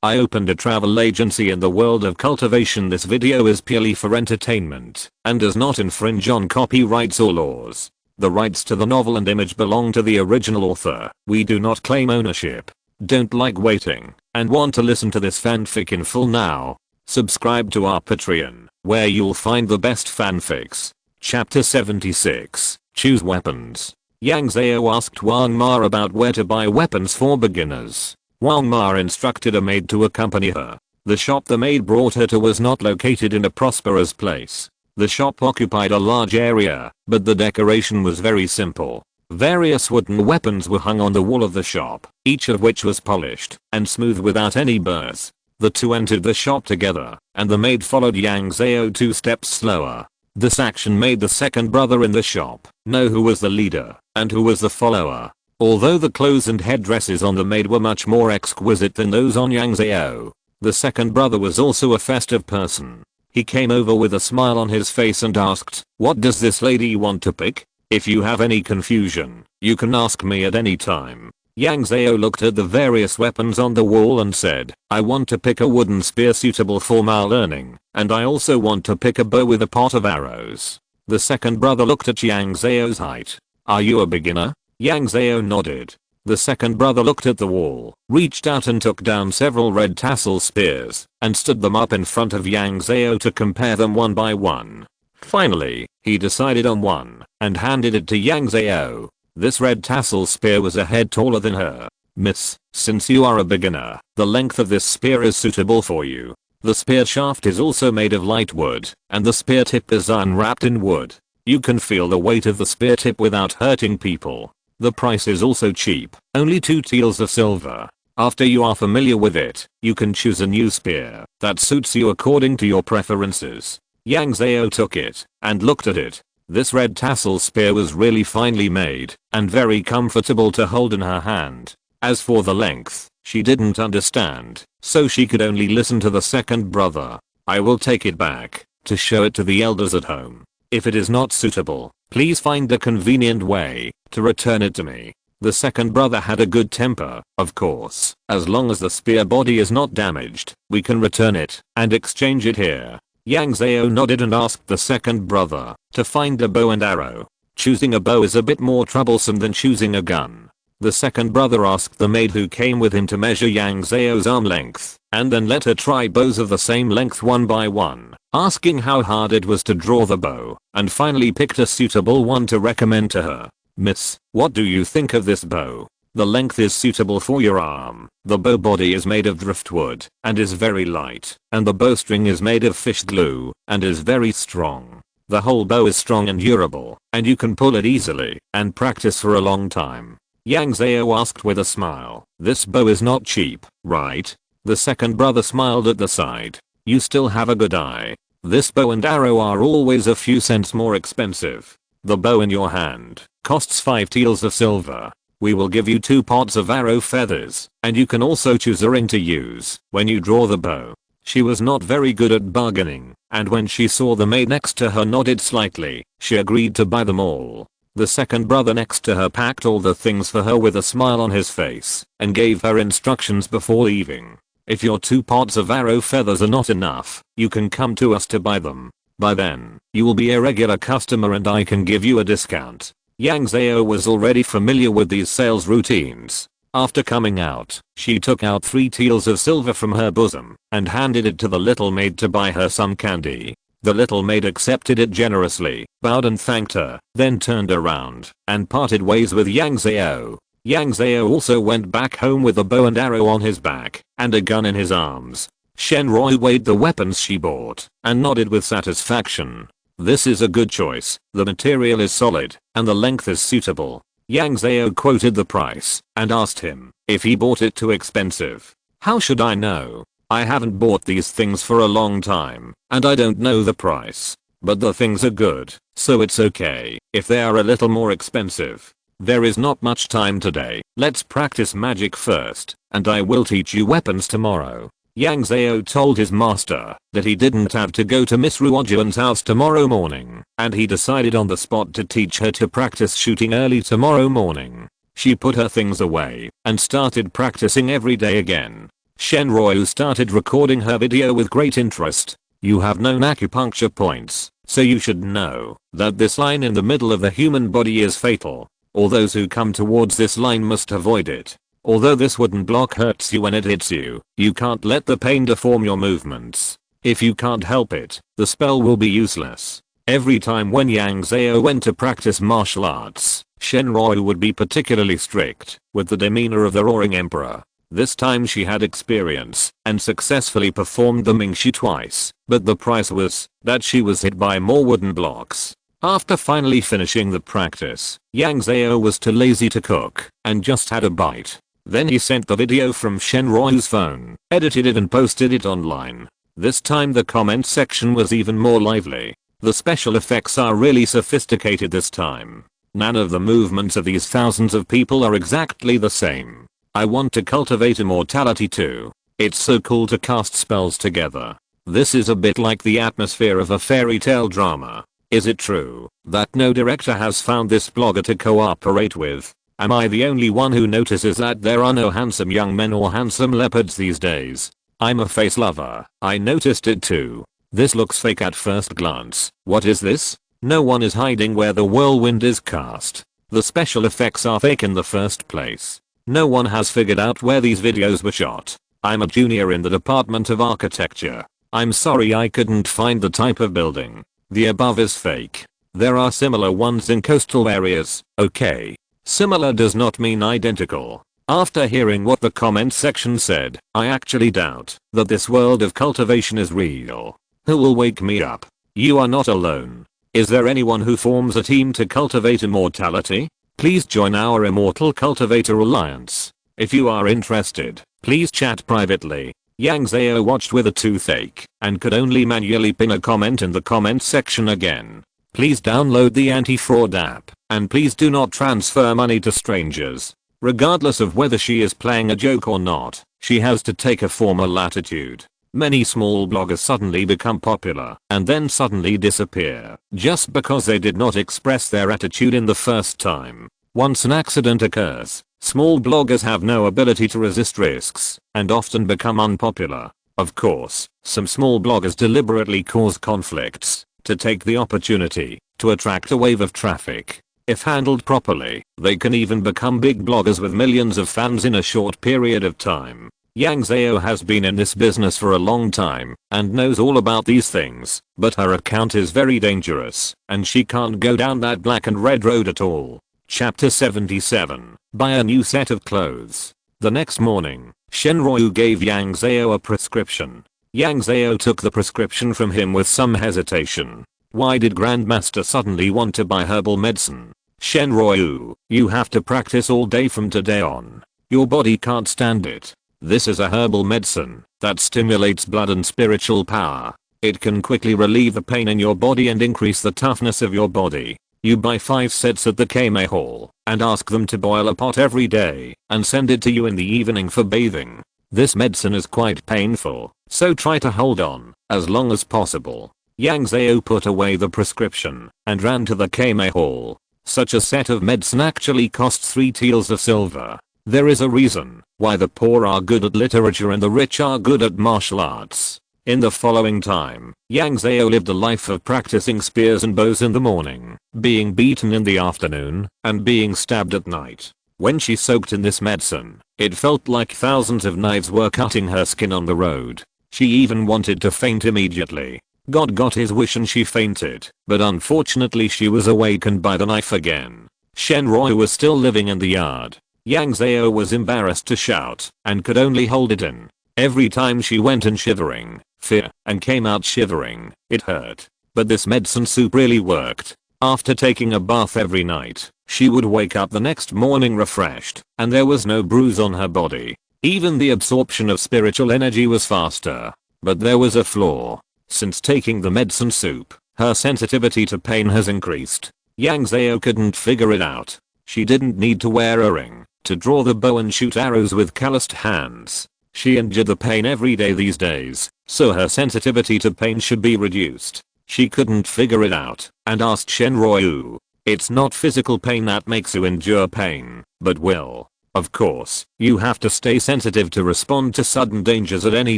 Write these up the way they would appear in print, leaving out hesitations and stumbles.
I opened a travel agency in the world of cultivation. This video is purely for entertainment and does not infringe on copyrights or laws. The rights to the novel and image belong to the original author. We do not claim ownership. Don't like waiting and want to listen to this fanfic in full now? Subscribe to our Patreon, where you'll find the best fanfics. Chapter 76, Choose Weapons. Yang Zhao asked Wang Ma about where to buy weapons for beginners. Wang Ma instructed a maid to accompany her. The shop the maid brought her to was not located in a prosperous place. The shop occupied a large area, but the decoration was very simple. Various wooden weapons were hung on the wall of the shop, each of which was polished and smooth without any burrs. The two entered the shop together, and the maid followed Yang Zhao 2 steps slower. This action made the second brother in the shop know who was the leader and who was the follower. Although the clothes and headdresses on the maid were much more exquisite than those on Yang Zhao, the second brother was also a festive person. He came over with a smile on his face and asked, "What does this lady want to pick? If you have any confusion, you can ask me at any time." Yang Zhao looked at the various weapons on the wall and said, "I want to pick a wooden spear suitable for my learning, and I also want to pick a bow with a pot of arrows." The second brother looked at Yang Zhao's height. "Are you a beginner?" Yang Zhao nodded. The second brother looked at the wall, reached out and took down several red tassel spears, and stood them up in front of Yang Zhao to compare them one by one. Finally, he decided on one, and handed it to Yang Zhao. This red tassel spear was a head taller than her. "Miss, since you are a beginner, the length of this spear is suitable for you. The spear shaft is also made of light wood, and the spear tip is unwrapped in wood. You can feel the weight of the spear tip without hurting people. The price is also cheap, only 2 taels of silver. After you are familiar with it, you can choose a new spear that suits you according to your preferences." Yang Zhao took it and looked at it. This red tassel spear was really finely made and very comfortable to hold in her hand. As for the length, she didn't understand, so she could only listen to the second brother. "I will take it back to show it to the elders at home. If it is not suitable, please find a convenient way to return it to me." The second brother had a good temper. "Of course, as long as the spear body is not damaged, we can return it and exchange it here." Yang Zhao nodded and asked the second brother to find a bow and arrow. Choosing a bow is a bit more troublesome than choosing a gun. The second brother asked the maid who came with him to measure Yang Zhao's arm length, and then let her try bows of the same length one by one, asking how hard it was to draw the bow, and finally picked a suitable one to recommend to her. "Miss, what do you think of this bow? The length is suitable for your arm. The bow body is made of driftwood and is very light, and the bowstring is made of fish glue and is very strong. The whole bow is strong and durable, and you can pull it easily and practice for a long time." Yang Zhao asked with a smile, "This bow is not cheap, right?" The second brother smiled at the side. "You still have a good eye. This bow and arrow are always a few cents more expensive. The bow in your hand costs 5 taels of silver. We will give you 2 pots of arrow feathers, and you can also choose a ring to use when you draw the bow." She was not very good at bargaining, and when she saw the maid next to her nodded slightly, she agreed to buy them all. The second brother next to her packed all the things for her with a smile on his face, and gave her instructions before leaving. "If your 2 pots of arrow feathers are not enough, you can come to us to buy them. By then, you will be a regular customer and I can give you a discount." Yang Zhao was already familiar with these sales routines. After coming out, she took out 3 taels of silver from her bosom and handed it to the little maid to buy her some candy. The little maid accepted it generously, bowed and thanked her, then turned around and parted ways with Yang Zhao. Yang Zhao also went back home with a bow and arrow on his back and a gun in his arms. Shenroi weighed the weapons she bought and nodded with satisfaction. "This is a good choice. The material is solid and the length is suitable." Yang Zhao quoted the price and asked him if he bought it too expensive. "How should I know? I haven't bought these things for a long time and I don't know the price. But the things are good, so it's okay if they are a little more expensive. There is not much time today. Let's practice magic first, and I will teach you weapons tomorrow." Yang Zhao told his master that he didn't have to go to Miss Ruojuan's house tomorrow morning, and he decided on the spot to teach her to practice shooting early tomorrow morning. She put her things away and started practicing every day again. Shenryu started recording her video with great interest. You have known acupuncture points, so you should know that this line in the middle of the human body is fatal. All those who come towards this line must avoid it. Although this wooden block hurts you when it hits you, you can't let the pain deform your movements. If you can't help it, the spell will be useless. Every time when Yang Zhao went to practice martial arts, Shenryu would be particularly strict with the demeanor of the roaring emperor. This time she had experience and successfully performed the Mingshi twice, but the price was that she was hit by more wooden blocks. After finally finishing the practice, Yang Zhao was too lazy to cook and just had a bite. Then he sent the video from Shenryu's phone, edited it and posted it online. This time the comment section was even more lively. The special effects are really sophisticated this time. None of the movements of these thousands of people are exactly the same. I want to cultivate immortality too. It's so cool to cast spells together. This is a bit like the atmosphere of a fairy tale drama. Is it true that no director has found this blogger to cooperate with? Am I the only one who notices that there are no handsome young men or handsome leopards these days? I'm a face lover. I noticed it too. This looks fake at first glance. What is this? No one is hiding where the whirlwind is cast. The special effects are fake in the first place. No one has figured out where these videos were shot. I'm a junior in the Department of Architecture. I'm sorry I couldn't find the type of building. The above is fake. There are similar ones in coastal areas, okay? Similar does not mean identical. After hearing what the comment section said, I actually doubt that this world of cultivation is real. Who will wake me up? You are not alone. Is there anyone who forms a team to cultivate immortality? Please join our Immortal Cultivator Alliance. If you are interested, please chat privately. Yang Zhao watched with a toothache and could only manually pin a comment in the comment section again. Please download the anti-fraud app and please do not transfer money to strangers. Regardless of whether she is playing a joke or not, she has to take a formal attitude. Many small bloggers suddenly become popular and then suddenly disappear just because they did not express their attitude in the first time. Once an accident occurs, small bloggers have no ability to resist risks and often become unpopular. Of course, some small bloggers deliberately cause conflicts to take the opportunity to attract a wave of traffic. If handled properly, they can even become big bloggers with millions of fans in a short period of time. Yang Zhao has been in this business for a long time and knows all about these things, but her account is very dangerous and she can't go down that black and red road at all. Chapter 77. Buy a new set of clothes. The next morning, Shenryu gave Yang Zhao a prescription. Yang Zhao took the prescription from him with some hesitation. Why did Grandmaster suddenly want to buy herbal medicine? Shenryu, you have to practice all day from today on. Your body can't stand it. This is a herbal medicine that stimulates blood and spiritual power. It can quickly relieve the pain in your body and increase the toughness of your body. You buy 5 sets at the Kame Hall and ask them to boil a pot every day and send it to you in the evening for bathing. This medicine is quite painful, so try to hold on as long as possible. Yang Zhao put away the prescription and ran to the Kame Hall. Such a set of medicine actually costs 3 taels of silver. There is a reason why the poor are good at literature and the rich are good at martial arts. In the following time, Yang Zhao lived a life of practicing spears and bows in the morning, being beaten in the afternoon, and being stabbed at night. When she soaked in this medicine, it felt like thousands of knives were cutting her skin on the road. She even wanted to faint immediately. God got his wish and she fainted, but unfortunately she was awakened by the knife again. Shenryu was still living in the yard. Yang Zhao was embarrassed to shout and could only hold it in. Every time she went in shivering, fear, and came out shivering, it hurt. But this medicine soup really worked. After taking a bath every night, she would wake up the next morning refreshed, and there was no bruise on her body. Even the absorption of spiritual energy was faster. But there was a flaw. Since taking the medicine soup, her sensitivity to pain has increased. Yang Zhao couldn't figure it out. She didn't need to wear a ring to draw the bow and shoot arrows with calloused hands. She endured the pain every day these days, so her sensitivity to pain should be reduced. She couldn't figure it out and asked Shenryu. It's not physical pain that makes you endure pain, but will. Of course, you have to stay sensitive to respond to sudden dangers at any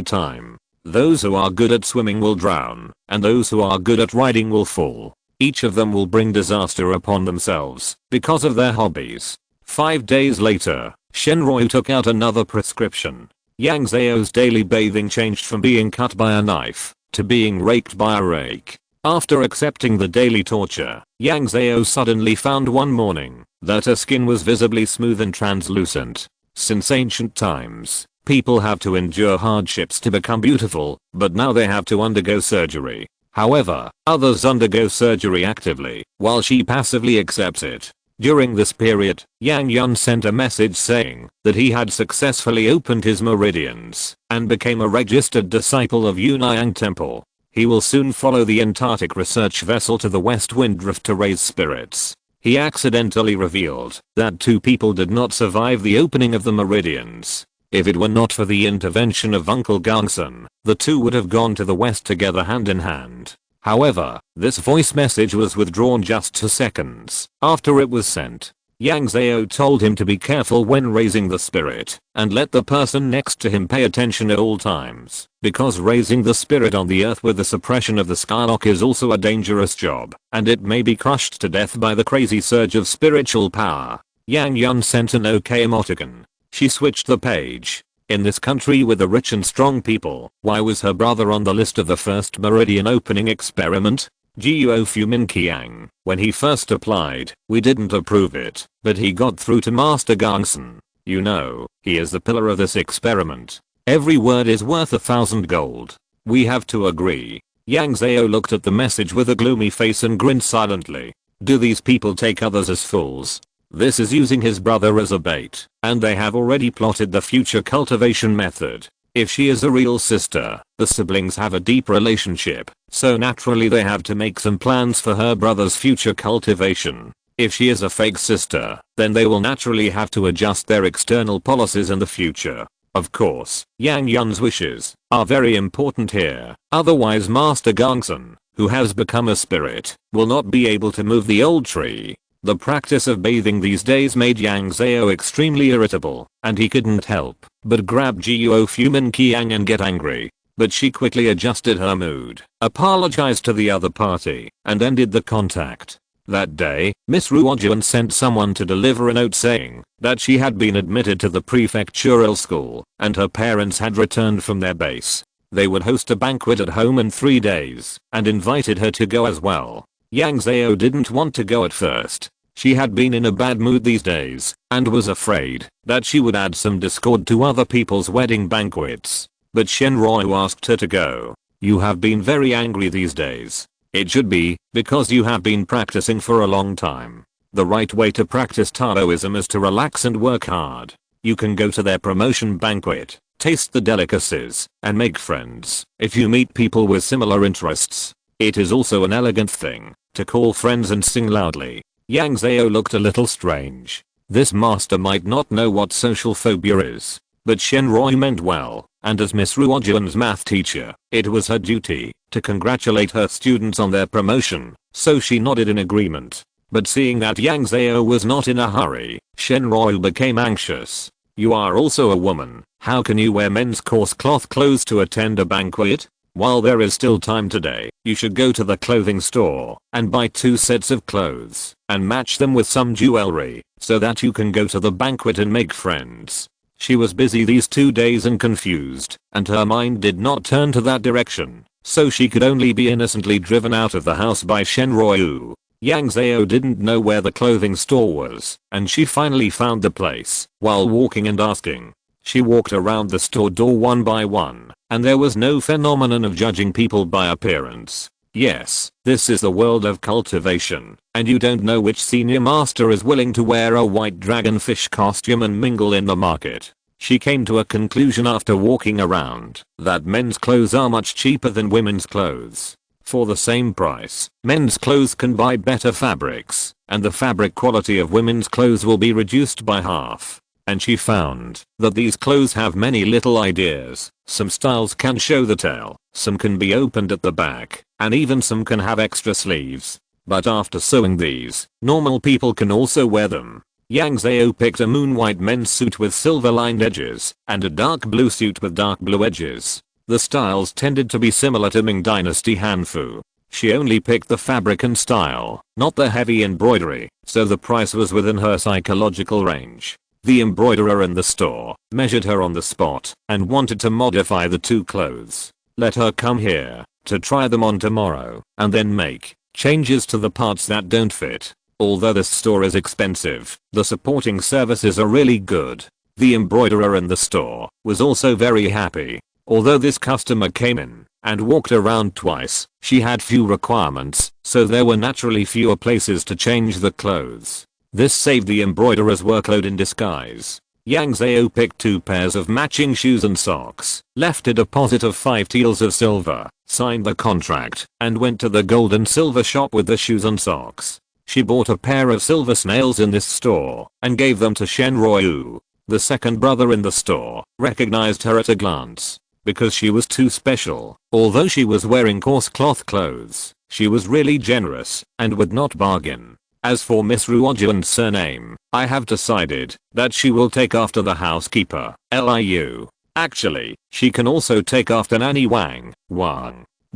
time. Those who are good at swimming will drown, and those who are good at riding will fall. Each of them will bring disaster upon themselves because of their hobbies. 5 days later, Shenroi took out another prescription. Yang Zhao's daily bathing changed from being cut by a knife to being raked by a rake. After accepting the daily torture, Yang Zhao suddenly found one morning that her skin was visibly smooth and translucent. Since ancient times, people have to endure hardships to become beautiful, but now they have to undergo surgery. However, others undergo surgery actively, while she passively accepts it. During this period, Yang Yun sent a message saying that he had successfully opened his meridians and became a registered disciple of Yunayang Temple. He will soon follow the Antarctic research vessel to the West Wind Drift to raise spirits. He accidentally revealed that 2 people did not survive the opening of the meridians. If it were not for the intervention of Uncle Gangsun, the 2 would have gone to the west together hand in hand. However, this voice message was withdrawn just 2 seconds after it was sent. Yang Zhao told him to be careful when raising the spirit and let the person next to him pay attention at all times, because raising the spirit on the earth with the suppression of the skylock is also a dangerous job, and it may be crushed to death by the crazy surge of spiritual power. Yang Yun sent an OK emoticon. She switched the page. In this country with the rich and strong people, why was her brother on the list of the first meridian opening experiment? Guo Fumin Qiang, when he first applied, we didn't approve it, but he got through to Master Gangsun. You know, he is the pillar of this experiment. Every word is worth 1,000 gold. We have to agree. Yang Zhao looked at the message with a gloomy face and grinned silently. Do these people take others as fools? This is using his brother as a bait, and they have already plotted the future cultivation method. If she is a real sister, the siblings have a deep relationship, so naturally they have to make some plans for her brother's future cultivation. If she is a fake sister, then they will naturally have to adjust their external policies in the future. Of course, Yang Yun's wishes are very important here, otherwise Master Gangsun, who has become a spirit, will not be able to move the old tree. The practice of bathing these days made Yang Zhao extremely irritable, and he couldn't help but grab Guo Fumin Qiang and get angry. But she quickly adjusted her mood, apologized to the other party, and ended the contact. That day, Miss Ruojuan sent someone to deliver a note saying that she had been admitted to the prefectural school, and her parents had returned from their base. They would host a banquet at home in 3 days, and invited her to go as well. Yang Zhao didn't want to go at first. She had been in a bad mood these days, and was afraid that she would add some discord to other people's wedding banquets. But Shenroi asked her to go. You have been very angry these days. It should be, because you have been practicing for a long time. The right way to practice Taoism is to relax and work hard. You can go to their promotion banquet, taste the delicacies, and make friends if you meet people with similar interests. It is also an elegant thing to call friends and sing loudly. Yang Zhao looked a little strange. This master might not know what social phobia is, but Shenroi meant well, and as Miss Ruojuan's math teacher, it was her duty to congratulate her students on their promotion, so she nodded in agreement. But seeing that Yang Zhao was not in a hurry, Shenroi became anxious. You are also a woman, how can you wear men's coarse cloth clothes to attend a banquet? While there is still time today, you should go to the clothing store and buy 2 sets of clothes and match them with some jewelry so that you can go to the banquet and make friends. She was busy these 2 days and confused, and her mind did not turn to that direction, so she could only be innocently driven out of the house by Shenroi. Yang Zhao didn't know where the clothing store was, and she finally found the place while walking and asking. She walked around the store door one by one, and there was no phenomenon of judging people by appearance. Yes, this is the world of cultivation, and you don't know which senior master is willing to wear a white dragonfish costume and mingle in the market. She came to a conclusion after walking around that men's clothes are much cheaper than women's clothes. For the same price, men's clothes can buy better fabrics, and the fabric quality of women's clothes will be reduced by half. And she found that these clothes have many little ideas. Some styles can show the tail, some can be opened at the back, and even some can have extra sleeves. But after sewing these, normal people can also wear them. Yang Zhao picked a moon white men's suit with silver lined edges and a dark blue suit with dark blue edges. The styles tended to be similar to Ming Dynasty Hanfu. She only picked the fabric and style, not the heavy embroidery, so the price was within her psychological range. The embroiderer in the store measured her on the spot and wanted to modify the two clothes. Let her come here to try them on tomorrow and then make changes to the parts that don't fit. Although this store is expensive, the supporting services are really good. The embroiderer in the store was also very happy. Although this customer came in and walked around twice, she had few requirements, so there were naturally fewer places to change the clothes. This saved the embroiderer's workload in disguise. Yang Zhao picked 2 pairs of matching shoes and socks, left a deposit of 5 taels of silver, signed the contract, and went to the gold and silver shop with the shoes and socks. She bought a pair of silver snails in this store and gave them to Shen Ruoyu. The second brother in the store recognized her at a glance because she was too special. Although she was wearing coarse cloth clothes, she was really generous and would not bargain. As for Miss Ruojuan's surname, I have decided that she will take after the housekeeper, Liu. Actually, she can also take after Nanny Wang.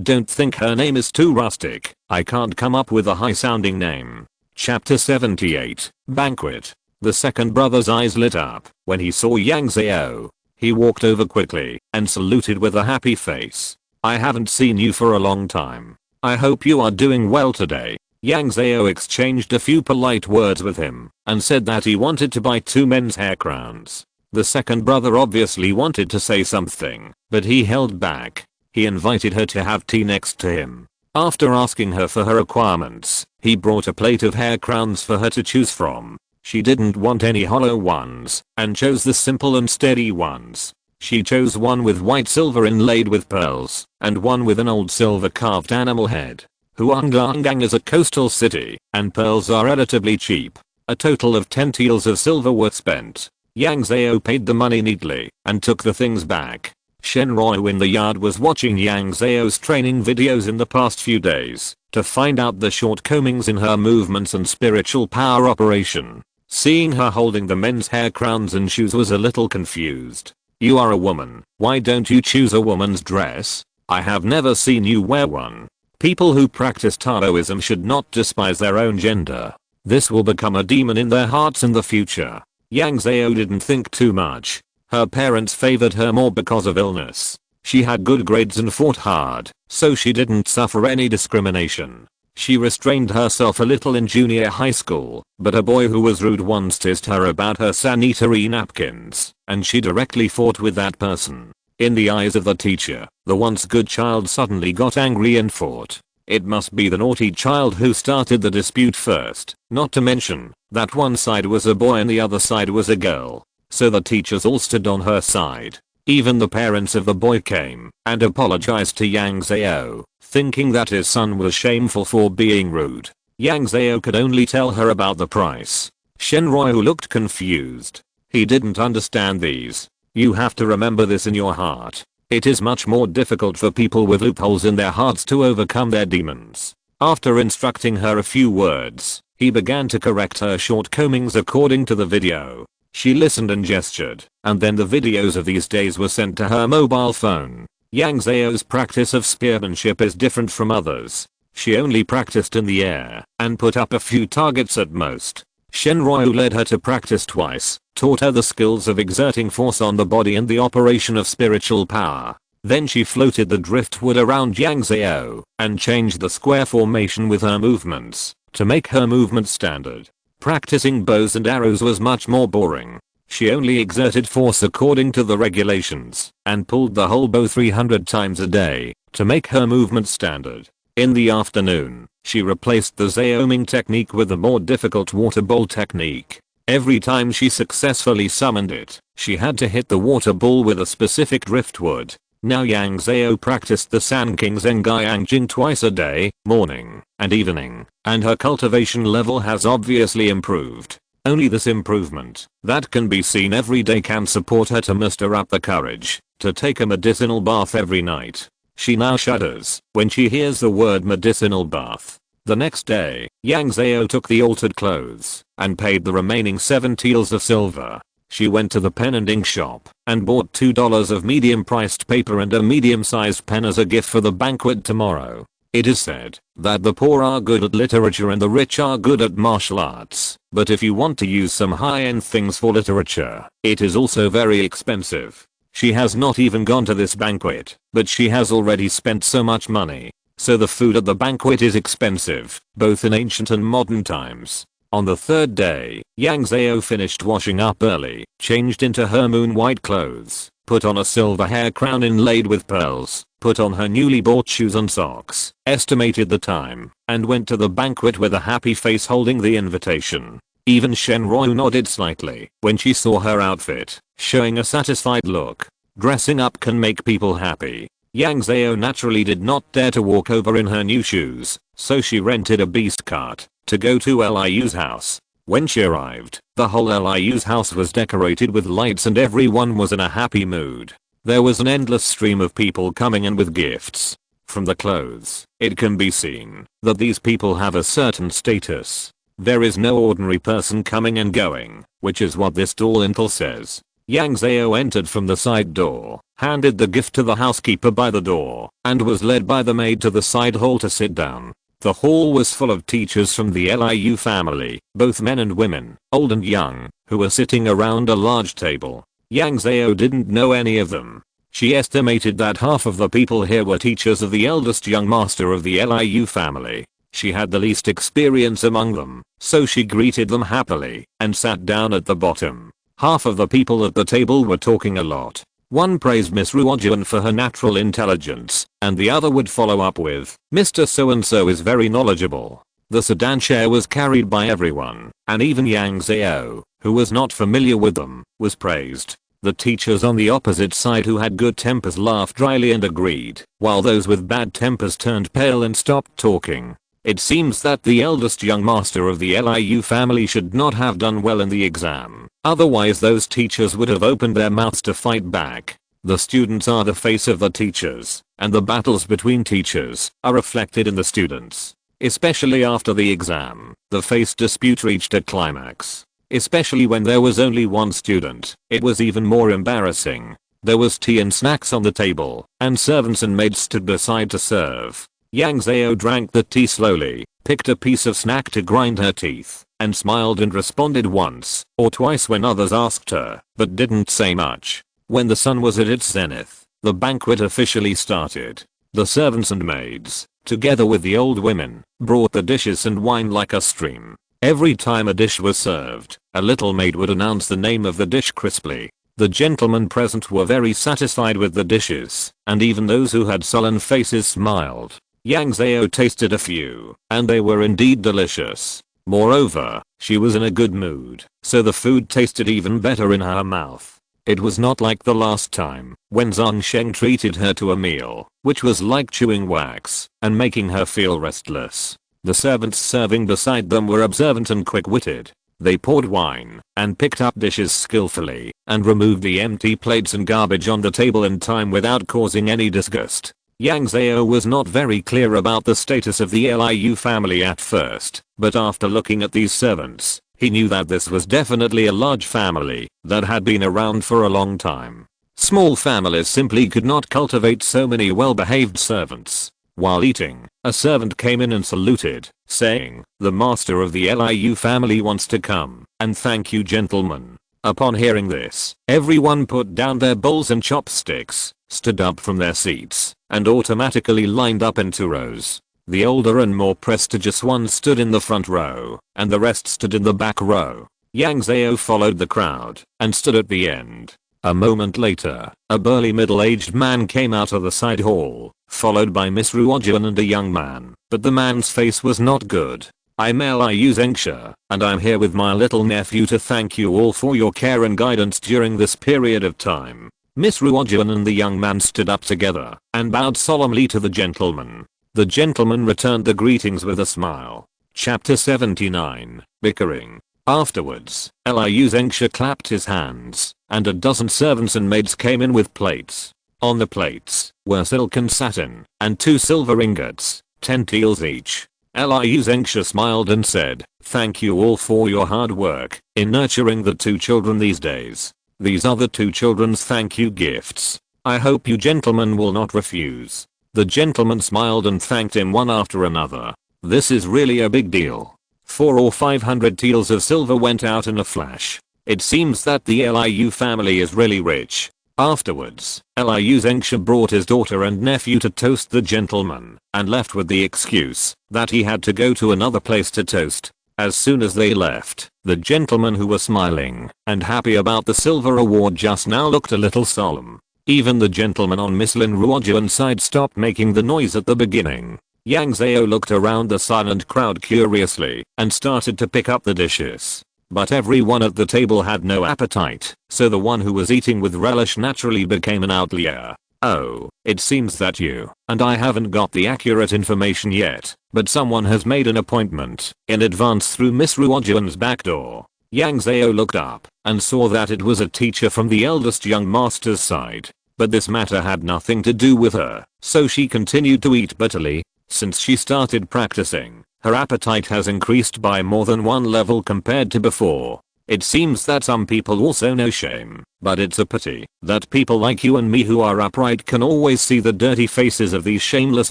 Don't think her name is too rustic. I can't come up with a high sounding name. Chapter 78, Banquet. The second brother's eyes lit up when he saw Yang Zhao. He walked over quickly and saluted with a happy face. I haven't seen you for a long time. I hope you are doing well today. Yang Zhao exchanged a few polite words with him and said that he wanted to buy 2 men's hair crowns. The second brother obviously wanted to say something, but he held back. He invited her to have tea next to him. After asking her for her requirements, he brought a plate of hair crowns for her to choose from. She didn't want any hollow ones and chose the simple and steady ones. She chose one with white silver inlaid with pearls and one with an old silver carved animal head. Huanggang is a coastal city and pearls are relatively cheap. A total of 10 taels of silver were spent. Yang Zhao paid the money neatly and took the things back. Shen Ruoyu in the yard was watching Yang Zhao's training videos in the past few days to find out the shortcomings in her movements and spiritual power operation. Seeing her holding the men's hair crowns and shoes was a little confused. You are a woman, why don't you choose a woman's dress? I have never seen you wear one. People who practice Taoism should not despise their own gender. This will become a demon in their hearts in the future. Yang Zhao didn't think too much. Her parents favored her more because of illness. She had good grades and fought hard, so she didn't suffer any discrimination. She restrained herself a little in junior high school, but a boy who was rude once teased her about her sanitary napkins, and she directly fought with that person. In the eyes of the teacher, the once good child suddenly got angry and fought. It must be the naughty child who started the dispute first, not to mention that one side was a boy and the other side was a girl. So the teachers all stood on her side. Even the parents of the boy came and apologized to Yang Zhao, thinking that his son was shameful for being rude. Yang Zhao could only tell her about the price. Shen Ruoyu looked confused. He didn't understand these. You have to remember this in your heart. It is much more difficult for people with loopholes in their hearts to overcome their demons. After instructing her a few words, he began to correct her shortcomings according to the video. She listened and gestured, and then the videos of these days were sent to her mobile phone. Yang Zhao's practice of spearmanship is different from others. She only practiced in the air and put up a few targets at most. Shen Ruoyu led her to practice twice, taught her the skills of exerting force on the body and the operation of spiritual power. Then she floated the driftwood around Yang Zhao and changed the square formation with her movements to make her movement standard. Practicing bows and arrows was much more boring. She only exerted force according to the regulations and pulled the whole bow 300 times a day to make her movement standard. In the afternoon, she replaced the Zhaoming technique with a more difficult water bowl technique. Every time she successfully summoned it, she had to hit the water ball with a specific driftwood. Now Yang Zhao practiced the San King Zhengai Jing twice a day, morning and evening, and her cultivation level has obviously improved. Only this improvement that can be seen every day can support her to muster up the courage to take a medicinal bath every night. She now shudders when she hears the word medicinal bath. The next day, Yang Zhao took the altered clothes and paid the remaining 7 taels of silver. She went to the pen and ink shop and bought $2 of medium-priced paper and a medium-sized pen as a gift for the banquet tomorrow. It is said that the poor are good at literature and the rich are good at martial arts, but if you want to use some high-end things for literature, it is also very expensive. She has not even gone to this banquet, but she has already spent so much money. So the food at the banquet is expensive, both in ancient and modern times. On the third day, Yang Zhao finished washing up early, changed into her moon-white clothes, put on a silver hair crown inlaid with pearls, put on her newly bought shoes and socks, estimated the time, and went to the banquet with a happy face holding the invitation. Even Shen Roi nodded slightly when she saw her outfit, showing a satisfied look. Dressing up can make people happy. Yang Zhao naturally did not dare to walk over in her new shoes, so she rented a beast cart to go to Liu's house. When she arrived, the whole Liu's house was decorated with lights and everyone was in a happy mood. There was an endless stream of people coming in with gifts. From the clothes, it can be seen that these people have a certain status. There is no ordinary person coming and going, which is what this stall info says. Yang Zhao entered from the side door, handed the gift to the housekeeper by the door, and was led by the maid to the side hall to sit down. The hall was full of teachers from the Liu family, both men and women, old and young, who were sitting around a large table. Yang Zhao didn't know any of them. She estimated that half of the people here were teachers of the eldest young master of the Liu family. She had the least experience among them, so she greeted them happily and sat down at the bottom. Half of the people at the table were talking a lot. One praised Miss Ruojuan for her natural intelligence, and the other would follow up with, Mr. So-and-so is very knowledgeable. The sedan chair was carried by everyone, and even Yang Zhao, who was not familiar with them, was praised. The teachers on the opposite side who had good tempers laughed dryly and agreed, while those with bad tempers turned pale and stopped talking. It seems that the eldest young master of the Liu family should not have done well in the exam. Otherwise those teachers would have opened their mouths to fight back. The students are the face of the teachers, and the battles between teachers are reflected in the students. Especially after the exam, the face dispute reached a climax. Especially when there was only one student, it was even more embarrassing. There was tea and snacks on the table, and servants and maids stood beside to serve. Yang Zhao drank the tea slowly, picked a piece of snack to grind her teeth, and smiled and responded once or twice when others asked her, but didn't say much. When the sun was at its zenith, the banquet officially started. The servants and maids, together with the old women, brought the dishes and wine like a stream. Every time a dish was served, a little maid would announce the name of the dish crisply. The gentlemen present were very satisfied with the dishes, and even those who had sullen faces smiled. Yang Zhao tasted a few, and they were indeed delicious. Moreover, she was in a good mood, so the food tasted even better in her mouth. It was not like the last time, when Zhang Sheng treated her to a meal, which was like chewing wax, and making her feel restless. The servants serving beside them were observant and quick-witted. They poured wine, and picked up dishes skillfully, and removed the empty plates and garbage on the table in time without causing any disgust. Yang Zhao was not very clear about the status of the Liu family at first, but after looking at these servants, he knew that this was definitely a large family that had been around for a long time. Small families simply could not cultivate so many well-behaved servants. While eating, a servant came in and saluted, saying, "The master of the Liu family wants to come, and thank you gentlemen." Upon hearing this, everyone put down their bowls and chopsticks, stood up from their seats, and automatically lined up in 2 rows. The older and more prestigious ones stood in the front row, and the rest stood in the back row. Yang Zhao followed the crowd, and stood at the end. A moment later, a burly middle-aged man came out of the side hall, followed by Miss Ruojuan and a young man, but the man's face was not good. "I'm Liu Zhengshe, and I'm here with my little nephew to thank you all for your care and guidance during this period of time." Miss Ruojuan and the young man stood up together and bowed solemnly to the gentleman. The gentleman returned the greetings with a smile. Chapter 79, Bickering. Afterwards, Liu Zhengshe clapped his hands, and a dozen servants and maids came in with plates. On the plates were silk and satin, and 2 silver ingots, 10 taels each. Liu Zengxia smiled and said, "Thank you all for your hard work in nurturing the two children these days. These are the two children's thank you gifts. I hope you gentlemen will not refuse." The gentleman smiled and thanked him one after another. This is really a big deal. 400 or 500 taels of silver went out in a flash. It seems that the Liu family is really rich. Afterwards, Liu Zengxia brought his daughter and nephew to toast the gentleman and left with the excuse that he had to go to another place to toast. As soon as they left, the gentleman who was smiling and happy about the silver award just now looked a little solemn. Even the gentleman on Miss Lin Ruojuan's side stopped making the noise at the beginning. Yang Zhao looked around the silent crowd curiously and started to pick up the dishes. But everyone at the table had no appetite, so the one who was eating with relish naturally became an outlier. "Oh, it seems that you and I haven't got the accurate information yet, but someone has made an appointment in advance through Miss Ruojuan's back door." Yang Zhao looked up and saw that it was a teacher from the eldest young master's side. But this matter had nothing to do with her, so she continued to eat bitterly. Since she started practicing, her appetite has increased by more than one level compared to before. It seems that some people also know shame, but it's a pity that people like you and me who are upright can always see the dirty faces of these shameless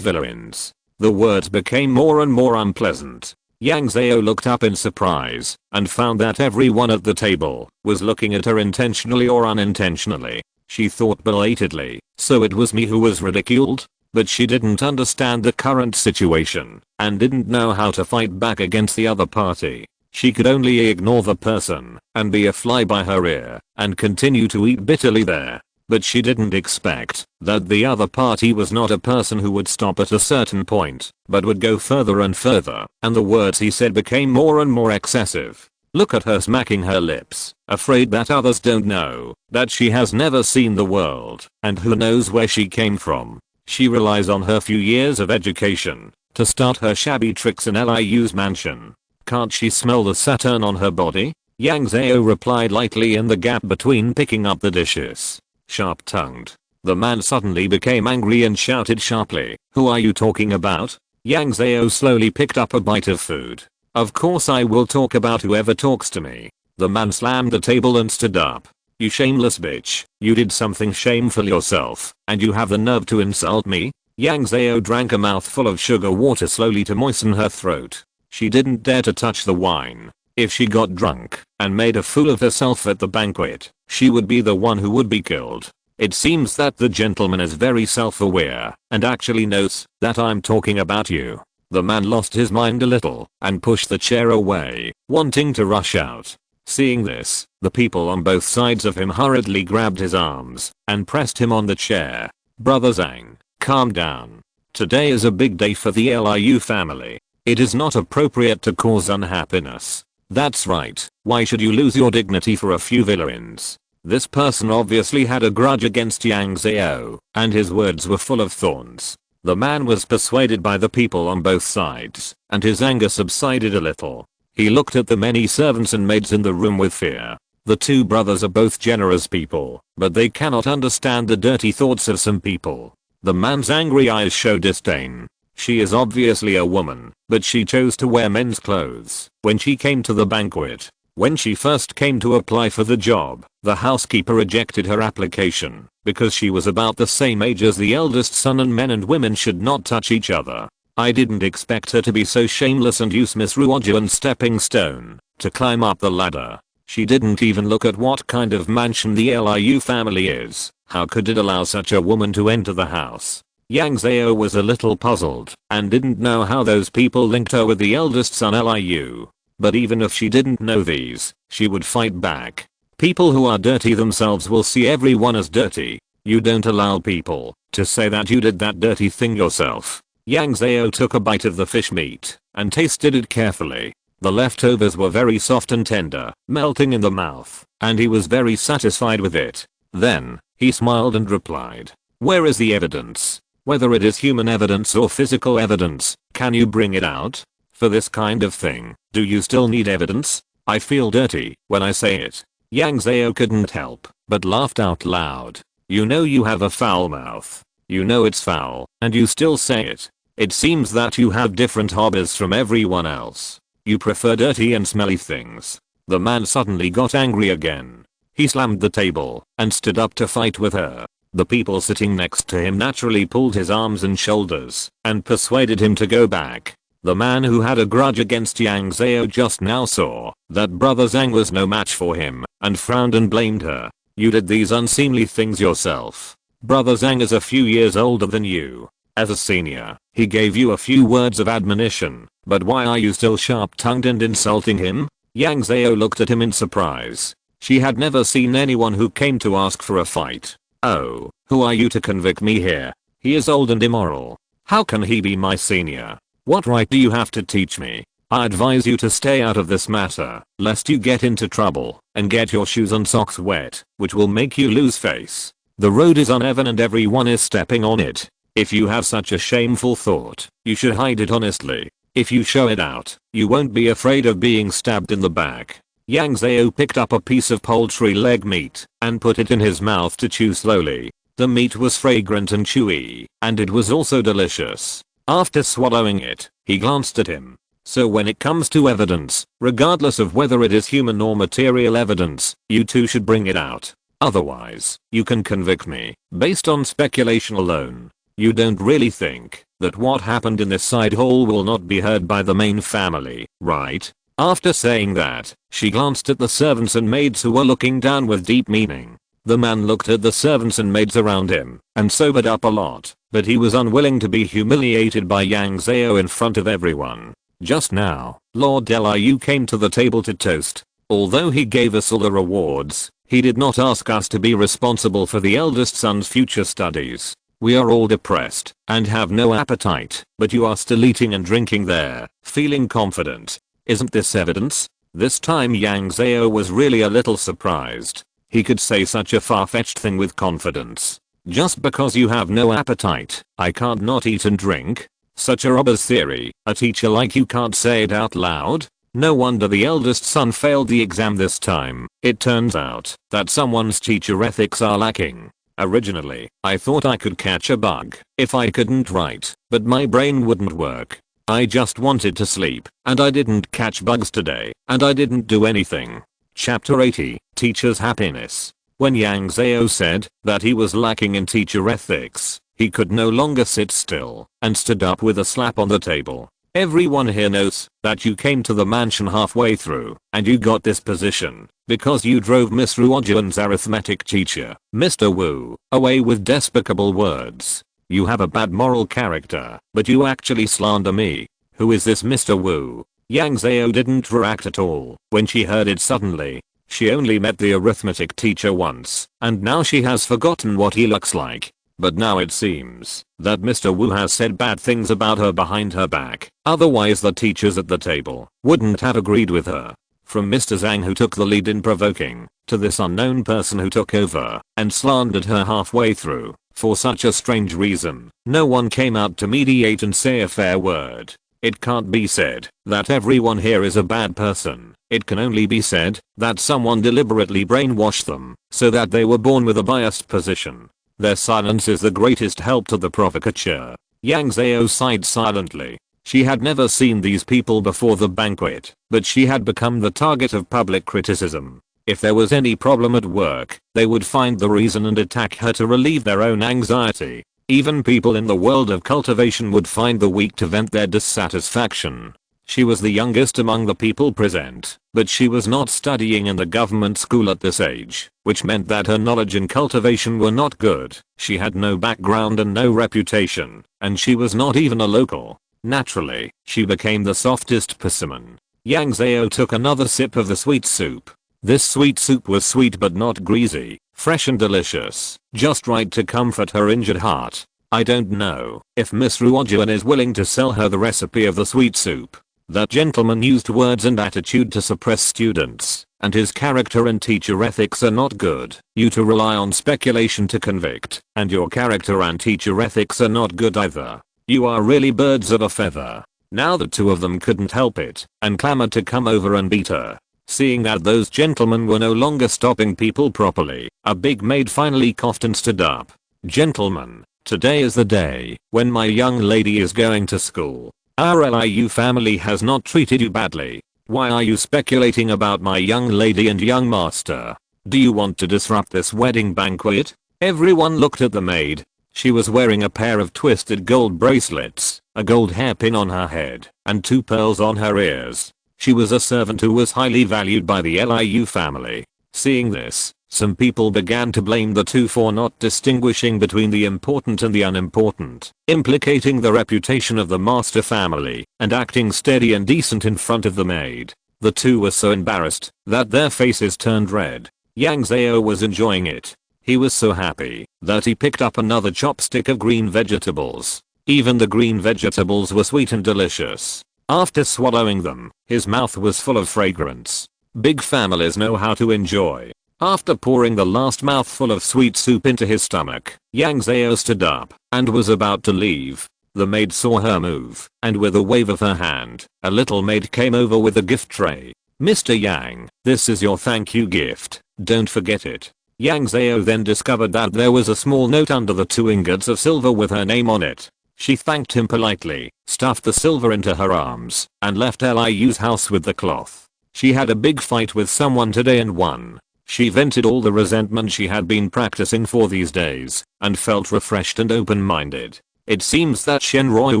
villains. The words became more and more unpleasant. Yang Zhao looked up in surprise and found that everyone at the table was looking at her intentionally or unintentionally. She thought belatedly, so it was me who was ridiculed? But she didn't understand the current situation and didn't know how to fight back against the other party. She could only ignore the person and be a fly by her ear and continue to eat bitterly there. But she didn't expect that the other party was not a person who would stop at a certain point, but would go further and further, and the words he said became more and more excessive. Look at her smacking her lips, afraid that others don't know that she has never seen the world, and who knows where she came from. She relies on her few years of education to start her shabby tricks in Liu's mansion. Can't she smell the Saturn on her body? Yang Zhao replied lightly in the gap between picking up the dishes. Sharp-tongued. The man suddenly became angry and shouted sharply, "Who are you talking about?" Yang Zhao slowly picked up a bite of food. "Of course I will talk about whoever talks to me." The man slammed the table and stood up. "You shameless bitch, you did something shameful yourself, and you have the nerve to insult me?" Yang Zhao drank a mouthful of sugar water slowly to moisten her throat. She didn't dare to touch the wine. If she got drunk and made a fool of herself at the banquet, she would be the one who would be killed. It seems that the gentleman is very self-aware and actually knows that I'm talking about you. The man lost his mind a little and pushed the chair away, wanting to rush out. Seeing this, the people on both sides of him hurriedly grabbed his arms and pressed him on the chair. "Brother Zhang, calm down. Today is a big day for the Liu family. It is not appropriate to cause unhappiness." "That's right, why should you lose your dignity for a few villains?" This person obviously had a grudge against Yang Zhao, and his words were full of thorns. The man was persuaded by the people on both sides, and his anger subsided a little. He looked at the many servants and maids in the room with fear. The two brothers are both generous people, but they cannot understand the dirty thoughts of some people. The man's angry eyes show disdain. She is obviously a woman, but she chose to wear men's clothes when she came to the banquet. When she first came to apply for the job, the housekeeper rejected her application because she was about the same age as the eldest son, and men and women should not touch each other. I didn't expect her to be so shameless and use Miss Ruojuan's stepping stone to climb up the ladder. She didn't even look at what kind of mansion the Liu family is. How could it allow such a woman to enter the house? Yang Zhao was a little puzzled and didn't know how those people linked her with the eldest son Liu. But even if she didn't know these, she would fight back. People who are dirty themselves will see everyone as dirty. You don't allow people to say that you did that dirty thing yourself. Yang Zhao took a bite of the fish meat and tasted it carefully. The leftovers were very soft and tender, melting in the mouth, and he was very satisfied with it. Then, he smiled and replied, "Where is the evidence? Whether it is human evidence or physical evidence, can you bring it out? For this kind of thing, do you still need evidence? I feel dirty when I say it." Yang Zhao couldn't help but laughed out loud. "You know you have a foul mouth. You know it's foul, and you still say it. It seems that you have different hobbies from everyone else. You prefer dirty and smelly things." The man suddenly got angry again. He slammed the table and stood up to fight with her. The people sitting next to him naturally pulled his arms and shoulders and persuaded him to go back. The man who had a grudge against Yang Zhao just now saw that Brother Zhang was no match for him and frowned and blamed her. "You did these unseemly things yourself. Brother Zhang is a few years older than you. As a senior, he gave you a few words of admonition, but why are you still sharp-tongued and insulting him?" Yang Zhao looked at him in surprise. She had never seen anyone who came to ask for a fight. "Oh, who are you to convict me here? He is old and immoral. How can he be my senior? What right do you have to teach me? I advise you to stay out of this matter, lest you get into trouble and get your shoes and socks wet, which will make you lose face. The road is uneven and everyone is stepping on it. If you have such a shameful thought, you should hide it honestly. If you show it out, you won't be afraid of being stabbed in the back." Yang Zhao picked up a piece of poultry leg meat and put it in his mouth to chew slowly. The meat was fragrant and chewy, and it was also delicious. After swallowing it, he glanced at him. "So when it comes to evidence, regardless of whether it is human or material evidence, you two should bring it out. Otherwise, you can convict me based on speculation alone. You don't really think that what happened in this side hall will not be heard by the main family, right?" After saying that, she glanced at the servants and maids who were looking down with deep meaning. The man looked at the servants and maids around him and sobered up a lot, but he was unwilling to be humiliated by Yang Zhao in front of everyone. "Just now, Lord Liu came to the table to toast. Although he gave us all the rewards, he did not ask us to be responsible for the eldest son's future studies. We are all depressed and have no appetite, but you are still eating and drinking there, feeling confident. Isn't this evidence?" This time Yang Zhao was really a little surprised. He could say such a far-fetched thing with confidence. "Just because you have no appetite, I can't not eat and drink? Such a robber's theory, a teacher like you can't say it out loud?" No wonder the eldest son failed the exam this time. It turns out that someone's teacher ethics are lacking. Originally, I thought I could catch a bug if I couldn't write, but my brain wouldn't work. I just wanted to sleep, and I didn't catch bugs today, and I didn't do anything. Chapter 80, Teacher's Happiness. When Yang Zhao said that he was lacking in teacher ethics, he could no longer sit still and stood up with a slap on the table. "Everyone here knows that you came to the mansion halfway through, and you got this position because you drove Miss Ruojuan's arithmetic teacher, Mr. Wu, away with despicable words. You have a bad moral character, but you actually slander me. Who is this Mr. Wu?" Yang Zhao didn't react at all when she heard it suddenly. She only met the arithmetic teacher once, and now she has forgotten what he looks like. But now it seems that Mr. Wu has said bad things about her behind her back, otherwise the teachers at the table wouldn't have agreed with her. From Mr. Zhang, who took the lead in provoking, to this unknown person who took over and slandered her halfway through, for such a strange reason, no one came out to mediate and say a fair word. It can't be said that everyone here is a bad person. It can only be said that someone deliberately brainwashed them so that they were born with a biased position. Their silence is the greatest help to the provocateur. Yang Zhao sighed silently. She had never seen these people before the banquet, but she had become the target of public criticism. If there was any problem at work, they would find the reason and attack her to relieve their own anxiety. Even people in the world of cultivation would find the weak to vent their dissatisfaction. She was the youngest among the people present, but she was not studying in the government school at this age, which meant that her knowledge and cultivation were not good. She had no background and no reputation, and she was not even a local. Naturally, she became the softest specimen. Yang Zhao took another sip of the sweet soup. This sweet soup was sweet but not greasy, fresh and delicious, just right to comfort her injured heart. I don't know if Miss Ruojuan is willing to sell her the recipe of the sweet soup. That gentleman used words and attitude to suppress students, and his character and teacher ethics are not good. You to rely on speculation to convict, and your character and teacher ethics are not good either. You are really birds of a feather. Now the two of them couldn't help it, and clamored to come over and beat her. Seeing that those gentlemen were no longer stopping people properly, a big maid finally coughed and stood up. "Gentlemen, Today is the day when my young lady is going to school. Our LIU family has not treated you badly. Why are you speculating about my young lady and young master? Do you want to disrupt this wedding banquet? Everyone looked at the maid. She was wearing a pair of twisted gold bracelets, a gold hairpin on her head, and 2 pearls on her ears. She was a servant who was highly valued by the LIU family. Seeing this, some people began to blame the two for not distinguishing between the important and the unimportant, implicating the reputation of the master family, and acting steady and decent in front of the maid. The two were so embarrassed that their faces turned red. Yang Zhao was enjoying it. He was so happy that he picked up another chopstick of green vegetables. Even the green vegetables were sweet and delicious. After swallowing them, his mouth was full of fragrance. Big families know how to enjoy. After pouring the last mouthful of sweet soup into his stomach, Yang Zhao stood up and was about to leave. The maid saw her move, and with a wave of her hand, a little maid came over with a gift tray. "Mr. Yang, this is your thank you gift. Don't forget it." Yang Zhao then discovered that there was a small note under the 2 ingots of silver with her name on it. She thanked him politely, stuffed the silver into her arms, and left Liu's house with the cloth. She had a big fight with someone today and won. She vented all the resentment she had been practicing for these days, and felt refreshed and open-minded. It seems that Shenroi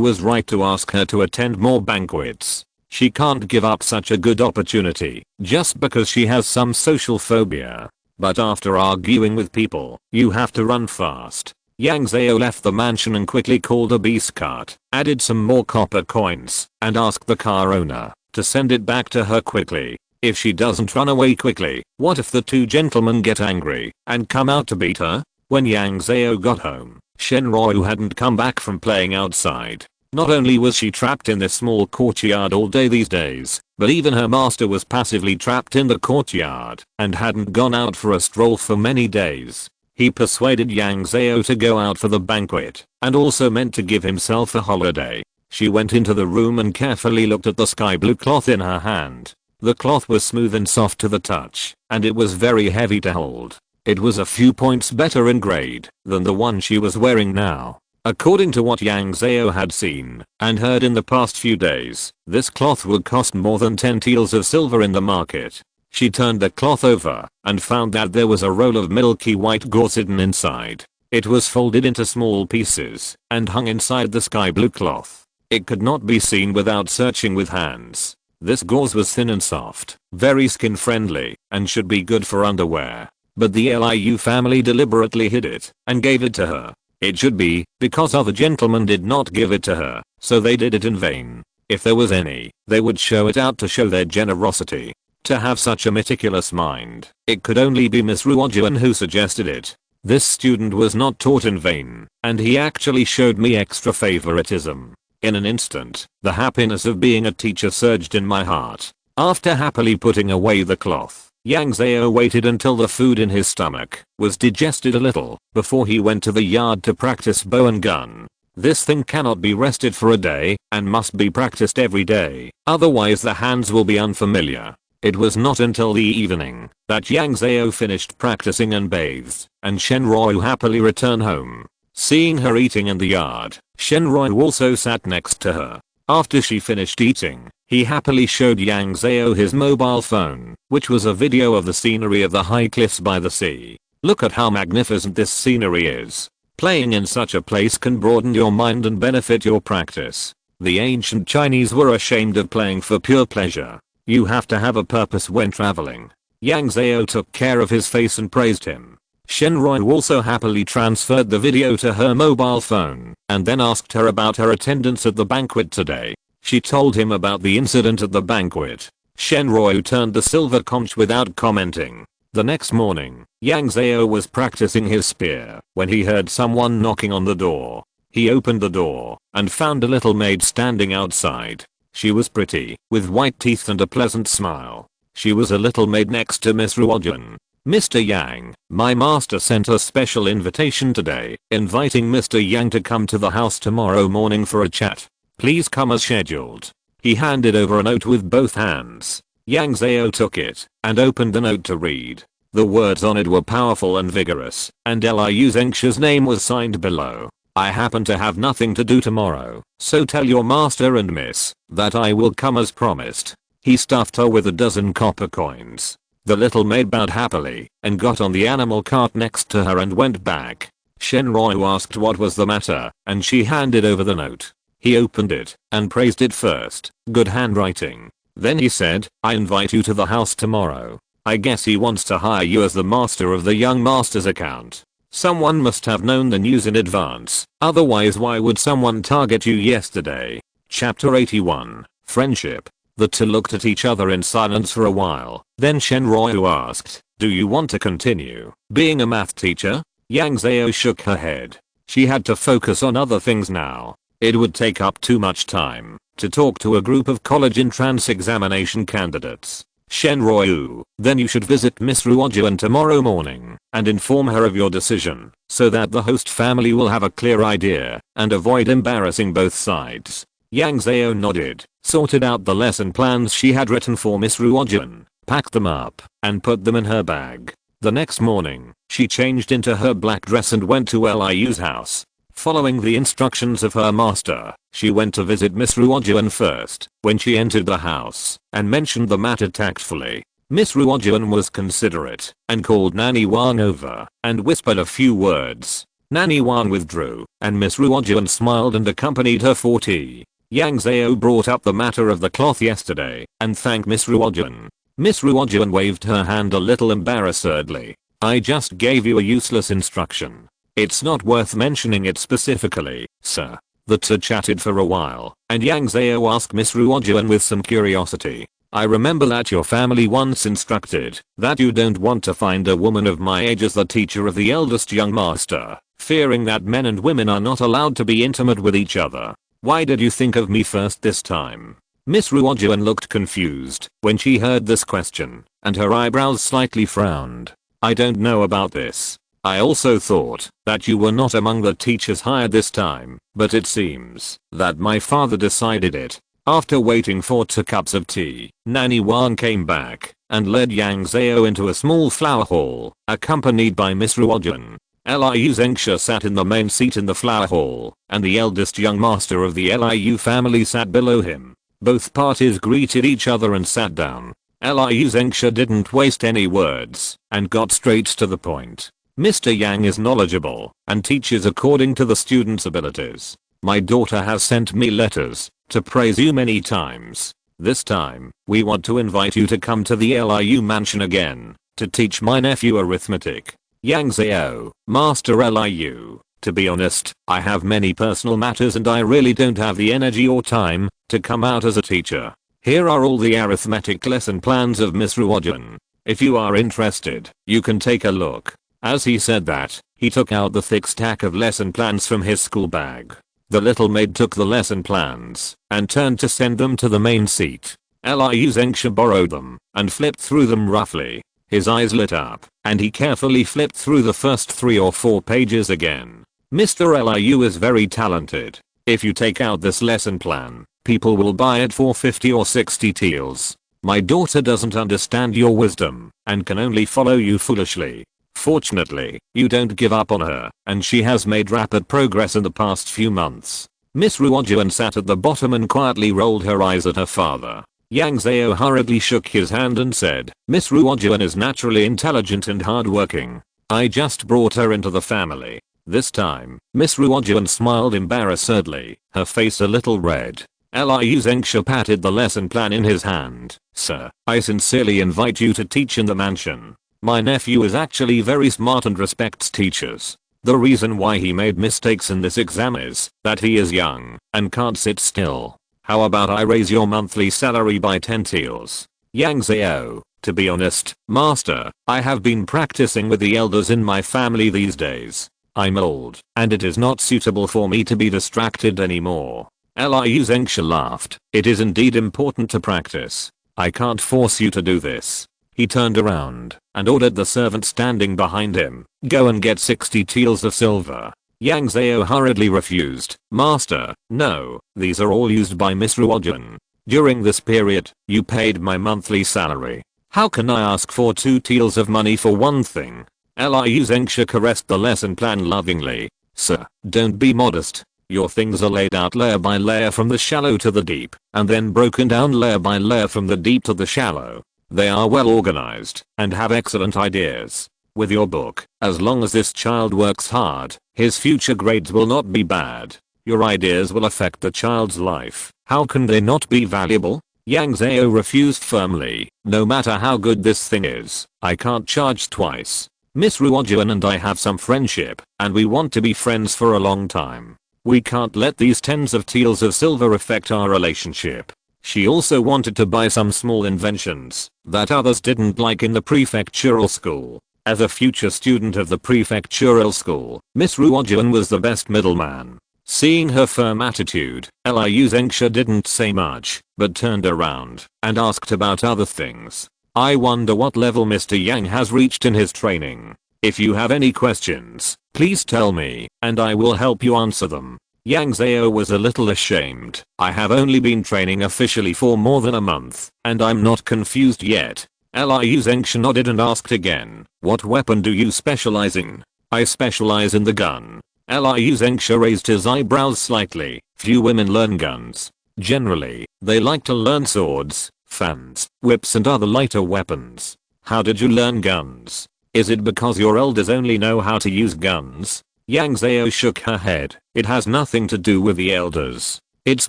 was right to ask her to attend more banquets. She can't give up such a good opportunity, just because she has some social phobia. But after arguing with people, you have to run fast. Yang Zhao left the mansion and quickly called a beast cart, added some more copper coins, and asked the car owner to send it back to her quickly. If she doesn't run away quickly, what if the 2 gentlemen get angry and come out to beat her? When Yang Zhao got home, Shenroi hadn't come back from playing outside. Not only was she trapped in this small courtyard all day these days, but even her master was passively trapped in the courtyard and hadn't gone out for a stroll for many days. He persuaded Yang Zhao to go out for the banquet and also meant to give himself a holiday. She went into the room and carefully looked at the sky blue cloth in her hand. The cloth was smooth and soft to the touch, and it was very heavy to hold. It was a few points better in grade than the one she was wearing now. According to what Yang Zhao had seen and heard in the past few days, this cloth would cost more than 10 taels of silver in the market. She turned the cloth over and found that there was a roll of milky white gauze hidden inside. It was folded into small pieces and hung inside the sky blue cloth. It could not be seen without searching with hands. This gauze was thin and soft, very skin friendly, and should be good for underwear. But the Liu family deliberately hid it and gave it to her. It should be, because other gentlemen did not give it to her, so they did it in vain. If there was any, they would show it out to show their generosity. To have such a meticulous mind, it could only be Miss Ruojuan who suggested it. This student was not taught in vain, and he actually showed me extra favoritism. In an instant, the happiness of being a teacher surged in my heart. After happily putting away the cloth, Yang Zhao waited until the food in his stomach was digested a little before he went to the yard to practice bow and gun. This thing cannot be rested for a day and must be practiced every day, otherwise the hands will be unfamiliar. It was not until the evening that Yang Zhao finished practicing and bathed, and Shenroi happily returned home. Seeing her eating in the yard, Shenroi also sat next to her. After she finished eating, he happily showed Yang Zhao his mobile phone, which was a video of the scenery of the high cliffs by the sea. Look at how magnificent this scenery is. Playing in such a place can broaden your mind and benefit your practice. The ancient Chinese were ashamed of playing for pure pleasure. You have to have a purpose when traveling. Yang Zhao took care of his face and praised him. Shenroi also happily transferred the video to her mobile phone and then asked her about her attendance at the banquet today. She told him about the incident at the banquet. Shenroi turned the silver conch without commenting. The next morning, Yang Zhao was practicing his spear when he heard someone knocking on the door. He opened the door and found a little maid standing outside. She was pretty, with white teeth and a pleasant smile. She was a little maid next to Miss Ruojuan. "Mr. Yang, my master sent a special invitation today, inviting Mr. Yang to come to the house tomorrow morning for a chat. Please come as scheduled." He handed over a note with both hands. Yang Zhao took it and opened the note to read. The words on it were powerful and vigorous, and Liu Zhengxi's name was signed below. I happen to have nothing to do tomorrow, so tell your master and miss that I will come as promised. He stuffed her with a dozen copper coins. The little maid bowed happily and got on the animal cart next to her and went back. Shenryu asked what was the matter, and she handed over the note. He opened it and praised it first. Good handwriting. Then he said, I invite you to the house tomorrow. I guess he wants to hire you as the master of the young master's account. Someone must have known the news in advance, otherwise why would someone target you yesterday? Chapter 81. Friendship. The two looked at each other in silence for a while. Then Shenryu asked, do you want to continue being a math teacher? Yang Zhao shook her head. She had to focus on other things now. It would take up too much time to talk to a group of college entrance examination candidates. Shenryu, then you should visit Miss Ruojuan tomorrow morning and inform her of your decision so that the host family will have a clear idea and avoid embarrassing both sides. Yang Zhao nodded, sorted out the lesson plans she had written for Miss Ruojuan, packed them up, and put them in her bag. The next morning, she changed into her black dress and went to Liu's house. Following the instructions of her master, she went to visit Miss Ruojuan first. When she entered the house and mentioned the matter tactfully, Miss Ruojuan was considerate and called Nanny Wang over and whispered a few words. Nanny Wang withdrew and Miss Ruojuan smiled and accompanied her for tea. Yang Zhao brought up the matter of the cloth yesterday and thanked Miss Ruojuan. Miss Ruojuan waved her hand a little embarrassedly. I just gave you a useless instruction. It's not worth mentioning it specifically, sir. The two chatted for a while, and Yang Zhao asked Miss Ruojuan with some curiosity. I remember that your family once instructed that you don't want to find a woman of my age as the teacher of the eldest young master, fearing that men and women are not allowed to be intimate with each other. Why did you think of me first this time? Miss Ruojuan looked confused when she heard this question, and her eyebrows slightly frowned. I don't know about this. I also thought that you were not among the teachers hired this time, but it seems that my father decided it. After waiting for 2 cups of tea, Nanny Wang came back and led Yang Zhao into a small flower hall, accompanied by Miss Ruojuan. Liu Zengxia sat in the main seat in the flower hall, and the eldest young master of the Liu family sat below him. Both parties greeted each other and sat down. Liu Zengxia didn't waste any words and got straight to the point. Mr. Yang is knowledgeable and teaches according to the student's abilities. My daughter has sent me letters to praise you many times. This time, we want to invite you to come to the Liu mansion again to teach my nephew arithmetic. Yang Zhao, Master Liu. To be honest, I have many personal matters and I really don't have the energy or time to come out as a teacher. Here are all the arithmetic lesson plans of Miss Ruojuan. If you are interested, you can take a look. As he said that, he took out the thick stack of lesson plans from his school bag. The little maid took the lesson plans and turned to send them to the main seat. Liu Zengxia borrowed them and flipped through them roughly. His eyes lit up and he carefully flipped through the first 3 or 4 pages again. Mr. Liu is very talented. If you take out this lesson plan, people will buy it for 50 or 60 taels. My daughter doesn't understand your wisdom and can only follow you foolishly. Fortunately, you don't give up on her, and she has made rapid progress in the past few months. Miss Ruojuan sat at the bottom and quietly rolled her eyes at her father. Yang Zhao hurriedly shook his hand and said, Miss Ruojuan is naturally intelligent and hardworking. I just brought her into the family. This time, Miss Ruojuan smiled embarrassedly, her face a little red. Liu Zengxia patted the lesson plan in his hand. Sir, I sincerely invite you to teach in the mansion. My nephew is actually very smart and respects teachers. The reason why he made mistakes in this exam is that he is young and can't sit still. How about I raise your monthly salary by 10 taels? Yang Zhao, to be honest, master, I have been practicing with the elders in my family these days. I'm old, and it is not suitable for me to be distracted anymore. Liu Zengxia laughed. It is indeed important to practice. I can't force you to do this. He turned around and ordered the servant standing behind him, go and get 60 taels of silver. Yang Zhao hurriedly refused. Master, no, these are all used by Miss Ruojuan. During this period, you paid my monthly salary. How can I ask for 2 taels of money for one thing? Liu Zengxia caressed the lesson plan lovingly. Sir, don't be modest. Your things are laid out layer by layer from the shallow to the deep, and then broken down layer by layer from the deep to the shallow. They are well organized and have excellent ideas. With your book, as long as this child works hard, his future grades will not be bad. Your ideas will affect the child's life. How can they not be valuable? Yang Zhao refused firmly. No matter how good this thing is, I can't charge twice. Miss Ruojuan and I have some friendship, and we want to be friends for a long time. We can't let these tens of taels of silver affect our relationship. She also wanted to buy some small inventions that others didn't like in the prefectural school. As a future student of the prefectural school, Miss Ruojuan was the best middleman. Seeing her firm attitude, Liu Zengxia didn't say much, but turned around and asked about other things. I wonder what level Mr. Yang has reached in his training. If you have any questions, please tell me, and I will help you answer them. Yang Zhao was a little ashamed. I have only been training officially for more than a month, and I'm not confused yet. Liu Zengxia nodded and asked again, what weapon do you specialize in? I specialize in the gun. Liu Zengxia raised his eyebrows slightly. Few women learn guns. Generally, they like to learn swords, fans, whips and other lighter weapons. How did you learn guns? Is it because your elders only know how to use guns? Yang Zhao shook her head. It has nothing to do with the elders. It's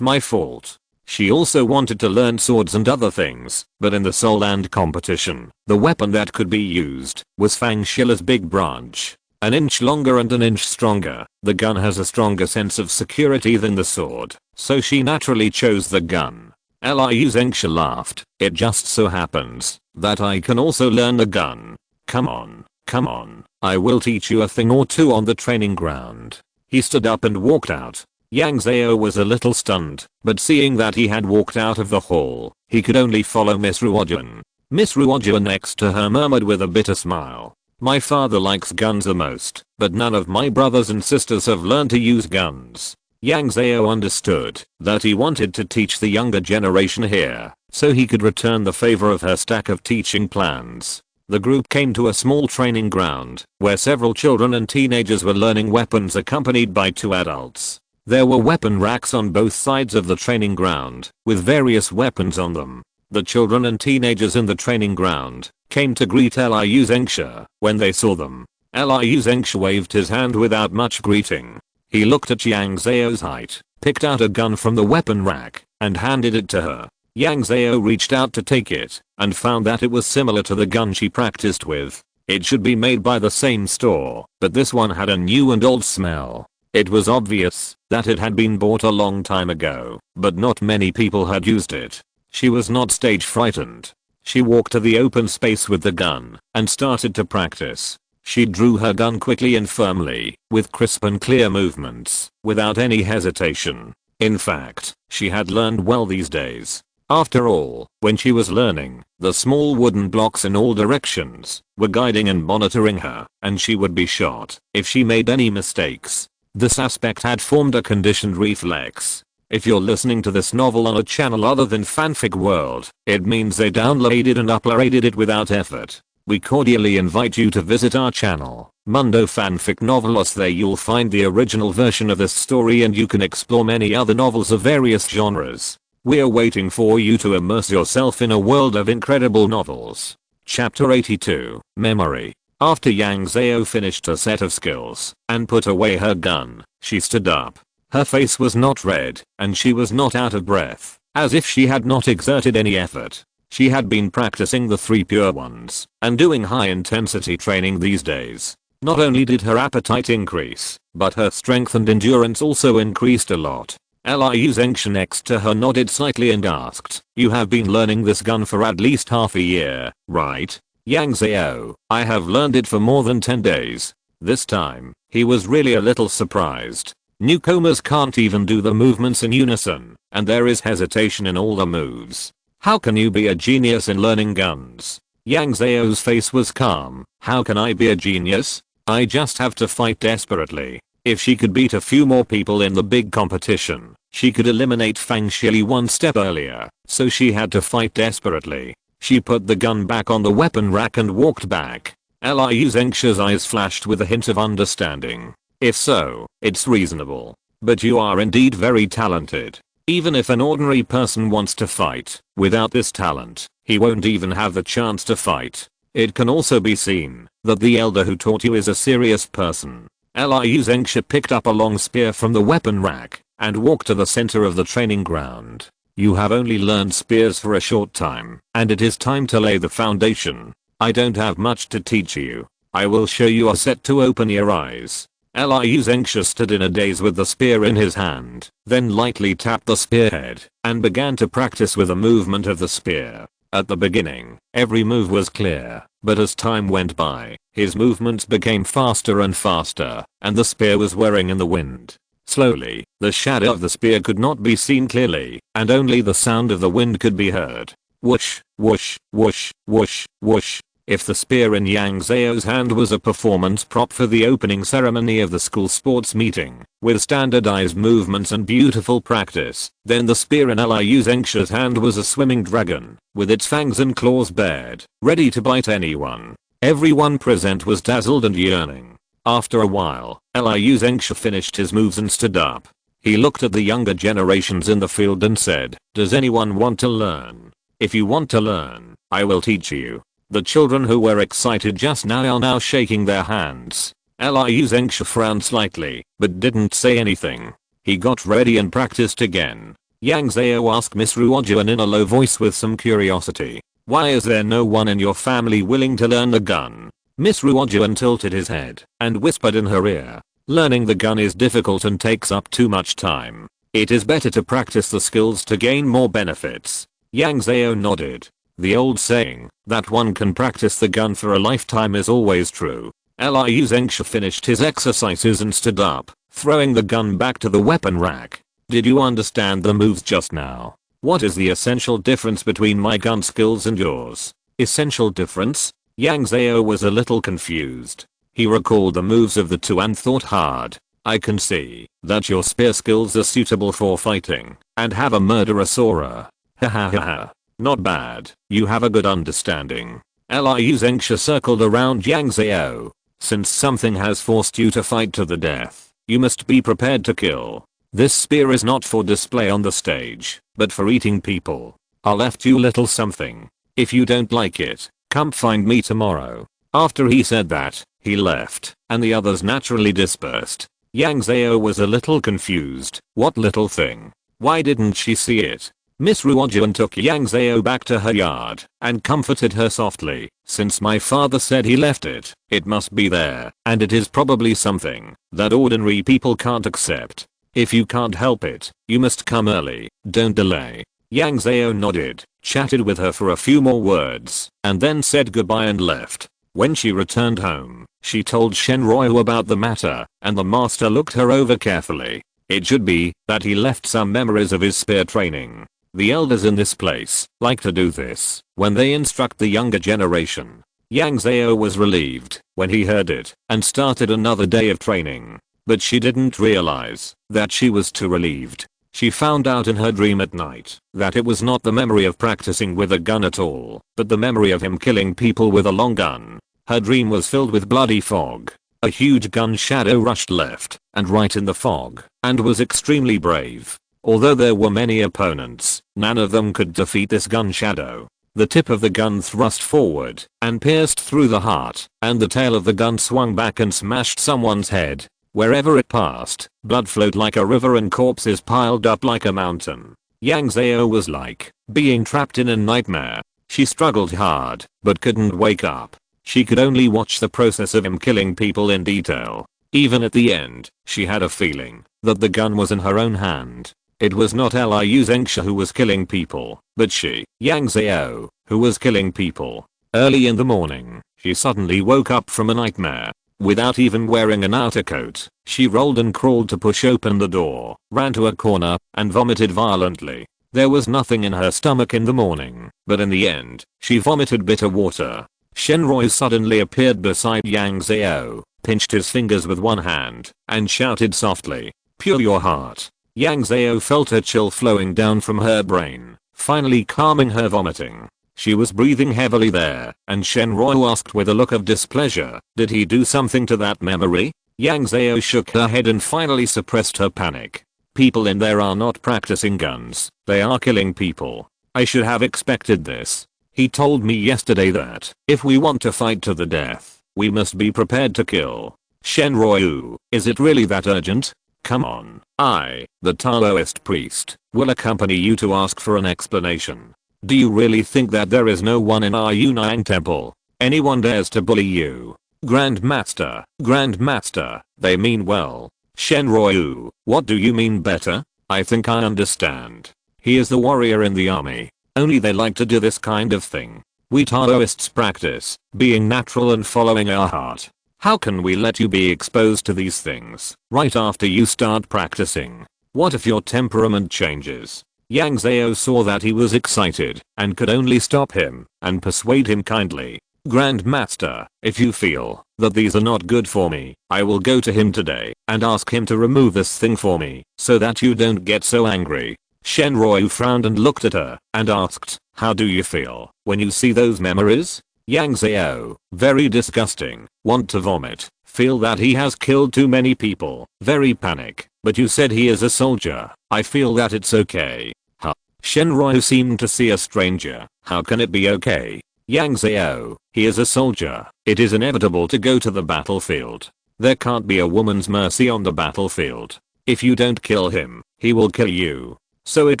my fault. She also wanted to learn swords and other things, but in the Soul Land competition, the weapon that could be used was Fang Shila's big branch. An inch longer and an inch stronger, the gun has a stronger sense of security than the sword, so she naturally chose the gun. Liu Zengxia laughed. It just so happens that I can also learn the gun. Come on, I will teach you a thing or two on the training ground. He stood up and walked out. Yang Zhao was a little stunned, but seeing that he had walked out of the hall, he could only follow Miss Ruojuan. Miss Ruojuan next to her murmured with a bitter smile. My father likes guns the most, but none of my brothers and sisters have learned to use guns. Yang Zhao understood that he wanted to teach the younger generation here, so he could return the favor of her stack of teaching plans. The group came to a small training ground, where several children and teenagers were learning weapons accompanied by 2 adults. There were weapon racks on both sides of the training ground, with various weapons on them. The children and teenagers in the training ground came to greet Liu Zengxia when they saw them. Liu Zengxia waved his hand without much greeting. He looked at Yang Zhao's height, picked out a gun from the weapon rack, and handed it to her. Yang Zhao reached out to take it, and found that it was similar to the gun she practiced with. It should be made by the same store, but this one had a new and old smell. It was obvious that it had been bought a long time ago, but not many people had used it. She was not stage frightened. She walked to the open space with the gun, and started to practice. She drew her gun quickly and firmly, with crisp and clear movements, without any hesitation. In fact, she had learned well these days. After all, when she was learning, the small wooden blocks in all directions were guiding and monitoring her, and she would be shot if she made any mistakes. This aspect had formed a conditioned reflex. If you're listening to this novel on a channel other than Fanfic World, it means they downloaded and uploaded it without effort. We cordially invite you to visit our channel, Mundo Fanfic Novelos. There you'll find the original version of this story and you can explore many other novels of various genres. We're waiting for you to immerse yourself in a world of incredible novels. Chapter 82, Memory. After Yang Zhao finished her set of skills and put away her gun, she stood up. Her face was not red, and she was not out of breath, as if she had not exerted any effort. She had been practicing the 3 pure ones and doing high intensity training these days. Not only did her appetite increase, but her strength and endurance also increased a lot. Liu Zengxia next to her nodded slightly and asked, you have been learning this gun for at least half a year, right? Yang Zhao, I have learned it for more than 10 days. This time, he was really a little surprised. Newcomers can't even do the movements in unison, and there is hesitation in all the moves. How can you be a genius in learning guns? Yang Zhao's face was calm. How can I be a genius? I just have to fight desperately. If she could beat a few more people in the big competition, she could eliminate Fang Shili one step earlier, so she had to fight desperately. She put the gun back on the weapon rack and walked back. Liu Zengxia's eyes flashed with a hint of understanding. If so, it's reasonable. But you are indeed very talented. Even if an ordinary person wants to fight, without this talent, he won't even have the chance to fight. It can also be seen that the elder who taught you is a serious person. Liu Zengshi picked up a long spear from the weapon rack and walked to the center of the training ground. You have only learned spears for a short time, and it is time to lay the foundation. I don't have much to teach you. I will show you a set to open your eyes. Liu Zengshi stood in a daze with the spear in his hand, then lightly tapped the spearhead and began to practice with the movement of the spear. At the beginning, every move was clear, but as time went by, his movements became faster and faster, and the spear was whirring in the wind. Slowly, the shadow of the spear could not be seen clearly, and only the sound of the wind could be heard. Whoosh, whoosh, whoosh, whoosh, whoosh. If the spear in Yang Zhao's hand was a performance prop for the opening ceremony of the school sports meeting, with standardized movements and beautiful practice, then the spear in Liu Zengshi's hand was a swimming dragon, with its fangs and claws bared, ready to bite anyone. Everyone present was dazzled and yearning. After a while, Liu Zengshi finished his moves and stood up. He looked at the younger generations in the field and said, "Does anyone want to learn? If you want to learn, I will teach you." The children who were excited just now are now shaking their hands. Liu Zengshi frowned slightly, but didn't say anything. He got ready and practiced again. Yang Zhao asked Miss Ruojuan in a low voice with some curiosity, "Why is there no one in your family willing to learn the gun?" Miss Ruojuan tilted his head and whispered in her ear, "Learning the gun is difficult and takes up too much time. It is better to practice the skills to gain more benefits." Yang Zhao nodded. The old saying that one can practice the gun for a lifetime is always true. Liu Zengshi finished his exercises and stood up, throwing the gun back to the weapon rack. "Did you understand the moves just now? What is the essential difference between my gun skills and yours?" Essential difference? Yang Zhao was a little confused. He recalled the moves of the two and thought hard. "I can see that your spear skills are suitable for fighting and have a murderous aura. Ha ha ha ha. Not bad, you have a good understanding." Liu Zengshi circled around Yang Zhao. "Since something has forced you to fight to the death, you must be prepared to kill. This spear is not for display on the stage, but for eating people. I left you little something. If you don't like it, come find me tomorrow." After he said that, he left, and the others naturally dispersed. Yang Zhao was a little confused. What little thing? Why didn't she see it? Miss Ruojuan took Yang Zhao back to her yard and comforted her softly. "Since my father said he left it, it must be there, and it is probably something that ordinary people can't accept. If you can't help it, you must come early, don't delay." Yang Zhao nodded, chatted with her for a few more words, and then said goodbye and left. When she returned home, she told Shenroi about the matter, and the master looked her over carefully. It should be that he left some memories of his spear training. The elders in this place like to do this when they instruct the younger generation. Yang Zhao was relieved when he heard it and started another day of training. But she didn't realize that she was too relieved. She found out in her dream at night that it was not the memory of practicing with a gun at all, but the memory of him killing people with a long gun. Her dream was filled with bloody fog. A huge gun shadow rushed left and right in the fog and was extremely brave. Although there were many opponents, none of them could defeat this gun shadow. The tip of the gun thrust forward and pierced through the heart, and the tail of the gun swung back and smashed someone's head. Wherever it passed, blood flowed like a river and corpses piled up like a mountain. Yang Zhao was like being trapped in a nightmare. She struggled hard, but couldn't wake up. She could only watch the process of him killing people in detail. Even at the end, she had a feeling that the gun was in her own hand. It was not Liu Zengshi who was killing people, but she, Yang Zhao, who was killing people. Early in the morning, she suddenly woke up from a nightmare. Without even wearing an outer coat, she rolled and crawled to push open the door, ran to a corner, and vomited violently. There was nothing in her stomach in the morning, but in the end, she vomited bitter water. Shenroi suddenly appeared beside Yang Zhao, pinched his fingers with one hand, and shouted softly, "Pure your heart." Yang Zhao felt a chill flowing down from her brain, finally calming her vomiting. She was breathing heavily there, and Shenroi asked with a look of displeasure, "Did he do something to that memory?" Yang Zhao shook her head and finally suppressed her panic. People in there are not practicing guns, they are killing people. I should have expected this. He told me yesterday that if we want to fight to the death, we must be prepared to kill. Shenryu, is it really that urgent? Come on, I, the Taoist priest, will accompany you to ask for an explanation. Do you really think that there is no one in our Yunnan temple? Anyone dares to bully you? Grandmaster, Grandmaster, they mean well. Shenryu, what do you mean better? I think I understand. He is the warrior in the army. Only they like to do this kind of thing. We Taoists practice being natural and following our heart. How can we let you be exposed to these things right after you start practicing? What if your temperament changes? Yang Zhao saw that he was excited and could only stop him and persuade him kindly. Grandmaster, if you feel that these are not good for me, I will go to him today and ask him to remove this thing for me so that you don't get so angry. Shenryu frowned and looked at her and asked, how do you feel when you see those memories? Yang Zhao, very disgusting, want to vomit, feel that he has killed too many people, very panic, but you said he is a soldier, I feel that it's okay. Huh. Shenryu seemed to see a stranger, how can it be okay? Yang Zhao, he is a soldier, it is inevitable to go to the battlefield. There can't be a woman's mercy on the battlefield. If you don't kill him, he will kill you. So it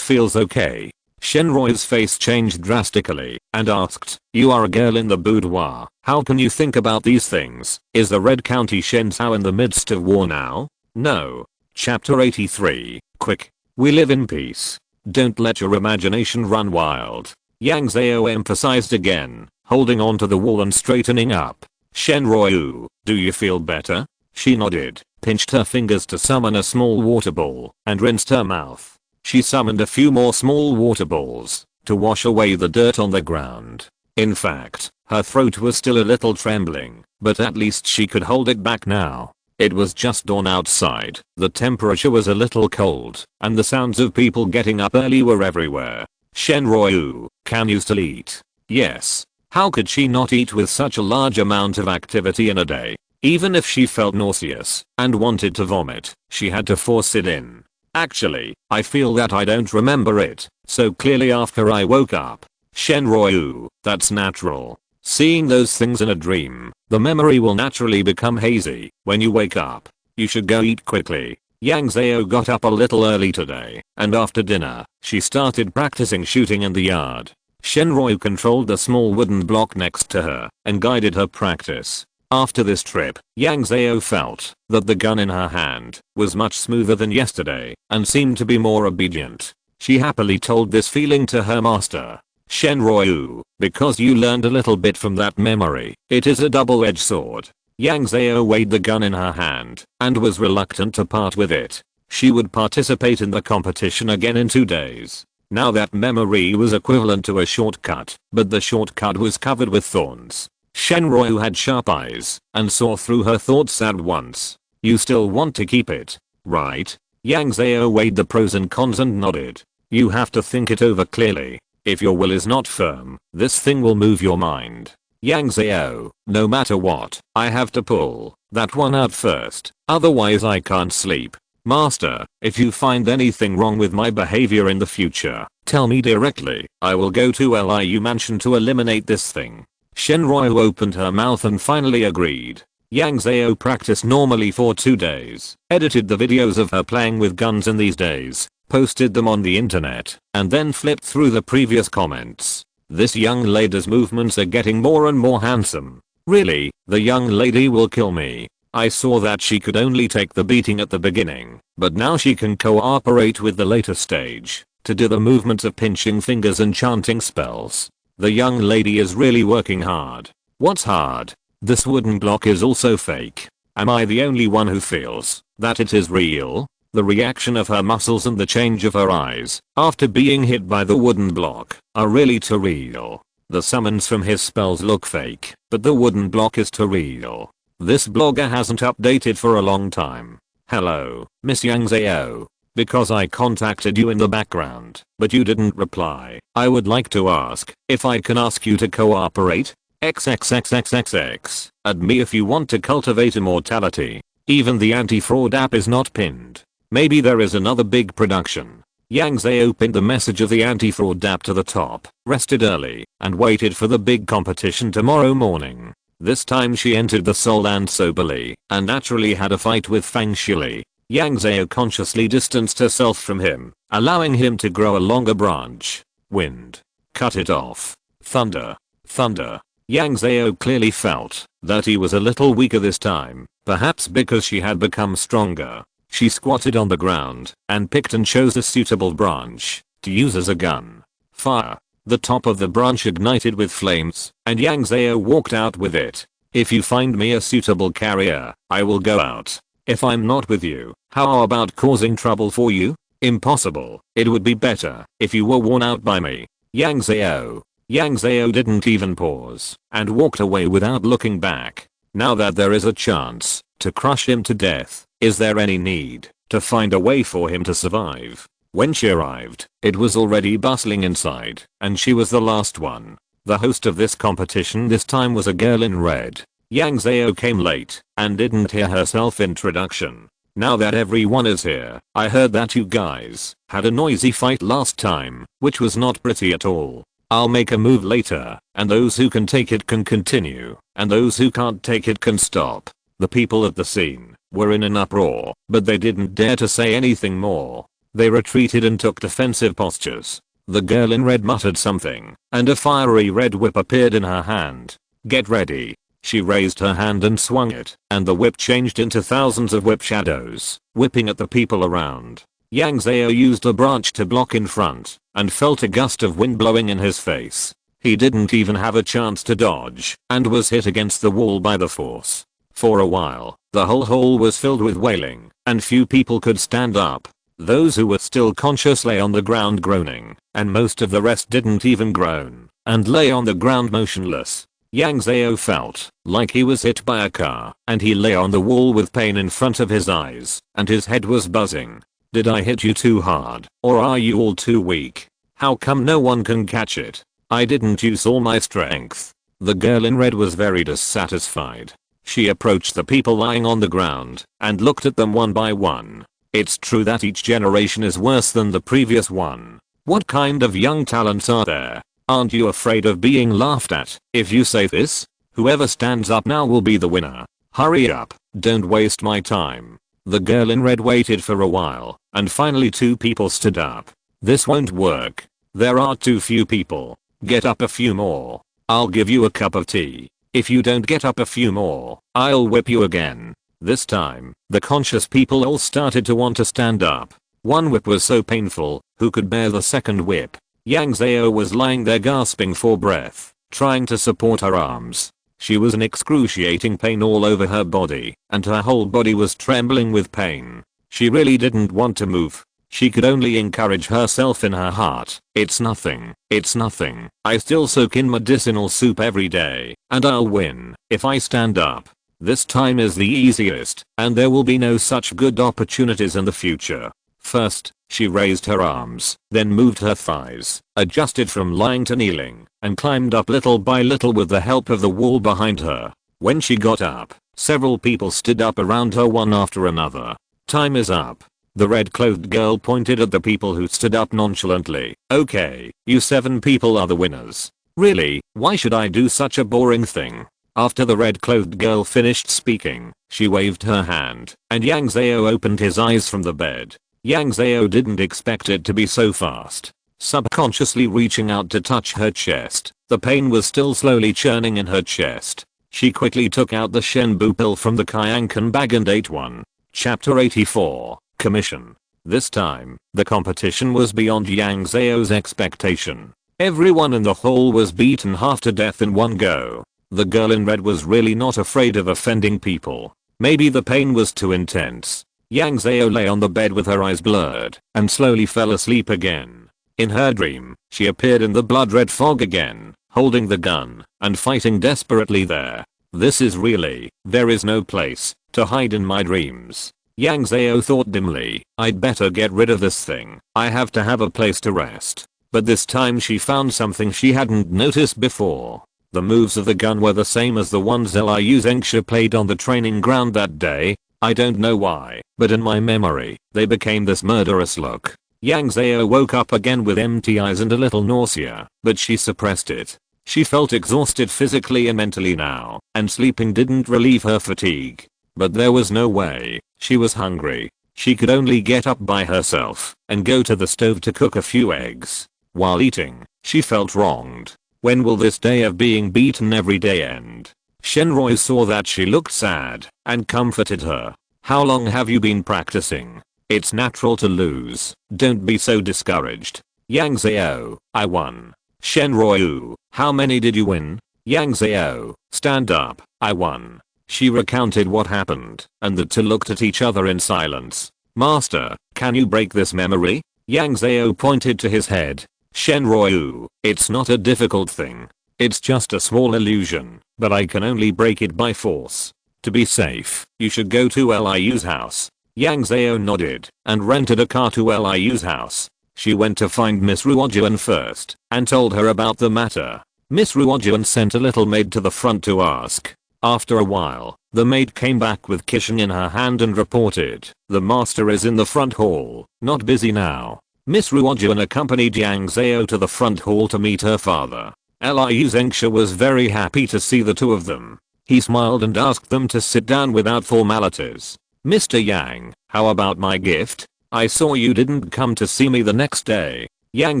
feels okay. Shenryu's face changed drastically and asked, you are a girl in the boudoir, how can you think about these things? Is the Red County Shenzhou in the midst of war now? No. Chapter 83, quick. We live in peace. Don't let your imagination run wild. Yang Zhao emphasized again, holding on to the wall and straightening up. Shenryu, do you feel better? She nodded, pinched her fingers to summon a small water ball, and rinsed her mouth. She summoned a few more small water balls to wash away the dirt on the ground. In fact, her throat was still a little trembling, but at least she could hold it back now. It was just dawn outside, the temperature was a little cold, and the sounds of people getting up early were everywhere. Shenryu, can you still eat? Yes. How could she not eat with such a large amount of activity in a day? Even if she felt nauseous and wanted to vomit, she had to force it in. Actually, I feel that I don't remember it so clearly after I woke up. Shenryu, that's natural. Seeing those things in a dream, the memory will naturally become hazy when you wake up. You should go eat quickly. Yang Zhao got up a little early today, and after dinner, she started practicing shooting in the yard. Shenryu controlled the small wooden block next to her and guided her practice. After this trip, Yang Zhao felt that the gun in her hand was much smoother than yesterday and seemed to be more obedient. She happily told this feeling to her master. Shenryu, because you learned a little bit from that memory, it is a double-edged sword. Yang Zhao weighed the gun in her hand and was reluctant to part with it. She would participate in the competition again in 2 days. Now that memory was equivalent to a shortcut, but the shortcut was covered with thorns. Shenryu had sharp eyes and saw through her thoughts at once. You still want to keep it, right? Yang Zhao weighed the pros and cons and nodded. You have to think it over clearly. If your will is not firm, this thing will move your mind. Yang Zhao, no matter what, I have to pull that one out first, otherwise I can't sleep. Master, if you find anything wrong with my behavior in the future, tell me directly. I will go to Liu Mansion to eliminate this thing. Shenryu opened her mouth and finally agreed. Yang Zhao practiced normally for 2 days, edited the videos of her playing with guns in these days, posted them on the internet, and then flipped through the previous comments. This young lady's movements are getting more and more handsome. Really, the young lady will kill me. I saw that she could only take the beating at the beginning, but now she can cooperate with the later stage to do the movements of pinching fingers and chanting spells. The young lady is really working hard. What's hard? This wooden block is also fake. Am I the only one who feels that it is real? The reaction of her muscles and the change of her eyes after being hit by the wooden block are really too real. The summons from his spells look fake, but the wooden block is too real. This blogger hasn't updated for a long time. Hello, Miss Yang Zhao. Because I contacted you in the background, but you didn't reply, I would like to ask if I can ask you to cooperate. XXXXXX. Add me if you want to cultivate immortality. Even the anti-fraud app is not pinned. Maybe there is another big production. Yang Zhao pinned the message of the anti-fraud app to the top, rested early, and waited for the big competition tomorrow morning. This time she entered the Soul Land soberly, and naturally had a fight with Fang Shili. Yang Zhao consciously distanced herself from him, allowing him to grow a longer branch. Wind. Cut it off. Thunder. Thunder. Yang Zhao clearly felt that he was a little weaker this time, perhaps because she had become stronger. She squatted on the ground and picked and chose a suitable branch to use as a gun. Fire. The top of the branch ignited with flames, and Yang Zhao walked out with it. If you find me a suitable carrier, I will go out. If I'm not with you, how about causing trouble for you? Impossible. It would be better if you were worn out by me. Yang Zhao. Yang Zhao didn't even pause and walked away without looking back. Now that there is a chance to crush him to death, is there any need to find a way for him to survive? When she arrived, it was already bustling inside, and she was the last one. The host of this competition this time was a girl in red. Yang Zhao came late and didn't hear her self-introduction. Now that everyone is here, I heard that you guys had a noisy fight last time, which was not pretty at all. I'll make a move later, and those who can take it can continue, and those who can't take it can stop. The people at the scene were in an uproar, but they didn't dare to say anything more. They retreated and took defensive postures. The girl in red muttered something, and a fiery red whip appeared in her hand. Get ready. She raised her hand and swung it, and the whip changed into thousands of whip shadows, whipping at the people around. Yang Zhao used a branch to block in front, and felt a gust of wind blowing in his face. He didn't even have a chance to dodge, and was hit against the wall by the force. For a while, the whole hall was filled with wailing, and few people could stand up. Those who were still conscious lay on the ground groaning, and most of the rest didn't even groan, and lay on the ground motionless. Yang Zhao felt like he was hit by a car, and he lay on the wall with pain in front of his eyes, and his head was buzzing. Did I hit you too hard, or are you all too weak? How come no one can catch it? I didn't use all my strength. The girl in red was very dissatisfied. She approached the people lying on the ground and looked at them one by one. It's true that each generation is worse than the previous one. What kind of young talents are there? Aren't you afraid of being laughed at if you say this? Whoever stands up now will be the winner. Hurry up, don't waste my time. The girl in red waited for a while, and finally 2 people stood up. This won't work. There are too few people. Get up a few more. I'll give you a cup of tea. If you don't get up a few more, I'll whip you again. This time, the conscious people all started to want to stand up. One whip was so painful, who could bear the second whip? Yang Zhao was lying there gasping for breath, trying to support her arms. She was in excruciating pain all over her body, and her whole body was trembling with pain. She really didn't want to move. She could only encourage herself in her heart. It's nothing. It's nothing. I still soak in medicinal soup every day, and I'll win if I stand up. This time is the easiest, and there will be no such good opportunities in the future. First, she raised her arms, then moved her thighs, adjusted from lying to kneeling, and climbed up little by little with the help of the wall behind her. When she got up, several people stood up around her one after another. Time is up. The red-clothed girl pointed at the people who stood up nonchalantly. Okay, you 7 people are the winners. Really, why should I do such a boring thing? After the red-clothed girl finished speaking, she waved her hand, and Yang Zhao opened his eyes from the bed. Yang Zhao didn't expect it to be so fast. Subconsciously reaching out to touch her chest, the pain was still slowly churning in her chest. She quickly took out the Shenbu pill from the Kyankan bag and ate one. Chapter 84. Commission. This time, the competition was beyond Yang Zhao's expectation. Everyone in the hall was beaten half to death in one go. The girl in red was really not afraid of offending people. Maybe the pain was too intense. Yang Zhao lay on the bed with her eyes blurred and slowly fell asleep again. In her dream, she appeared in the blood-red fog again, holding the gun and fighting desperately there. This is really, there is no place to hide in my dreams. Yang Zhao thought dimly, I'd better get rid of this thing. I have to have a place to rest. But this time she found something she hadn't noticed before. The moves of the gun were the same as the ones Liu Zengxia played on the training ground that day. I don't know why, but in my memory, they became this murderous look. Yang Zhao woke up again with empty eyes and a little nausea, but she suppressed it. She felt exhausted physically and mentally now, and sleeping didn't relieve her fatigue. But there was no way. She was hungry. She could only get up by herself and go to the stove to cook a few eggs. While eating, she felt wronged. When will this day of being beaten every day end? Shenroi saw that she looked sad and comforted her. How long have you been practicing? It's natural to lose. Don't be so discouraged. Yang Zhao, I won. Shenroi, how many did you win? Yang Zhao, stand up, I won. She recounted what happened, and the two looked at each other in silence. Master, can you break this memory? Yang Zhao pointed to his head. Shenroi, it's not a difficult thing. It's just a small illusion, but I can only break it by force. To be safe, you should go to Liu's house. Yang Zhao nodded and rented a car to Liu's house. She went to find Miss Ruojuan first and told her about the matter. Miss Ruojuan sent a little maid to the front to ask. After a while, the maid came back with Kishin in her hand and reported, the master is in the front hall, not busy now. Miss Ruojuan accompanied Yang Zhao to the front hall to meet her father. Liu Zhengxia was very happy to see the two of them. He smiled and asked them to sit down without formalities. Mr. Yang, how about my gift? I saw you didn't come to see me the next day. Yang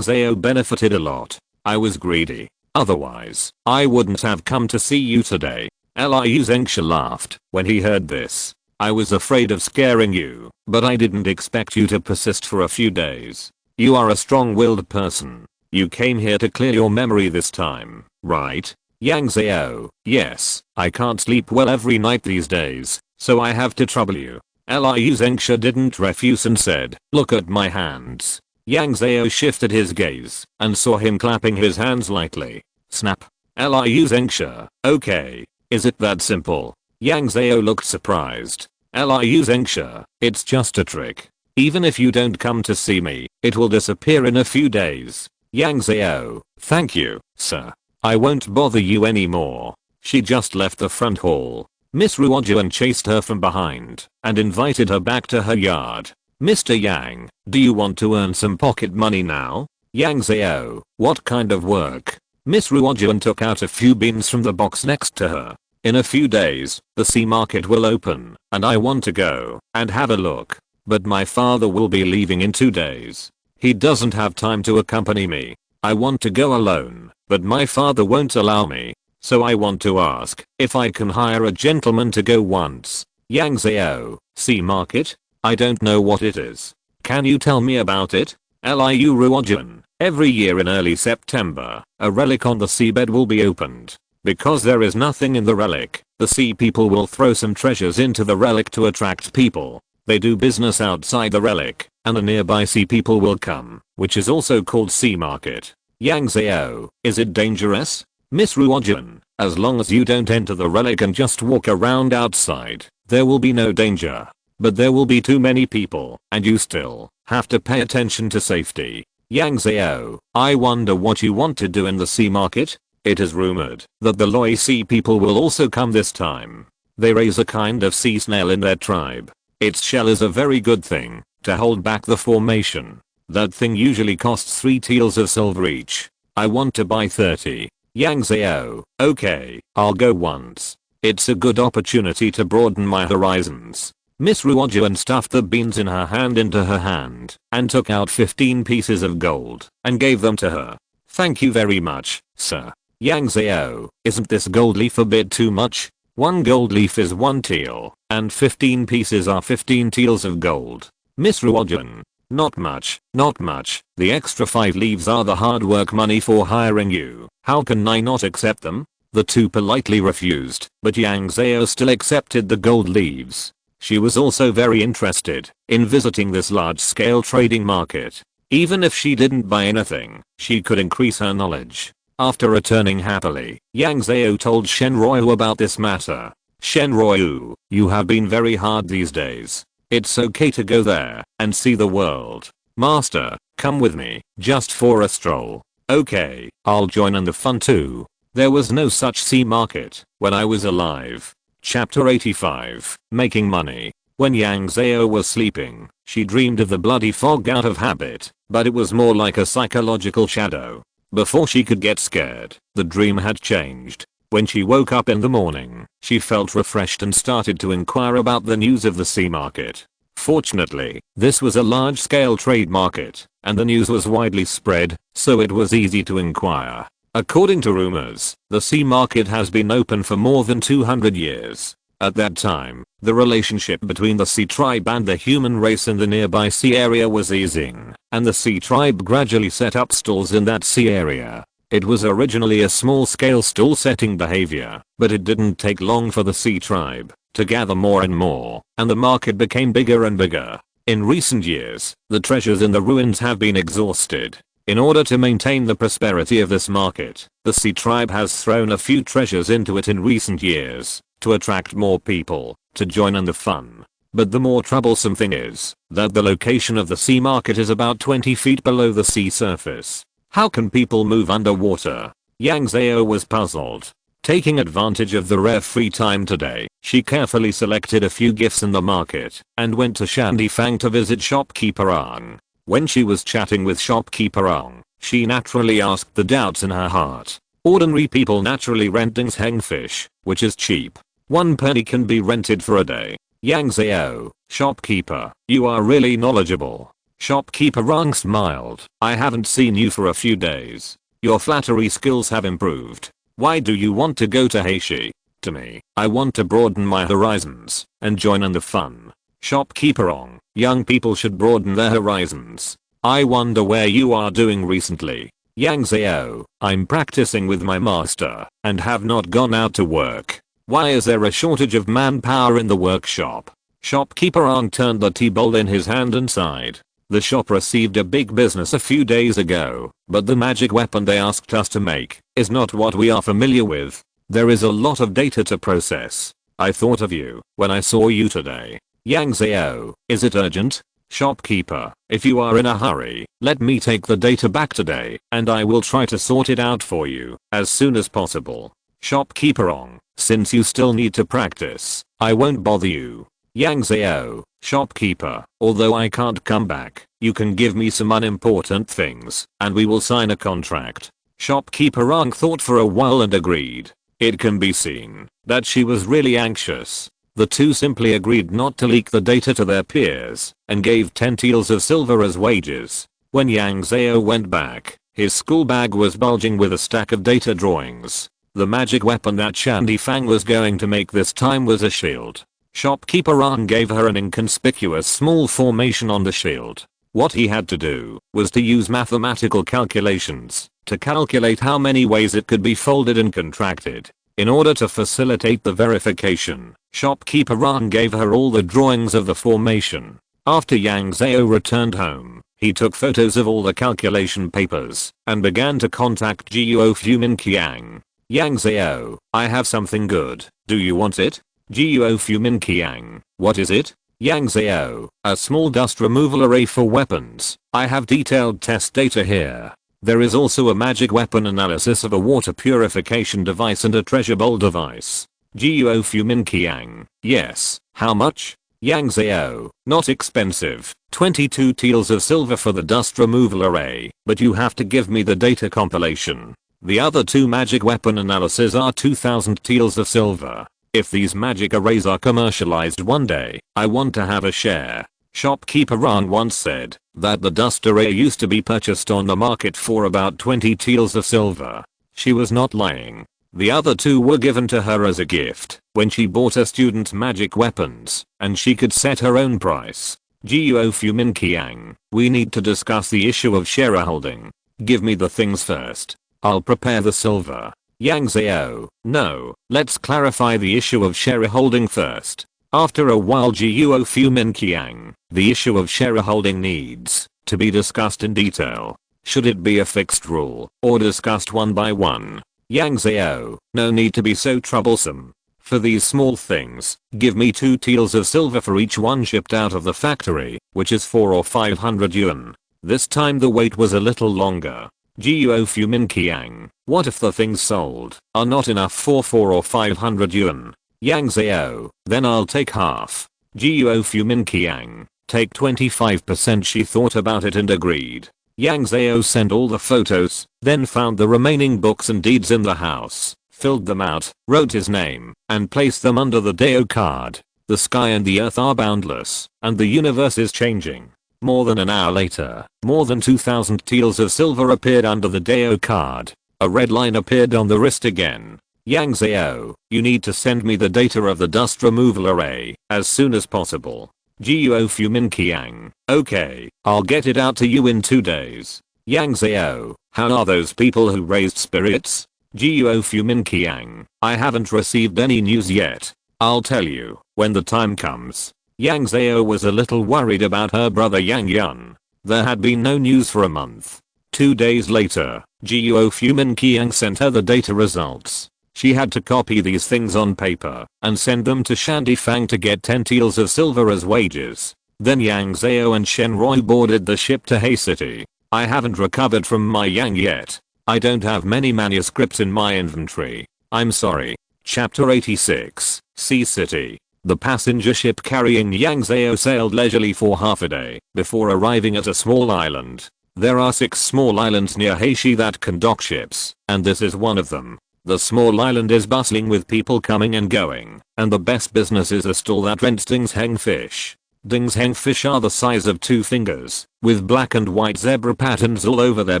Zhao benefited a lot. I was greedy. Otherwise, I wouldn't have come to see you today. Liu Zhengxia laughed when he heard this. I was afraid of scaring you, but I didn't expect you to persist for a few days. You are a strong-willed person. You came here to clear your memory this time, right? Yang Zhao, yes, I can't sleep well every night these days, so I have to trouble you. Liu Zhengxia didn't refuse and said, look at my hands. Yang Zhao shifted his gaze and saw him clapping his hands lightly. Snap. Liu Zhengxia, okay. Is it that simple? Yang Zhao looked surprised. Liu Zhengxia, it's just a trick. Even if you don't come to see me, it will disappear in a few days. Yang Zhao, thank you, sir. I won't bother you anymore. She just left the front hall. Miss Ruojuan chased her from behind and invited her back to her yard. Mr. Yang, do you want to earn some pocket money now? Yang Zhao, what kind of work? Miss Ruojuan took out a few beans from the box next to her. In a few days, the sea market will open, and I want to go and have a look. But my father will be leaving in 2 days. He doesn't have time to accompany me. I want to go alone, but my father won't allow me. So I want to ask if I can hire a gentleman to go once. Yang Zhao, sea market? I don't know what it is. Can you tell me about it? Liu Ruojuan, every year in early September, a relic on the seabed will be opened. Because there is nothing in the relic, the sea people will throw some treasures into the relic to attract people. They do business outside the relic, and the nearby sea people will come, which is also called sea market. Yang Zhao, is it dangerous? Miss Ruojuan, as long as you don't enter the relic and just walk around outside, there will be no danger. But there will be too many people, and you still have to pay attention to safety. Yang Zhao, I wonder what you want to do in the sea market? It is rumored that the Loi sea people will also come this time. They raise a kind of sea snail in their tribe. Its shell is a very good thing to hold back the formation. That thing usually costs 3 taels of silver each. I want to buy 30. Yang Zhao, okay, I'll go once. It's a good opportunity to broaden my horizons. Miss Ruojuan stuffed the beans in her hand into her hand and took out 15 pieces of gold and gave them to her. Thank you very much, sir. Yang Zhao, isn't this gold leaf a bit too much? 1 gold leaf is 1 tael, and 15 pieces are 15 taels of gold. Miss Ruojuan, not much, not much. The extra 5 leaves are the hard work money for hiring you. How can I not accept them? The two politely refused, but Yang Zhao still accepted the gold leaves. She was also very interested in visiting this large-scale trading market. Even if she didn't buy anything, she could increase her knowledge. After returning happily, Yang Zhao told Shenroi about this matter. Shenroi, you have been very hard these days. It's okay to go there and see the world. Master, come with me, just for a stroll. Okay, I'll join in the fun too. There was no such sea market when I was alive. Chapter 85, Making Money. When Yang Zhao was sleeping, she dreamed of the bloody fog out of habit, but it was more like a psychological shadow. Before she could get scared, the dream had changed. When she woke up in the morning, she felt refreshed and started to inquire about the news of the sea market. Fortunately, this was a large-scale trade market, and the news was widely spread, so it was easy to inquire. According to rumors, the sea market has been open for more than 200 years. At that time, the relationship between the sea tribe and the human race in the nearby sea area was easing, and the sea tribe gradually set up stalls in that sea area. It was originally a small-scale stall-setting behavior, but it didn't take long for the sea tribe to gather more and more, and the market became bigger and bigger. In recent years, the treasures in the ruins have been exhausted. In order to maintain the prosperity of this market, the sea tribe has thrown a few treasures into it in recent years to attract more people to join in the fun. But the more troublesome thing is that the location of the sea market is about 20 feet below the sea surface. How can people move underwater? Yang Zhao was puzzled. Taking advantage of the rare free time today, she carefully selected a few gifts in the market and went to Shandifang to visit shopkeeper Ang. When she was chatting with shopkeeper Ang, she naturally asked the doubts in her heart. Ordinary people naturally rent hengfish, which is cheap. 1 penny can be rented for a day. Yang Zhao, shopkeeper, you are really knowledgeable. Shopkeeper Ang smiled. I haven't seen you for a few days. Your flattery skills have improved. Why do you want to go to Heishi? To me, I want to broaden my horizons and join in the fun. Shopkeeper Ang, young people should broaden their horizons. I wonder where you are doing recently. Yang Zhao, I'm practicing with my master and have not gone out to work. Why is there a shortage of manpower in the workshop? Shopkeeper Ang turned the tea bowl in his hand and sighed. The shop received a big business a few days ago, but the magic weapon they asked us to make is not what we are familiar with. There is a lot of data to process. I thought of you when I saw you today. Yang Zhao, is it urgent? Shopkeeper, if you are in a hurry, let me take the data back today and I will try to sort it out for you as soon as possible. Shopkeeper Ang, since you still need to practice, I won't bother you. Yang Zhao, shopkeeper, although I can't come back, you can give me some unimportant things and we will sign a contract. Shopkeeper Ang thought for a while and agreed. It can be seen that she was really anxious. The two simply agreed not to leak the data to their peers and gave 10 taels of silver as wages. When Yang Zhao went back, his school bag was bulging with a stack of data drawings. The magic weapon that Shandifang was going to make this time was a shield. Shopkeeper Ang gave her an inconspicuous small formation on the shield. What he had to do was to use mathematical calculations to calculate how many ways it could be folded and contracted. In order to facilitate the verification, Shopkeeper Ang gave her all the drawings of the formation. After Yang Zhao returned home, he took photos of all the calculation papers and began to contact Guo Fumin Qiang. Yang Zhao, I have something good. Do you want it? Guo Fumin Qiang, what is it? Yang Zhao, a small dust removal array for weapons. I have detailed test data here. There is also a magic weapon analysis of a water purification device and a treasure bowl device. Guo Fumin Qiang, yes, how much? Yang Zhao, not expensive, 22 taels of silver for the dust removal array, but you have to give me the data compilation. The other 2 magic weapon analyses are 2000 taels of silver. If these magic arrays are commercialized one day, I want to have a share. Shopkeeper Ang once said that the dust array used to be purchased on the market for about 20 taels of silver. She was not lying. The other 2 were given to her as a gift when she bought a student's magic weapons, and she could set her own price. Guo Fumin Qiang, we need to discuss the issue of shareholding. Give me the things first. I'll prepare the silver. Yang Zhao, no, let's clarify the issue of shareholding first. After a while Guo Fumin Qiang, the issue of shareholding needs to be discussed in detail. Should it be a fixed rule or discussed one by one? Yang Zhao, no need to be so troublesome. For these small things, give me 2 taels of silver for each one shipped out of the factory, which is 400 or 500 yuan. This time the wait was a little longer. Guo Fumin Qiang, what if the things sold are not enough for 400 or 500 yuan? Yang Zhao, then I'll take half. Guo Fumin Qiang, take 25%. She thought about it and agreed. Yang Zhao sent all the photos, then found the remaining books and deeds in the house, filled them out, wrote his name, and placed them under the Dao card. The sky and the earth are boundless, and the universe is changing. More than an hour later, more than 2,000 taels of silver appeared under the Dao card. A red line appeared on the wrist again. Yang Zhao, you need to send me the data of the dust removal array as soon as possible. Guo Fumin Qiang, okay, I'll get it out to you in 2 days. Yang Zhao, how are those people who raised spirits? Guo Fumin Qiang, I haven't received any news yet. I'll tell you when the time comes. Yang Zhao was a little worried about her brother Yang Yun. There had been no news for a month. 2 days later, Guo Fumin Qiang sent her the data results. She had to copy these things on paper and send them to Shandy Fang to get 10 taels of silver as wages. Then Yang Zhao and Shen Roi boarded the ship to Hay City. I haven't recovered from my Yang yet. I don't have many manuscripts in my inventory. I'm sorry. Chapter 86, Sea City. The passenger ship carrying Yang Zhao sailed leisurely for half a day before arriving at a small island. There are 6 small islands near Heishi that can dock ships, and this is one of them. The small island is bustling with people coming and going, and the best business is a stall that rents Dingsheng fish. Dingsheng fish are the size of 2 fingers, with black and white zebra patterns all over their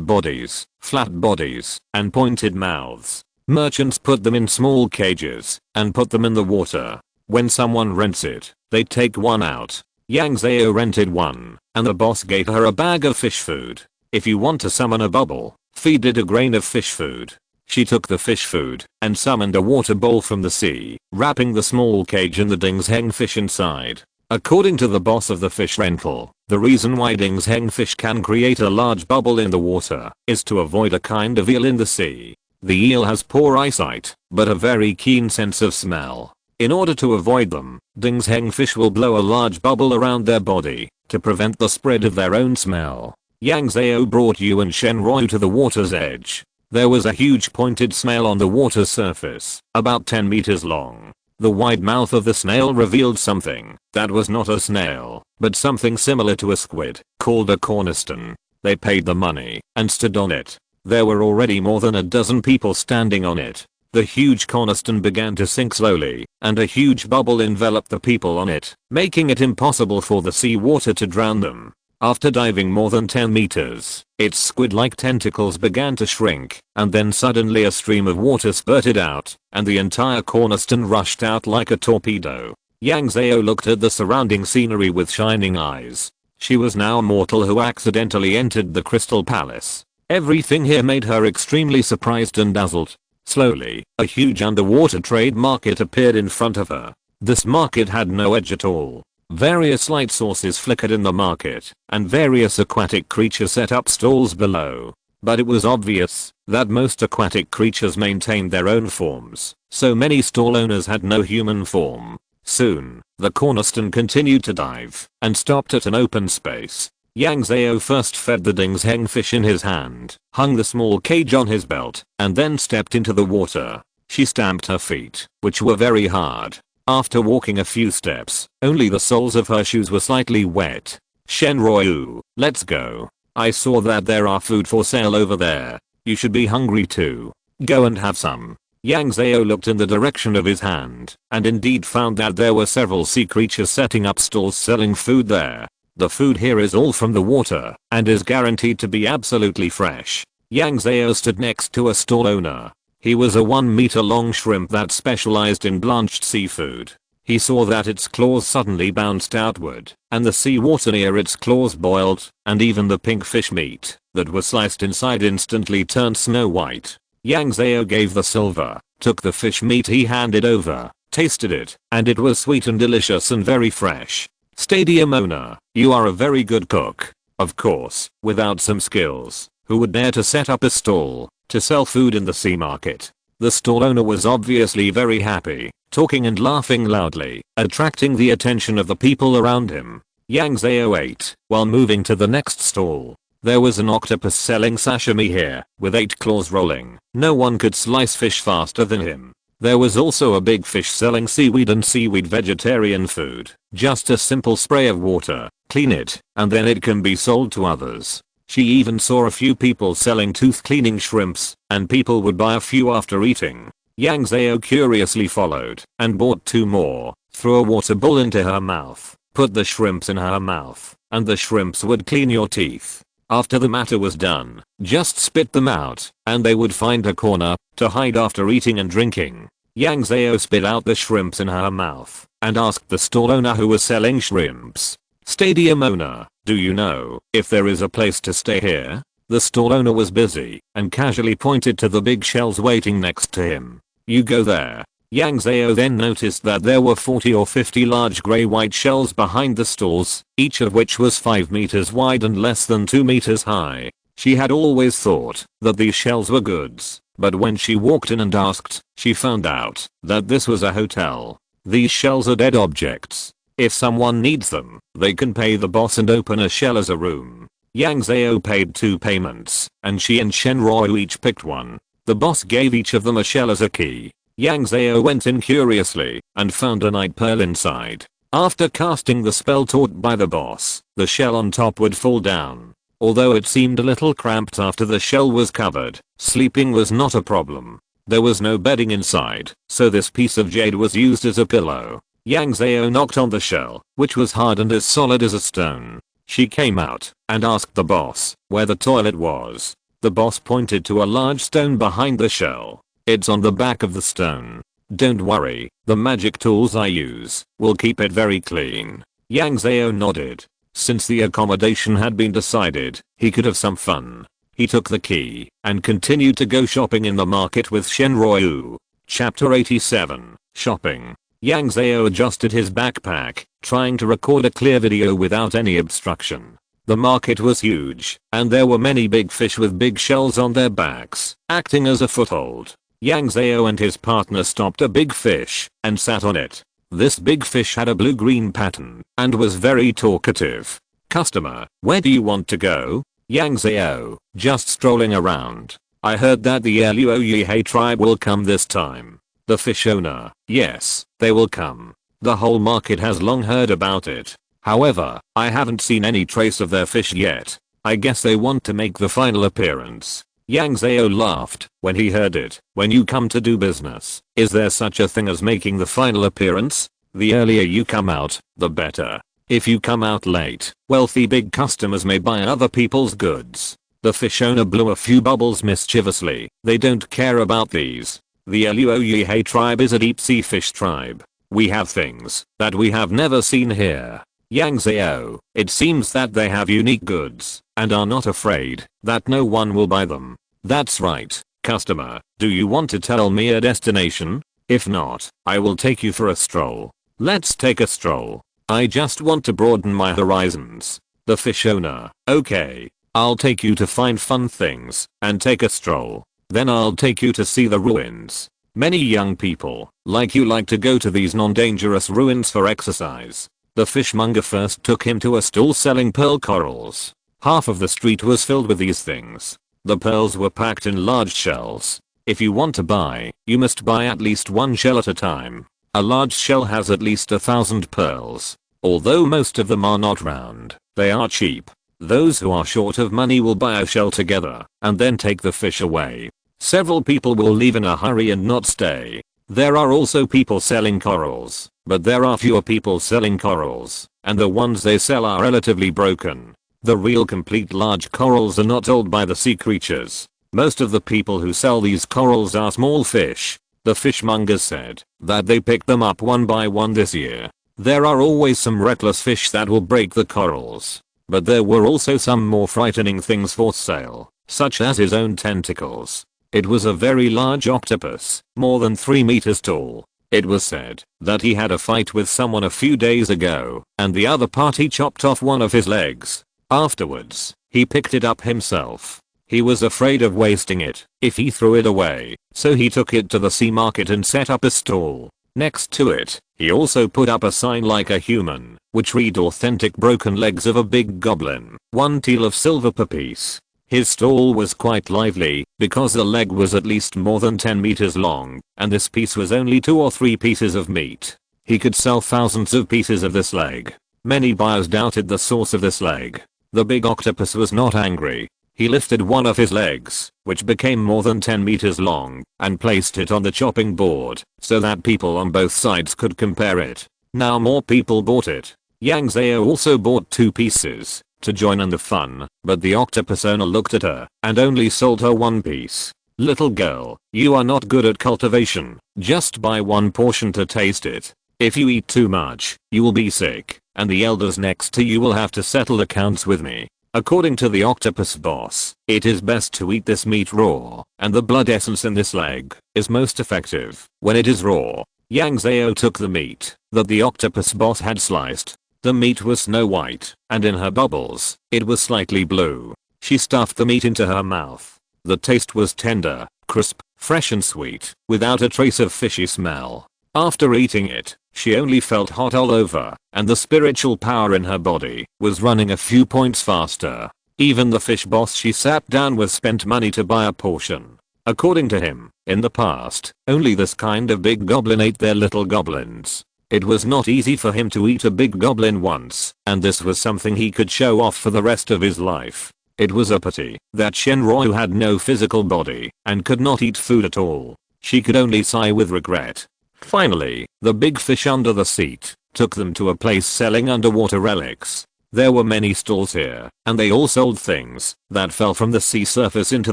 bodies, flat bodies, and pointed mouths. Merchants put them in small cages and put them in the water. When someone rents it, they take one out. Yang Zhao rented one, and the boss gave her a bag of fish food. If you want to summon a bubble, feed it a grain of fish food. She took the fish food and summoned a water bowl from the sea, wrapping the small cage and the Dingsheng fish inside. According to the boss of the fish rental, the reason why Dingsheng fish can create a large bubble in the water is to avoid a kind of eel in the sea. The eel has poor eyesight, but a very keen sense of smell. In order to avoid them, Dingsheng fish will blow a large bubble around their body to prevent the spread of their own smell. Yang Zhao brought Yu and Shen Roi to the water's edge. There was a huge pointed snail on the water's surface, about 10 meters long. The wide mouth of the snail revealed something that was not a snail, but something similar to a squid, called a cornerstone. They paid the money and stood on it. There were already more than a dozen people standing on it. The huge cornerstone began to sink slowly, and a huge bubble enveloped the people on it, making it impossible for the sea water to drown them. After diving more than 10 meters, its squid-like tentacles began to shrink, and then suddenly a stream of water spurted out, and the entire cornerstone rushed out like a torpedo. Yang Zhao looked at the surrounding scenery with shining eyes. She was now a mortal who accidentally entered the Crystal Palace. Everything here made her extremely surprised and dazzled. Slowly, a huge underwater trade market appeared in front of her. This market had no edge at all. Various light sources flickered in the market, and various aquatic creatures set up stalls below. But it was obvious that most aquatic creatures maintained their own forms, so many stall owners had no human form. Soon, the cornerstone continued to dive, and stopped at an open space. Yang Zhao first fed the Dingsheng fish in his hand, hung the small cage on his belt, and then stepped into the water. She stamped her feet, which were very hard. After walking a few steps, only the soles of her shoes were slightly wet. Shen Roi, let's go. I saw that there are food for sale over there. You should be hungry too. Go and have some. Yang Zhao looked in the direction of his hand, and indeed found that there were several sea creatures setting up stalls selling food there. The food here is all from the water, and is guaranteed to be absolutely fresh. Yang Zhao stood next to a stall owner. He was a 1-meter long shrimp that specialized in blanched seafood. He saw that its claws suddenly bounced outward, and the seawater near its claws boiled, and even the pink fish meat that was sliced inside instantly turned snow white. Yang Zhao gave the silver, took the fish meat he handed over, tasted it, and it was sweet and delicious and very fresh. Stadium owner, you are a very good cook. Of course, without some skills, who would dare to set up a stall to sell food in the sea market? The stall owner was obviously very happy, talking and laughing loudly, attracting the attention of the people around him. Yang Zhao ate while moving to the next stall. There was an octopus selling sashimi here, with 8 claws rolling. No one could slice fish faster than him. There was also a big fish selling seaweed and seaweed vegetarian food. Just a simple spray of water, clean it, and then it can be sold to others. She even saw a few people selling tooth cleaning shrimps, and people would buy a few after eating. Yang Zhao curiously followed and bought 2 more, threw a water bowl into her mouth, put the shrimps in her mouth, and the shrimps would clean your teeth. After the matter was done, just spit them out, and they would find a corner to hide after eating and drinking. Yang Zhao spit out the shrimps in her mouth and asked the stall owner who was selling shrimps, "Stadium owner, do you know if there is a place to stay here?" The stall owner was busy and casually pointed to the big shells waiting next to him. "You go there." Yang Zhao then noticed that there were 40 or 50 large grey-white shells behind the stalls, each of which was 5 meters wide and less than 2 meters high. She had always thought that these shells were goods, but when she walked in and asked, she found out that this was a hotel. These shells are dead objects. If someone needs them, they can pay the boss and open a shell as a room. Yang Zhao paid 2 payments, and she and Shen Roi each picked one. The boss gave each of them a shell as a key. Yang Zhao went in curiously and found a night pearl inside. After casting the spell taught by the boss, the shell on top would fall down. Although it seemed a little cramped after the shell was covered, sleeping was not a problem. There was no bedding inside, so this piece of jade was used as a pillow. Yang Zhao knocked on the shell, which was hard and as solid as a stone. She came out and asked the boss where the toilet was. The boss pointed to a large stone behind the shell. "It's on the back of the stone. Don't worry, the magic tools I use will keep it very clean." Yang Zhao nodded. Since the accommodation had been decided, he could have some fun. He took the key and continued to go shopping in the market with Shen Roi. Chapter 87, Shopping. Yang Zhao adjusted his backpack, trying to record a clear video without any obstruction. The market was huge, and there were many big fish with big shells on their backs, acting as a foothold. Yang Zhao and his partner stopped a big fish and sat on it. This big fish had a blue-green pattern and was very talkative. "Customer, where do you want to go?" Yang Zhao, "Just strolling around. I heard that the Luoyhe tribe will come this time." The fish owner, "Yes, they will come. The whole market has long heard about it. However, I haven't seen any trace of their fish yet. I guess they want to make the final appearance." Yang Zhao laughed when he heard it. "When you come to do business, is there such a thing as making the final appearance? The earlier you come out, the better. If you come out late, wealthy big customers may buy other people's goods." The fish owner blew a few bubbles mischievously. "They don't care about these. The Luoyhe tribe is a deep sea fish tribe. We have things that we have never seen here." Yang Zhao, "It seems that they have unique goods and are not afraid that no one will buy them." "That's right. Customer, do you want to tell me a destination? If not, I will take you for a stroll." "Let's take a stroll. I just want to broaden my horizons." The fish owner, "Okay, I'll take you to find fun things and take a stroll. Then I'll take you to see the ruins. Many young people like you like to go to these non-dangerous ruins for exercise." The fishmonger first took him to a stall selling pearl corals. Half of the street was filled with these things. The pearls were packed in large shells. If you want to buy, you must buy at least 1 shell at a time. A large shell has at least 1,000 pearls. Although most of them are not round, they are cheap. Those who are short of money will buy a shell together and then take the fish away. Several people will leave in a hurry and not stay. There are also people selling corals, but there are fewer people selling corals, and the ones they sell are relatively broken. The real complete large corals are not sold by the sea creatures. Most of the people who sell these corals are small fish. The fishmonger said that they picked them up one by one this year. There are always some reckless fish that will break the corals, but there were also some more frightening things for sale, such as his own tentacles. It was a very large octopus, more than 3 meters tall. It was said that he had a fight with someone a few days ago, and the other party chopped off one of his legs. Afterwards, he picked it up himself. He was afraid of wasting it if he threw it away, so he took it to the sea market and set up a stall. Next to it, he also put up a sign like a human, which read "Authentic broken legs of a big goblin, 1 teal of silver per piece." His stall was quite lively because the leg was at least more than 10 meters long, and this piece was only 2 or 3 pieces of meat. He could sell thousands of pieces of this leg. Many buyers doubted the source of this leg. The big octopus was not angry. He lifted one of his legs, which became more than 10 meters long, and placed it on the chopping board so that people on both sides could compare it. Now more people bought it. Yang Zhao also bought 2 pieces to join in the fun, but the octopus owner looked at her and only sold her 1 piece. Little girl, you are not good at cultivation. Just buy 1 portion to taste it. If you eat too much, you will be sick, and the elders next to you will have to settle accounts with me. According to the octopus boss, it is best to eat this meat raw, and the blood essence in this leg is most effective when it is raw. Yang Zhao took the meat that the octopus boss had sliced. The meat was snow white, and in her bubbles, it was slightly blue. She stuffed the meat into her mouth. The taste was tender, crisp, fresh and sweet, without a trace of fishy smell. After eating it, she only felt hot all over, and the spiritual power in her body was running a few points faster. Even the fish boss she sat down with spent money to buy a portion. According to him, in the past, only this kind of big goblin ate their little goblins. It was not easy for him to eat a big goblin once, and this was something he could show off for the rest of his life. It was a pity that Shenroi had no physical body and could not eat food at all. She could only sigh with regret. Finally, the big fish under the seat took them to a place selling underwater relics. There were many stalls here, and they all sold things that fell from the sea surface into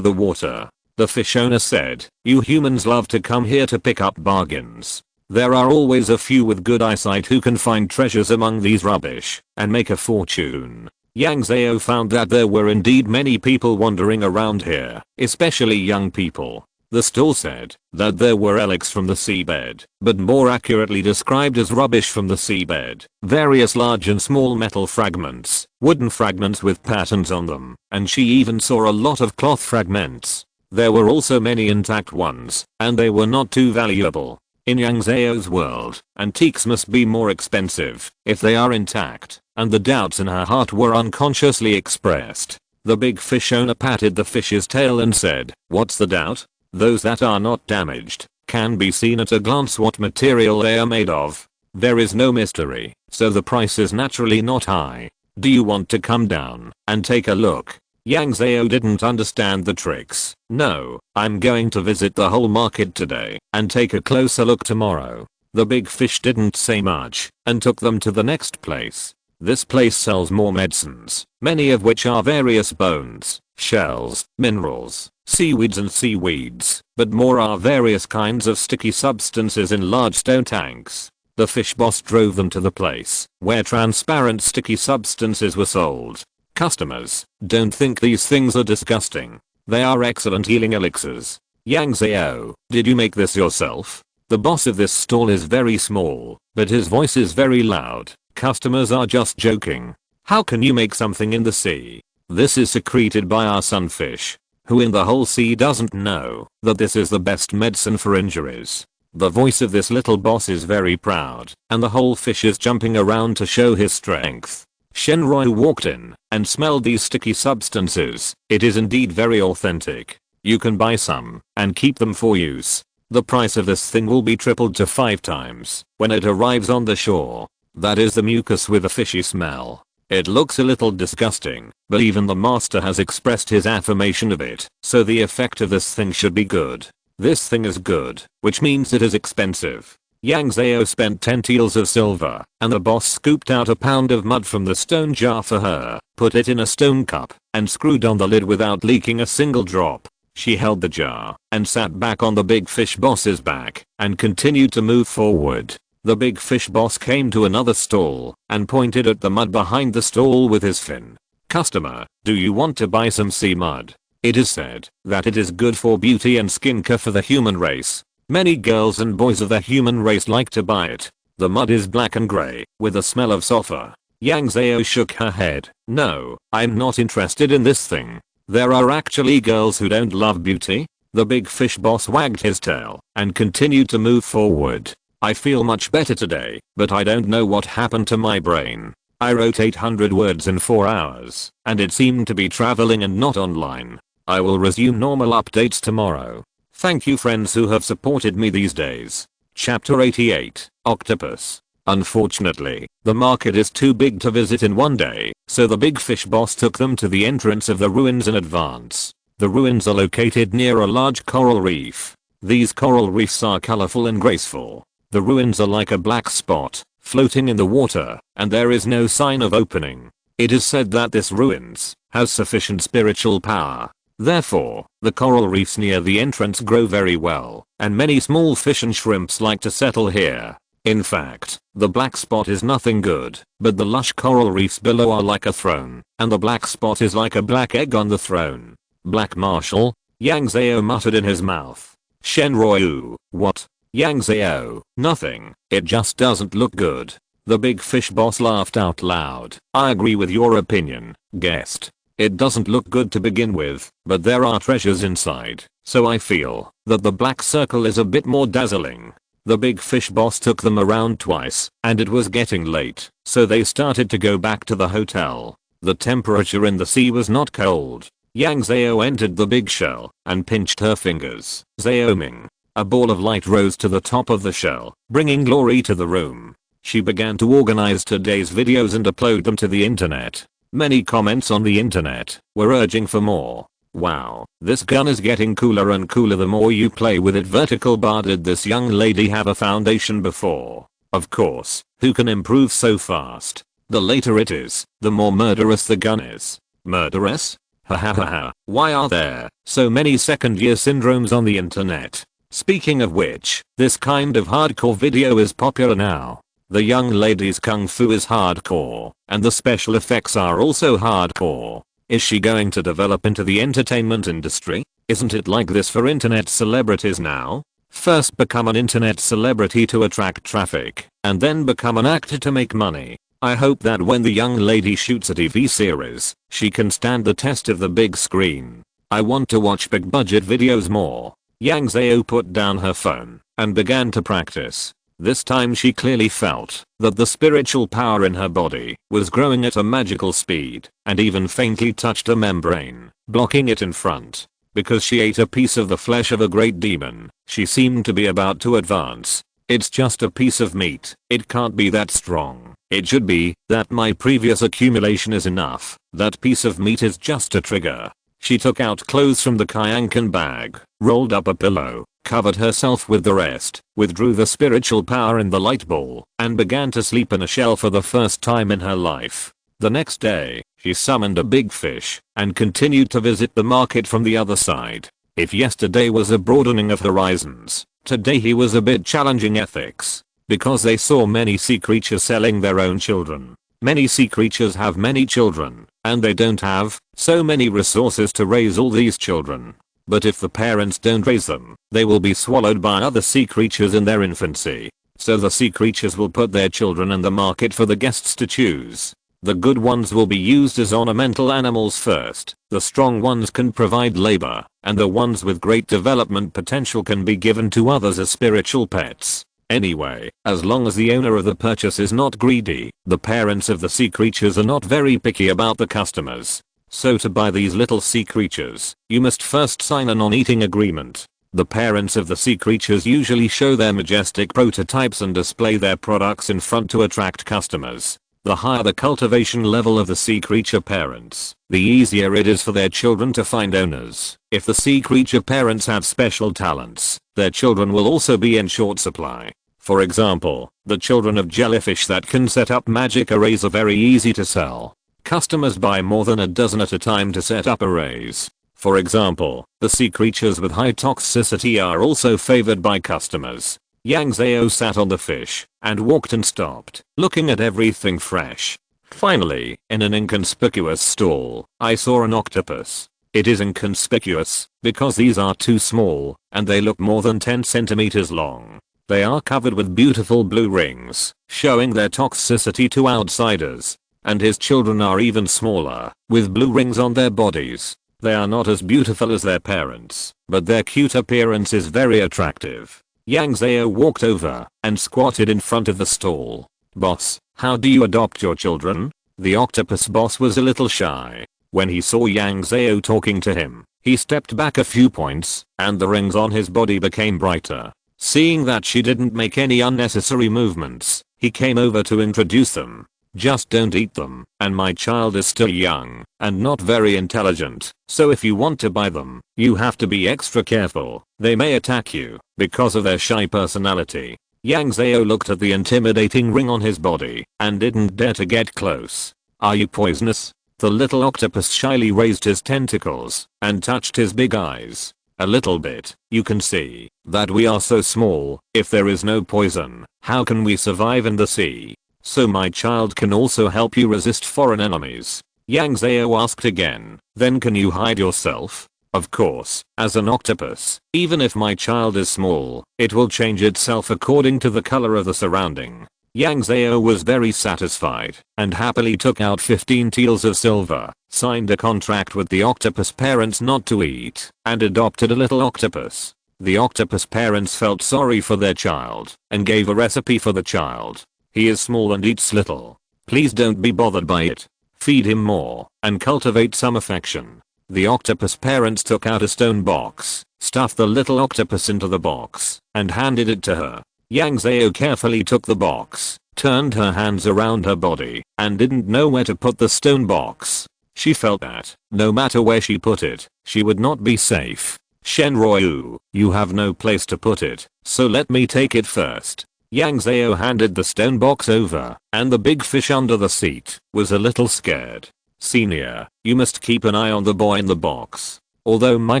the water. The fish owner said, "You humans love to come here to pick up bargains. There are always a few with good eyesight who can find treasures among these rubbish and make a fortune." Yang Zhao found that there were indeed many people wandering around here, especially young people. The stall said that there were relics from the seabed, but more accurately described as rubbish from the seabed. Various large and small metal fragments, wooden fragments with patterns on them, and she even saw a lot of cloth fragments. There were also many intact ones, and they were not too valuable. In Yang Zhao's world, antiques must be more expensive if they are intact, and the doubts in her heart were unconsciously expressed. The big fish owner patted the fish's tail and said, "What's the doubt? Those that are not damaged can be seen at a glance what material they are made of. There is no mystery, so the price is naturally not high. Do you want to come down and take a look?" Yang Zhao didn't understand the tricks. "No, I'm going to visit the whole market today and take a closer look tomorrow." The big fish didn't say much and took them to the next place. This place sells more medicines, many of which are various bones, shells, minerals, seaweeds and seaweeds, but more are various kinds of sticky substances in large stone tanks. The fish boss drove them to the place where transparent sticky substances were sold. "Customers, don't think these things are disgusting. They are excellent healing elixirs." "Yang Zhao, did you make this yourself?" The boss of this stall is very small, but his voice is very loud. "Customers are just joking. How can you make something in the sea? This is secreted by our sunfish. Who in the whole sea doesn't know that this is the best medicine for injuries?" The voice of this little boss is very proud, and the whole fish is jumping around to show his strength. Shenroi walked in and smelled these sticky substances. "It is indeed very authentic. You can buy some and keep them for use. The price of this thing will be tripled to 5 times when it arrives on the shore." That is the mucus with a fishy smell. It looks a little disgusting, but even the master has expressed his affirmation of it, so the effect of this thing should be good. This thing is good, which means it is expensive. Yang Zhao spent 10 taels of silver, and the boss scooped out a pound of mud from the stone jar for her, put it in a stone cup, and screwed on the lid without leaking a single drop. She held the jar, and sat back on the big fish boss's back, and continued to move forward. The big fish boss came to another stall, and pointed at the mud behind the stall with his fin. "Customer, do you want to buy some sea mud? It is said that it is good for beauty and skincare for the human race. Many girls and boys of the human race like to buy it. The mud is black and grey, with a smell of sulfur." Yang Zhao shook her head. "No, I'm not interested in this thing. There are actually girls who don't love beauty." The big fish boss wagged his tail and continued to move forward. "I feel much better today, but I don't know what happened to my brain. I wrote 800 words in 4 hours, and it seemed to be traveling and not online. I will resume normal updates tomorrow. Thank you friends who have supported me these days. Chapter 88, Octopus. Unfortunately, the market is too big to visit in one day, so the big fish boss took them to the entrance of the ruins in advance. The ruins are located near a large coral reef. These coral reefs are colorful and graceful. The ruins are like a black spot, floating in the water, and there is no sign of opening. It is said that this ruins has sufficient spiritual power. Therefore, the coral reefs near the entrance grow very well, and many small fish and shrimps like to settle here. In fact, the black spot is nothing good, but the lush coral reefs below are like a throne, and the black spot is like a black egg on the throne. Black Marshal? Yang Zhao muttered in his mouth. Shenryu, what? Yang Zhao, nothing, it just doesn't look good. The big fish boss laughed out loud. I agree with your opinion, guest. It doesn't look good to begin with, but there are treasures inside, so I feel that the black circle is a bit more dazzling. The big fish boss took them around twice, and it was getting late, so they started to go back to the hotel. The temperature in the sea was not cold. Yang Zhao entered the big shell and pinched her fingers. Zaoming. A ball of light rose to the top of the shell, bringing glory to the room. She began to organize today's videos and upload them to the internet. Many comments on the internet were urging for more. Wow, this gun is getting cooler and cooler the more you play with it. Vertical bar. Did this young lady have a foundation before? Of course, who can improve so fast? The later it is, the more murderous the gun is. Murderous? Ha ha ha ha. Why are there so many second year syndromes on the internet? Speaking of which, this kind of hardcore video is popular now. The young lady's kung fu is hardcore, and the special effects are also hardcore. Is she going to develop into the entertainment industry? Isn't it like this for internet celebrities now? First become an internet celebrity to attract traffic, and then become an actor to make money. I hope that when the young lady shoots a TV series, she can stand the test of the big screen. I want to watch big budget videos more. Yang Zhao put down her phone and began to practice. This time she clearly felt that the spiritual power in her body was growing at a magical speed, and even faintly touched a membrane, blocking it in front. Because she ate a piece of the flesh of a great demon, she seemed to be about to advance. It's just a piece of meat, it can't be that strong. It should be that my previous accumulation is enough. That piece of meat is just a trigger. She took out clothes from the Kayankan bag, rolled up a pillow, covered herself with the rest, withdrew the spiritual power in the light ball, and began to sleep in a shell for the first time in her life. The next day, she summoned a big fish, and continued to visit the market from the other side. If yesterday was a broadening of horizons, today he was a bit challenging ethics. Because they saw many sea creatures selling their own children. Many sea creatures have many children, and they don't have so many resources to raise all these children. But if the parents don't raise them, they will be swallowed by other sea creatures in their infancy. So the sea creatures will put their children in the market for the guests to choose. The good ones will be used as ornamental animals first. The strong ones can provide labor, and the ones with great development potential can be given to others as spiritual pets. Anyway, as long as the owner of the purchase is not greedy, the parents of the sea creatures are not very picky about the customers. So to buy these little sea creatures, you must first sign a non-eating agreement. The parents of the sea creatures usually show their majestic prototypes and display their products in front to attract customers. The higher the cultivation level of the sea creature parents, the easier it is for their children to find owners. If the sea creature parents have special talents, their children will also be in short supply. For example, the children of jellyfish that can set up magic arrays are very easy to sell. Customers buy more than a dozen at a time to set up arrays. For example, the sea creatures with high toxicity are also favored by customers. Yang Zhao sat on the fish and walked and stopped, looking at everything fresh. Finally, in an inconspicuous stall, I saw an octopus. It is inconspicuous because these are too small and they look more than 10 centimeters long. They are covered with beautiful blue rings, showing their toxicity to outsiders. And his children are even smaller, with blue rings on their bodies. They are not as beautiful as their parents, but their cute appearance is very attractive. Yang Zhao walked over and squatted in front of the stall. Boss, How do you adopt your children? The octopus boss was a little shy. When he saw Yang Zhao talking to him, he stepped back a few points, and the rings on his body became brighter. Seeing that she didn't make any unnecessary movements, he came over to introduce them. Just don't eat them, and my child is still young, and not very intelligent, so if you want to buy them, you have to be extra careful. They may attack you, because of their shy personality. Yang Zhao looked at the intimidating ring on his body, and didn't dare to get close. Are you poisonous? The little octopus shyly raised his tentacles, and touched his big eyes. A little bit. You can see that we are so small. If there is no poison, how can we survive in the sea? So my child can also help you resist foreign enemies. Yang Zhao asked again. Then can you hide yourself? Of course, as an octopus, even if my child is small, it will change itself according to the color of the surrounding. Yang Zhao was very satisfied, and happily took out 15 taels of silver, signed a contract with the octopus parents not to eat, and adopted a little octopus. The octopus parents felt sorry for their child, and gave a recipe for the child. He is small and eats little. Please don't be bothered by it. Feed him more, and cultivate some affection. The octopus parents took out a stone box, stuffed the little octopus into the box, and handed it to her. Yang Zhao carefully took the box, turned her hands around her body, and didn't know where to put the stone box. She felt that, no matter where she put it, she would not be safe. Shenryu, you have no place to put it, so let me take it first. Yang Zhao handed the stone box over, and the big fish under the seat was a little scared. Senior, you must keep an eye on the boy in the box. Although my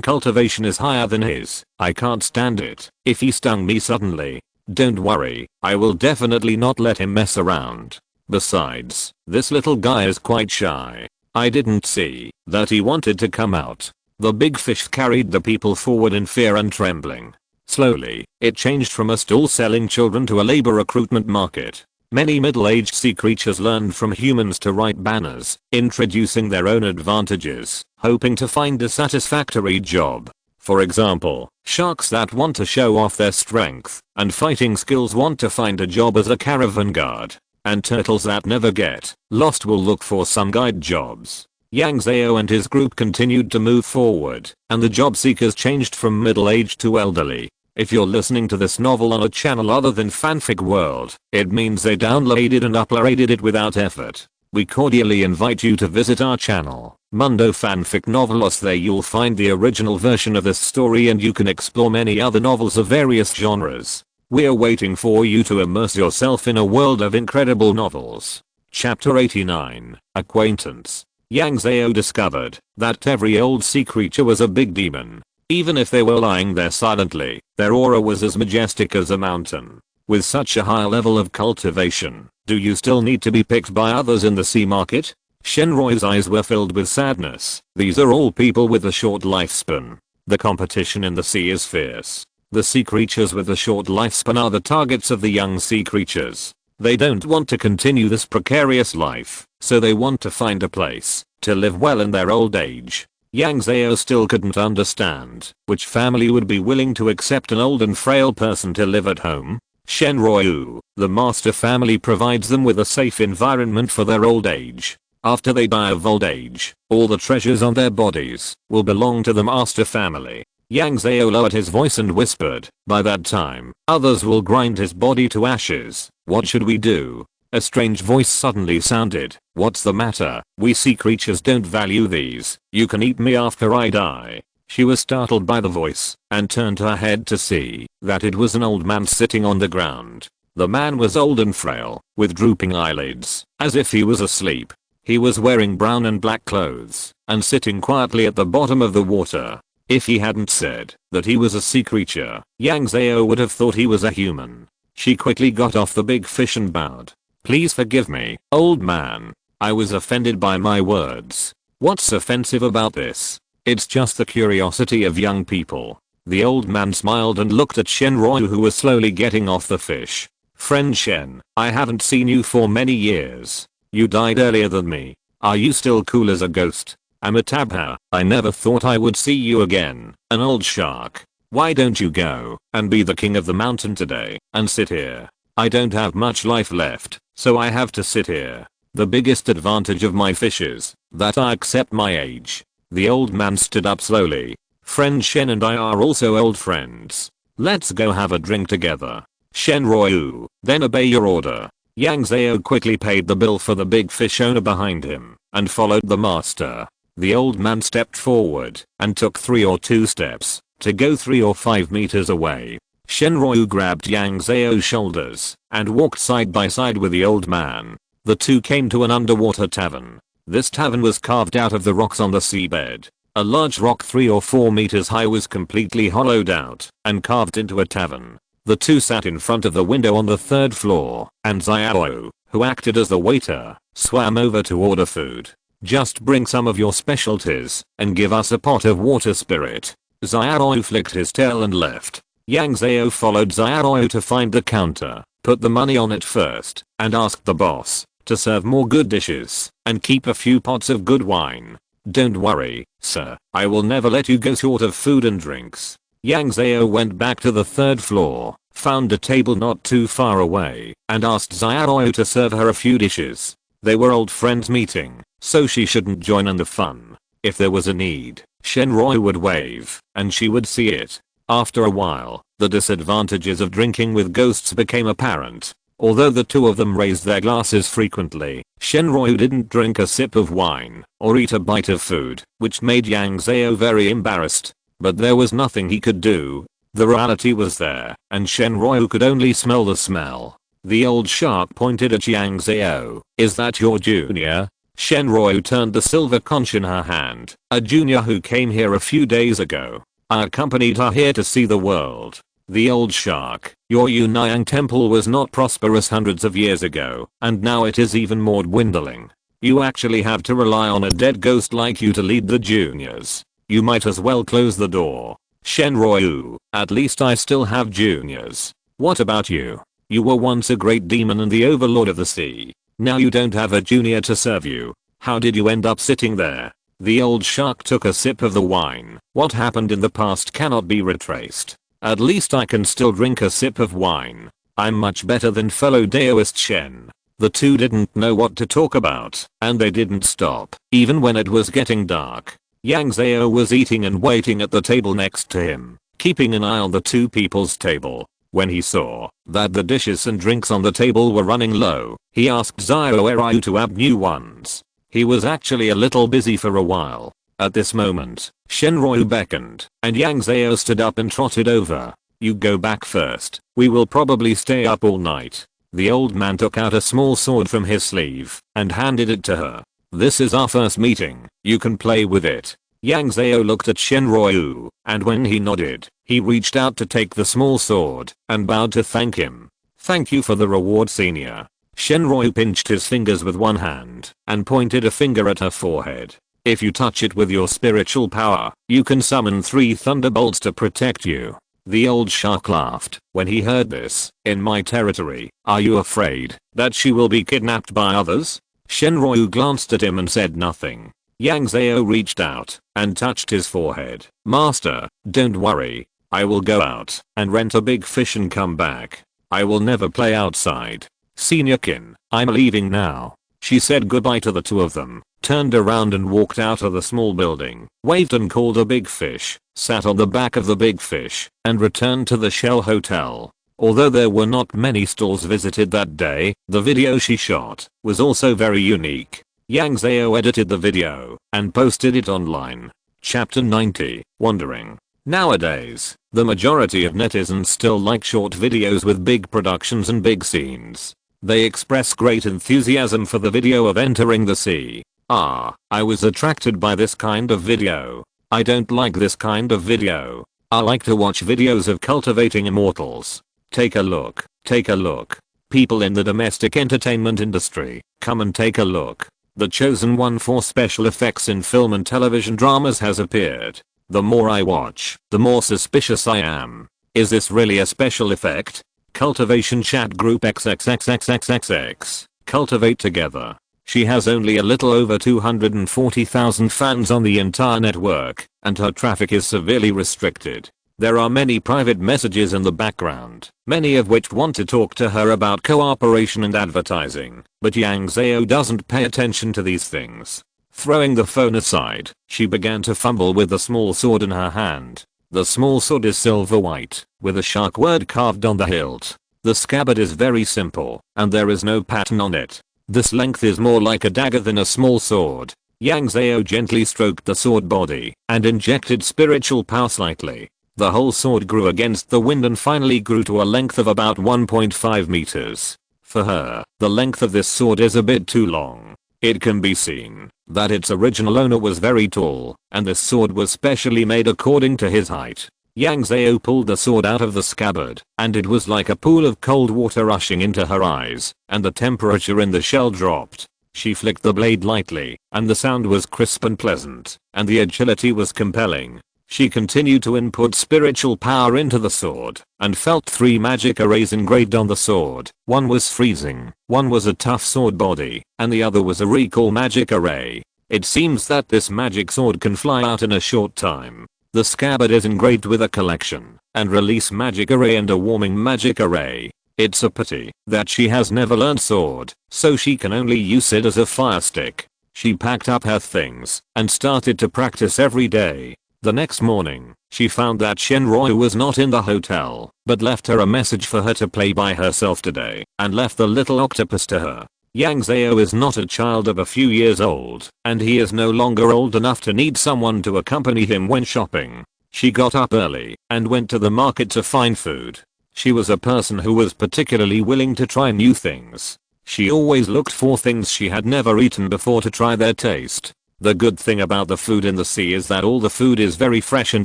cultivation is higher than his, I can't stand it if he stung me suddenly. Don't worry, I will definitely not let him mess around. Besides, this little guy is quite shy. I didn't see that he wanted to come out. The big fish carried the people forward in fear and trembling. Slowly, it changed from a stall selling children to a labor recruitment market. Many middle-aged sea creatures learned from humans to write banners, introducing their own advantages, hoping to find a satisfactory job. For example, sharks that want to show off their strength and fighting skills want to find a job as a caravan guard. And turtles that never get lost will look for some guide jobs. Yang Zhao and his group continued to move forward, and the job seekers changed from middle-aged to elderly. If you're listening to this novel on a channel other than Fanfic World, it means they downloaded and uploaded it without effort. We cordially invite you to visit our channel, Mundo Fanfic Novelos. There you'll find the original version of this story and you can explore many other novels of various genres. We're waiting for you to immerse yourself in a world of incredible novels. Chapter 89, Acquaintance. Yang Zhao discovered that every old sea creature was a big demon. Even if they were lying there silently, their aura was as majestic as a mountain. With such a high level of cultivation, do you still need to be picked by others in the sea market? Shenroy's eyes were filled with sadness. These are all people with a short lifespan. The competition in the sea is fierce. The sea creatures with a short lifespan are the targets of the young sea creatures. They don't want to continue this precarious life, so they want to find a place to live well in their old age. Yang Zhao still couldn't understand which family would be willing to accept an old and frail person to live at home. Shenryu, the master family, provides them with a safe environment for their old age. After they die of old age, all the treasures on their bodies will belong to the master family. Yang Zhao lowered his voice and whispered, by that time, others will grind his body to ashes. What should we do? A strange voice suddenly sounded. What's the matter? We sea creatures don't value these. You can eat me after I die. She was startled by the voice, and turned her head to see that it was an old man sitting on the ground. The man was old and frail, with drooping eyelids, as if he was asleep. He was wearing brown and black clothes, and sitting quietly at the bottom of the water. If he hadn't said that he was a sea creature, Yang Zhao would have thought he was a human. She quickly got off the big fish and bowed. Please forgive me, old man. I was offended by my words. What's offensive about this? It's just the curiosity of young people. The old man smiled and looked at Shenryu, who was slowly getting off the fish. Friend Shen, I haven't seen you for many years. You died earlier than me. Are you still cool as a ghost? Amitabha, I never thought I would see you again, an old shark. Why don't you go and be the king of the mountain today and sit here? I don't have much life left. so I have to sit here. The biggest advantage of my fish is that I accept my age. The old man stood up slowly. Friend Shen and I are also old friends. Let's go have a drink together. Shen Ryu, then obey your order. Yang Zhao quickly paid the bill for the big fish owner behind him and followed the master. The old man stepped forward and took 3 or 2 steps to go 3 or 5 meters away. Shen Ryu grabbed Yang Zhao's shoulders and walked side by side with the old man. The two came to an underwater tavern. This tavern was carved out of the rocks on the seabed. A large rock 3 or 4 meters high was completely hollowed out and carved into a tavern. The two sat in front of the window on the 3rd floor, and Zhao, who acted as the waiter, swam over to order food. Just bring some of your specialties and give us a pot of water spirit. Zhao flicked his tail and left. Yang Zhao followed Zhao to find the counter, put the money on it first, and asked the boss to serve more good dishes and keep a few pots of good wine. Don't worry, sir, I will never let you go short of food and drinks. Yang Zhao went back to the 3rd floor, found a table not too far away, and asked Zhao to serve her a few dishes. They were old friends meeting, so she shouldn't join in the fun. If there was a need, Shen Ryu would wave, and she would see it. After a while, the disadvantages of drinking with ghosts became apparent. Although the two of them raised their glasses frequently, Shen Ryu didn't drink a sip of wine or eat a bite of food, which made Yang Zhao very embarrassed. But there was nothing he could do. The reality was there, and Shen Ryu could only smell the smell. The old shark pointed at Yang Zhao. Is that your junior? Shen Ryu turned the silver conch in her hand. A junior who came here a few days ago. I accompanied her here to see the world. The old shark, your Yunayang temple was not prosperous hundreds of years ago, and now it is even more dwindling. You actually have to rely on a dead ghost like you to lead the juniors. You might as well close the door. Shen Ryu, at least I still have juniors. What about you? You were once a great demon and the overlord of the sea. Now you don't have a junior to serve you. How did you end up sitting there? The old shark took a sip of the wine. What happened in the past cannot be retraced. At least I can still drink a sip of wine. I'm much better than fellow Daoist Shen. The two didn't know what to talk about, and they didn't stop, even when it was getting dark. Yang Zhao was eating and waiting at the table next to him, keeping an eye on the two people's table. When he saw that the dishes and drinks on the table were running low, he asked Zhao where are you to add new ones. He was actually a little busy for a while. At this moment, Shen Ryu beckoned, and Yang Zhao stood up and trotted over. You go back first, we will probably stay up all night. The old man took out a small sword from his sleeve and handed it to her. This is our first meeting, you can play with it. Yang Zhao looked at Shen Ryu, and when he nodded, he reached out to take the small sword and bowed to thank him. Thank you for the reward, senior. Shen Ryu pinched his fingers with one hand and pointed a finger at her forehead. If you touch it with your spiritual power, you can summon 3 thunderbolts to protect you. The old shark laughed when he heard this. In my territory, are you afraid that she will be kidnapped by others? Shen Ryu glanced at him and said nothing. Yang Zhao reached out and touched his forehead. Master, don't worry. I will go out and rent a big fish and come back. I will never play outside. Senior Kin, I'm leaving now. She said goodbye to the two of them, turned around and walked out of the small building, waved and called a big fish, sat on the back of the big fish, and returned to the Shell Hotel. Although there were not many stalls visited that day, the video she shot was also very unique. Yang Zhao edited the video and posted it online. Chapter 90, Wandering. Nowadays, the majority of netizens still like short videos with big productions and big scenes. They express great enthusiasm for the video of entering the sea. I was attracted by this kind of video. I don't like this kind of video. I like to watch videos of cultivating immortals. Take a look. Take a look. People in the domestic entertainment industry, come and take a look. The chosen one for special effects in film and television dramas has appeared. The more I watch, the more suspicious I am. Is this really a special effect? Cultivation chat group XXXXXXX. Cultivate together. She has only a little over 240,000 fans on the entire network, and her traffic is severely restricted. There are many private messages in the background, many of which want to talk to her about cooperation and advertising, but Yang Zhao doesn't pay attention to these things. Throwing the phone aside, she began to fumble with the small sword in her hand. The small sword is silver white, with a shark word carved on the hilt. The scabbard is very simple, and there is no pattern on it. This length is more like a dagger than a small sword. Yang Zhao gently stroked the sword body and injected spiritual power slightly. The whole sword grew against the wind and finally grew to a length of about 1.5 meters. For her, the length of this sword is a bit too long. It can be seen that its original owner was very tall, and this sword was specially made according to his height. Yang Zhao pulled the sword out of the scabbard, and it was like a pool of cold water rushing into her eyes, and the temperature in the shell dropped. She flicked the blade lightly, and the sound was crisp and pleasant, and the agility was compelling. She continued to input spiritual power into the sword, and felt 3 magic arrays engraved on the sword. One was freezing, one was a tough sword body, and the other was a recall magic array. It seems that this magic sword can fly out in a short time. The scabbard is engraved with a collection, and release magic array and a warming magic array. It's a pity that she has never learned sword, so she can only use it as a fire stick. She packed up her things, and started to practice every day. The next morning, she found that Shenroi was not in the hotel, but left her a message for her to play by herself today, and left the little octopus to her. Yang Zhao is not a child of a few years old, and he is no longer old enough to need someone to accompany him when shopping. She got up early, and went to the market to find food. She was a person who was particularly willing to try new things. She always looked for things she had never eaten before to try their taste. The good thing about the food in the sea is that all the food is very fresh and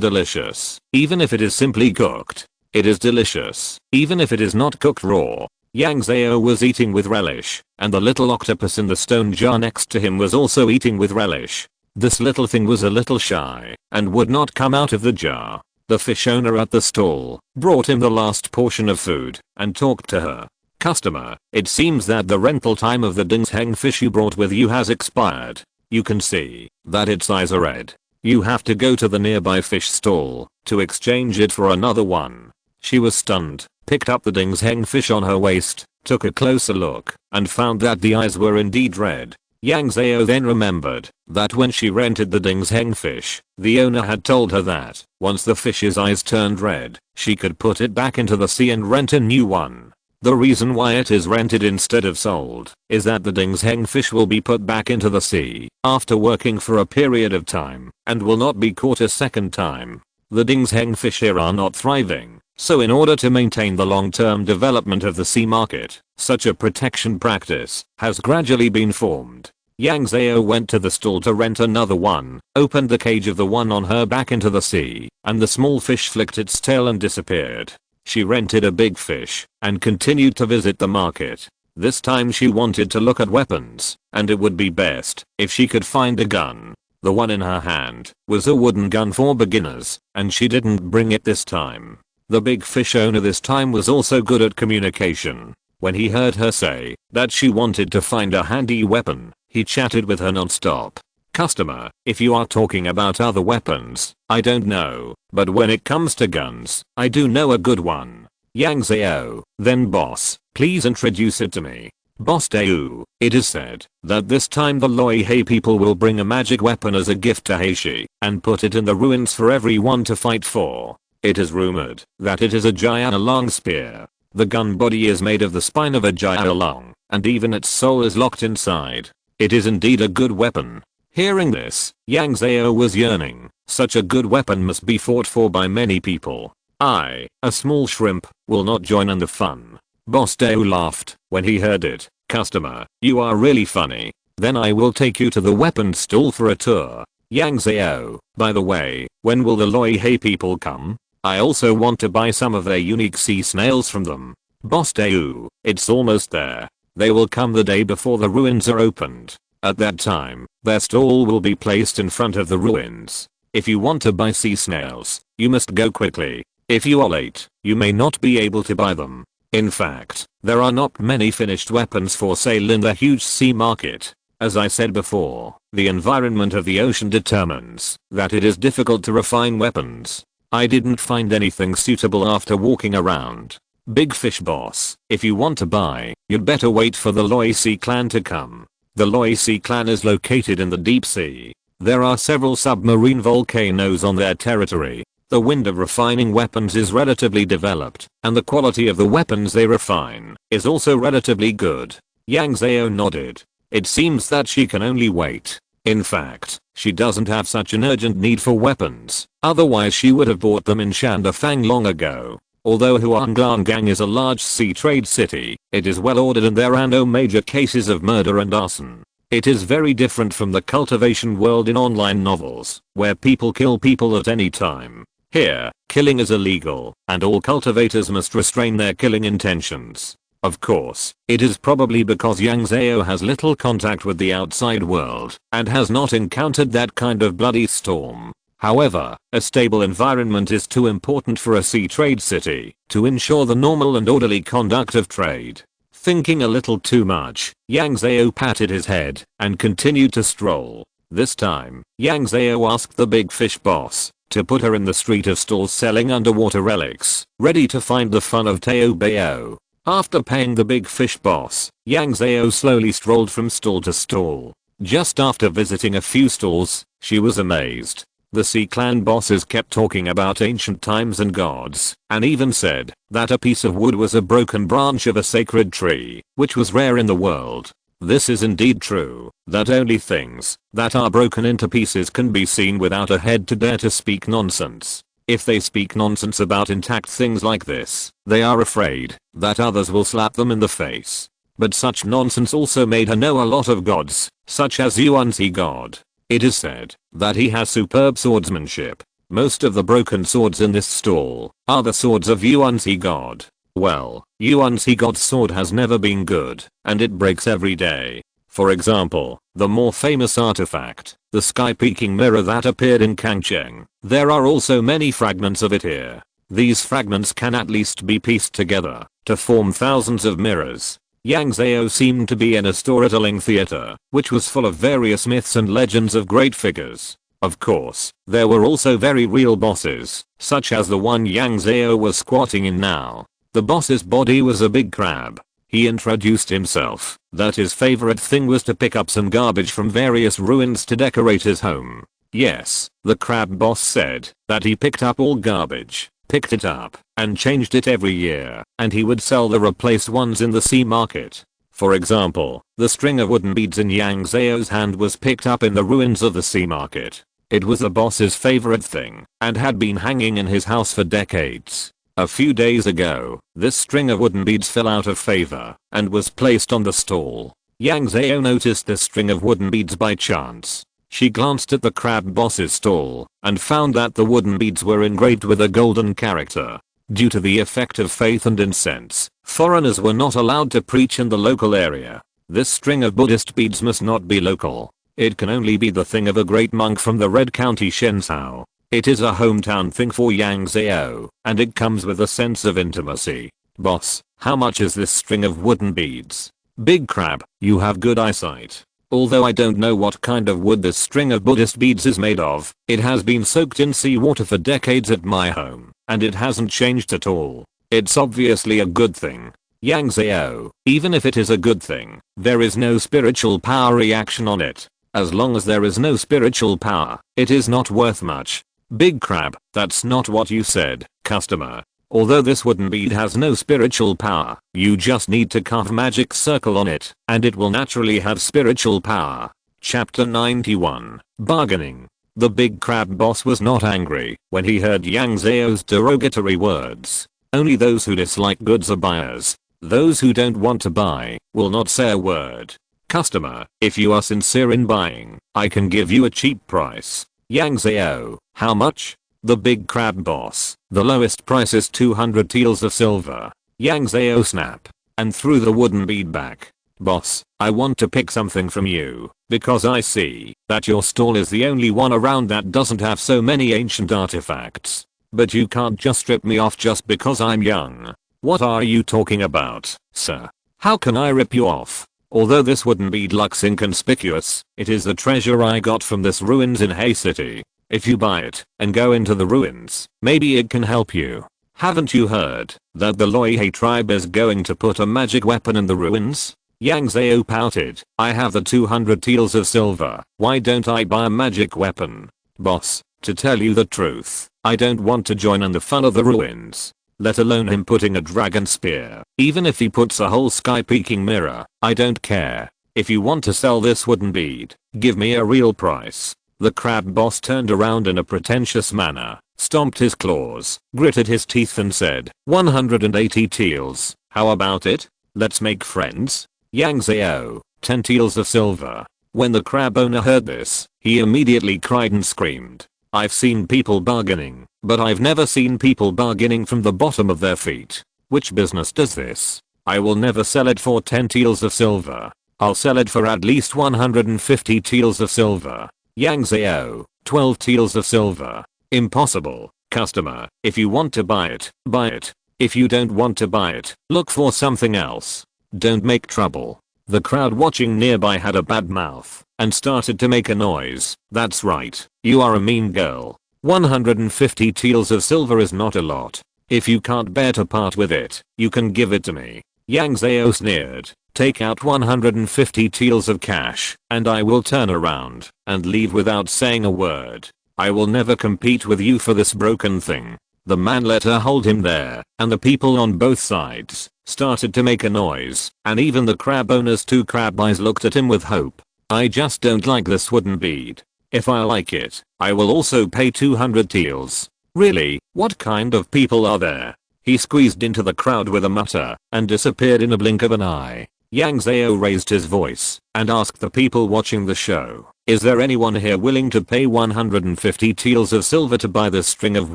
delicious. Even if it is simply cooked, it is delicious, even if it is not cooked raw. Yang Zhao was eating with relish, and the little octopus in the stone jar next to him was also eating with relish. This little thing was a little shy, and would not come out of the jar. The fish owner at the stall brought him the last portion of food, and talked to her. "Customer, it seems that the rental time of the Dingsheng fish you brought with you has expired. You can see that its eyes are red. You have to go to the nearby fish stall to exchange it for another one." She was stunned, picked up the Dingsheng fish on her waist, took a closer look, and found that the eyes were indeed red. Yang Zhao then remembered that when she rented the Dingsheng fish, the owner had told her that once the fish's eyes turned red, she could put it back into the sea and rent a new one. The reason why it is rented instead of sold is that the Dingsheng fish will be put back into the sea after working for a period of time and will not be caught a second time. The Dingsheng fish here are not thriving, so in order to maintain the long-term development of the sea market, such a protection practice has gradually been formed. Yang Zhao went to the stall to rent another one, opened the cage of the one on her back into the sea, and the small fish flicked its tail and disappeared. She rented a big fish and continued to visit the market. This time she wanted to look at weapons, and it would be best if she could find a gun. The one in her hand was a wooden gun for beginners, and she didn't bring it this time. The big fish owner this time was also good at communication. When he heard her say that she wanted to find a handy weapon, he chatted with her non-stop. "Customer, if you are talking about other weapons, I don't know, but when it comes to guns, I do know a good one." Yang Zhao, "Then boss, please introduce it to me." "Boss Dao, it is said that this time the Loi Hei people will bring a magic weapon as a gift to Heishi and put it in the ruins for everyone to fight for. It is rumored that it is a giant long spear. The gun body is made of the spine of a giant long, and even its soul is locked inside. It is indeed a good weapon." Hearing this, Yang Zhao was yearning. Such a good weapon must be fought for by many people. "I, a small shrimp, will not join in the fun." Boss Dao laughed when he heard it. "Customer, you are really funny. Then I will take you to the weapon stall for a tour." Yang Zhao, "By the way, when will the Loi Hei people come? I also want to buy some of their unique sea snails from them." Boss Dao, "It's almost there. They will come the day before the ruins are opened. At that time, their stall will be placed in front of the ruins. If you want to buy sea snails, you must go quickly. If you are late, you may not be able to buy them. In fact, there are not many finished weapons for sale in the huge sea market. As I said before, the environment of the ocean determines that it is difficult to refine weapons. I didn't find anything suitable after walking around. Big Fish Boss, if you want to buy, you'd better wait for the Loisi clan to come. The Loisi clan is located in the deep sea. There are several submarine volcanoes on their territory. The wind of refining weapons is relatively developed, and the quality of the weapons they refine is also relatively good. Yang Zhao nodded. It seems that she can only wait. In fact, she doesn't have such an urgent need for weapons, otherwise she would have bought them in Shandafang long ago. Although Huanggang is a large sea trade city, it is well ordered and there are no major cases of murder and arson. It is very different from the cultivation world in online novels, where people kill people at any time. Here, killing is illegal, and all cultivators must restrain their killing intentions. Of course, it is probably because Yang Zhao has little contact with the outside world, and has not encountered that kind of bloody storm. However, a stable environment is too important for a sea trade city to ensure the normal and orderly conduct of trade. Thinking a little too much, Yang Zhao patted his head and continued to stroll. This time, Yang Zhao asked the Big Fish Boss to put her in the street of stalls selling underwater relics, ready to find the fun of Teo Bao. After paying the Big Fish Boss, Yang Zhao slowly strolled from stall to stall. Just after visiting a few stalls, she was amazed. The Sea Clan bosses kept talking about ancient times and gods, and even said that a piece of wood was a broken branch of a sacred tree, which was rare in the world. This is indeed true, that only things that are broken into pieces can be seen without a head to dare to speak nonsense. If they speak nonsense about intact things like this, they are afraid that others will slap them in the face. But such nonsense also made her know a lot of gods, such as Yuanzi God. It is said that he has superb swordsmanship. Most of the broken swords in this stall are the swords of Yuanzi God. Well, Yuanzi God's sword has never been good, and it breaks every day. For example, the more famous artifact, the sky-peaking mirror that appeared in Kangcheng. There are also many fragments of it here. These fragments can at least be pieced together to form thousands of mirrors. Yang Zhao seemed to be in a storytelling theater, which was full of various myths and legends of great figures. Of course, there were also very real bosses, such as the one Yang Zhao was squatting in now. The boss's body was a big crab. He introduced himself that his favorite thing was to pick up some garbage from various ruins to decorate his home. Yes, the crab boss said that he picked up all garbage, picked it up, and changed it every year, and he would sell the replaced ones in the sea market. For example, the string of wooden beads in Yang Zhao's hand was picked up in the ruins of the sea market. It was the boss's favorite thing, and had been hanging in his house for decades. A few days ago, this string of wooden beads fell out of favor, and was placed on the stall. Yang Zhao noticed this string of wooden beads by chance. She glanced at the crab boss's stall, and found that the wooden beads were engraved with a golden character. Due to the effect of faith and incense, foreigners were not allowed to preach in the local area. This string of Buddhist beads must not be local. It can only be the thing of a great monk from the Red County Shenzhou. It is a hometown thing for Yang Zhao, and it comes with a sense of intimacy. Boss, how much is this string of wooden beads? Big crab, you have good eyesight. Although I don't know what kind of wood this string of Buddhist beads is made of, it has been soaked in seawater for decades at my home, and it hasn't changed at all. It's obviously a good thing. Yang Zhao, even if it is a good thing, there is no spiritual power reaction on it. As long as there is no spiritual power, it is not worth much. Big crab, that's not what you said, customer. Although this wooden bead has no spiritual power, you just need to carve magic circle on it, and it will naturally have spiritual power. Chapter 91, Bargaining. The big crab boss was not angry when he heard Yang Zhao's derogatory words. Only those who dislike goods are buyers. Those who don't want to buy will not say a word. Customer, if you are sincere in buying, I can give you a cheap price. Yang Zhao, how much? The big crab boss. The lowest price is 200 taels of silver. Yang Zhao snapped and threw the wooden bead back. Boss, I want to pick something from you, because I see that your stall is the only one around that doesn't have so many ancient artifacts. But you can't just strip me off just because I'm young. What are you talking about, sir? How can I rip you off? Although this wooden bead looks inconspicuous, it is the treasure I got from this ruins in Hay City. If you buy it and go into the ruins, maybe it can help you. Haven't you heard that the Loyhe tribe is going to put a magic weapon in the ruins? Yang Zhao pouted. I have the 200 taels of silver. Why don't I buy a magic weapon? Boss, to tell you the truth, I don't want to join in the fun of the ruins. Let alone him putting a dragon spear. Even if he puts a whole sky peeking mirror, I don't care. If you want to sell this wooden bead, give me a real price. The crab boss turned around in a pretentious manner, stomped his claws, gritted his teeth and said, 180 taels, how about it? Let's make friends? Yang Zhao, 10 taels of silver. When the crab owner heard this, he immediately cried and screamed. I've seen people bargaining, but I've never seen people bargaining from the bottom of their feet. Which business does this? I will never sell it for 10 taels of silver. I'll sell it for at least 150 taels of silver. Yang Zhao, 12 taels of silver. Impossible. Customer, if you want to buy it, buy it. If you don't want to buy it, look for something else. Don't make trouble. The crowd watching nearby had a bad mouth and started to make a noise. That's right. You are a mean girl. 150 taels of silver is not a lot. If you can't bear to part with it, you can give it to me. Yang Zhao sneered. Take out 150 taels of cash, and I will turn around and leave without saying a word. I will never compete with you for this broken thing. The man let her hold him there, and the people on both sides started to make a noise, and even the crab owner's 2 crab eyes looked at him with hope. I just don't like this wooden bead. If I like it, I will also pay 200 taels. Really, what kind of people are there? He squeezed into the crowd with a mutter and disappeared in a blink of an eye. Yang Zhao raised his voice and asked the people watching the show, is there anyone here willing to pay 150 taels of silver to buy this string of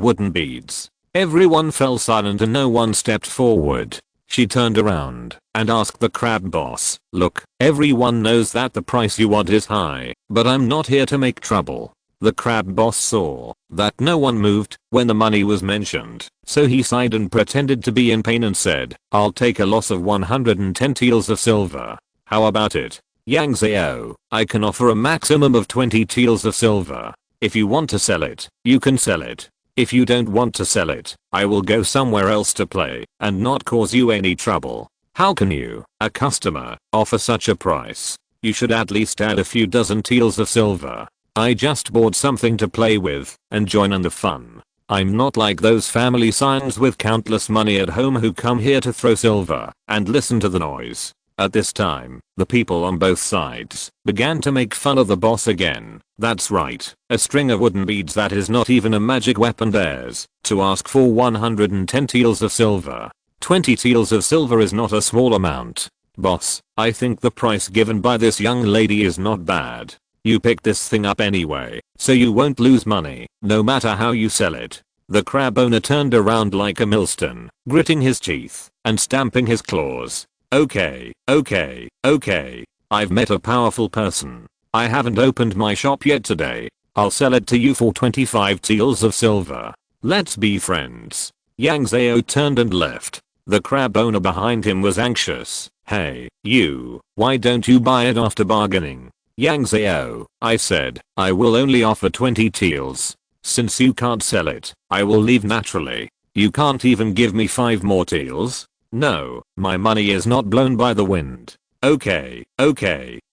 wooden beads? Everyone fell silent and no one stepped forward. She turned around and asked the crab boss, look, everyone knows that the price you want is high, but I'm not here to make trouble. The crab boss saw that no one moved when the money was mentioned, so he sighed and pretended to be in pain and said, I'll take a loss of 110 taels of silver. How about it? Yang Zhao, I can offer a maximum of 20 taels of silver. If you want to sell it, you can sell it. If you don't want to sell it, I will go somewhere else to play and not cause you any trouble. How can you, a customer, offer such a price? You should at least add a few dozen taels of silver. I just bought something to play with and join in the fun. I'm not like those family scions with countless money at home who come here to throw silver and listen to the noise. At this time, the people on both sides began to make fun of the boss again. That's right, a string of wooden beads that is not even a magic weapon dares to ask for 110 taels of silver. 20 taels of silver is not a small amount. Boss, I think the price given by this young lady is not bad. You picked this thing up anyway, so you won't lose money, no matter how you sell it. The crab owner turned around like a millstone, gritting his teeth and stamping his claws. Okay. I've met a powerful person. I haven't opened my shop yet today. I'll sell it to you for 25 taels of silver. Let's be friends. Yang Zhao turned and left. The crab owner behind him was anxious. Hey, you, why don't you buy it after bargaining? Yang Zhao, I said, I will only offer 20 taels. Since you can't sell it, I will leave naturally. You can't even give me 5 more taels? No, my money is not blown by the wind. Okay,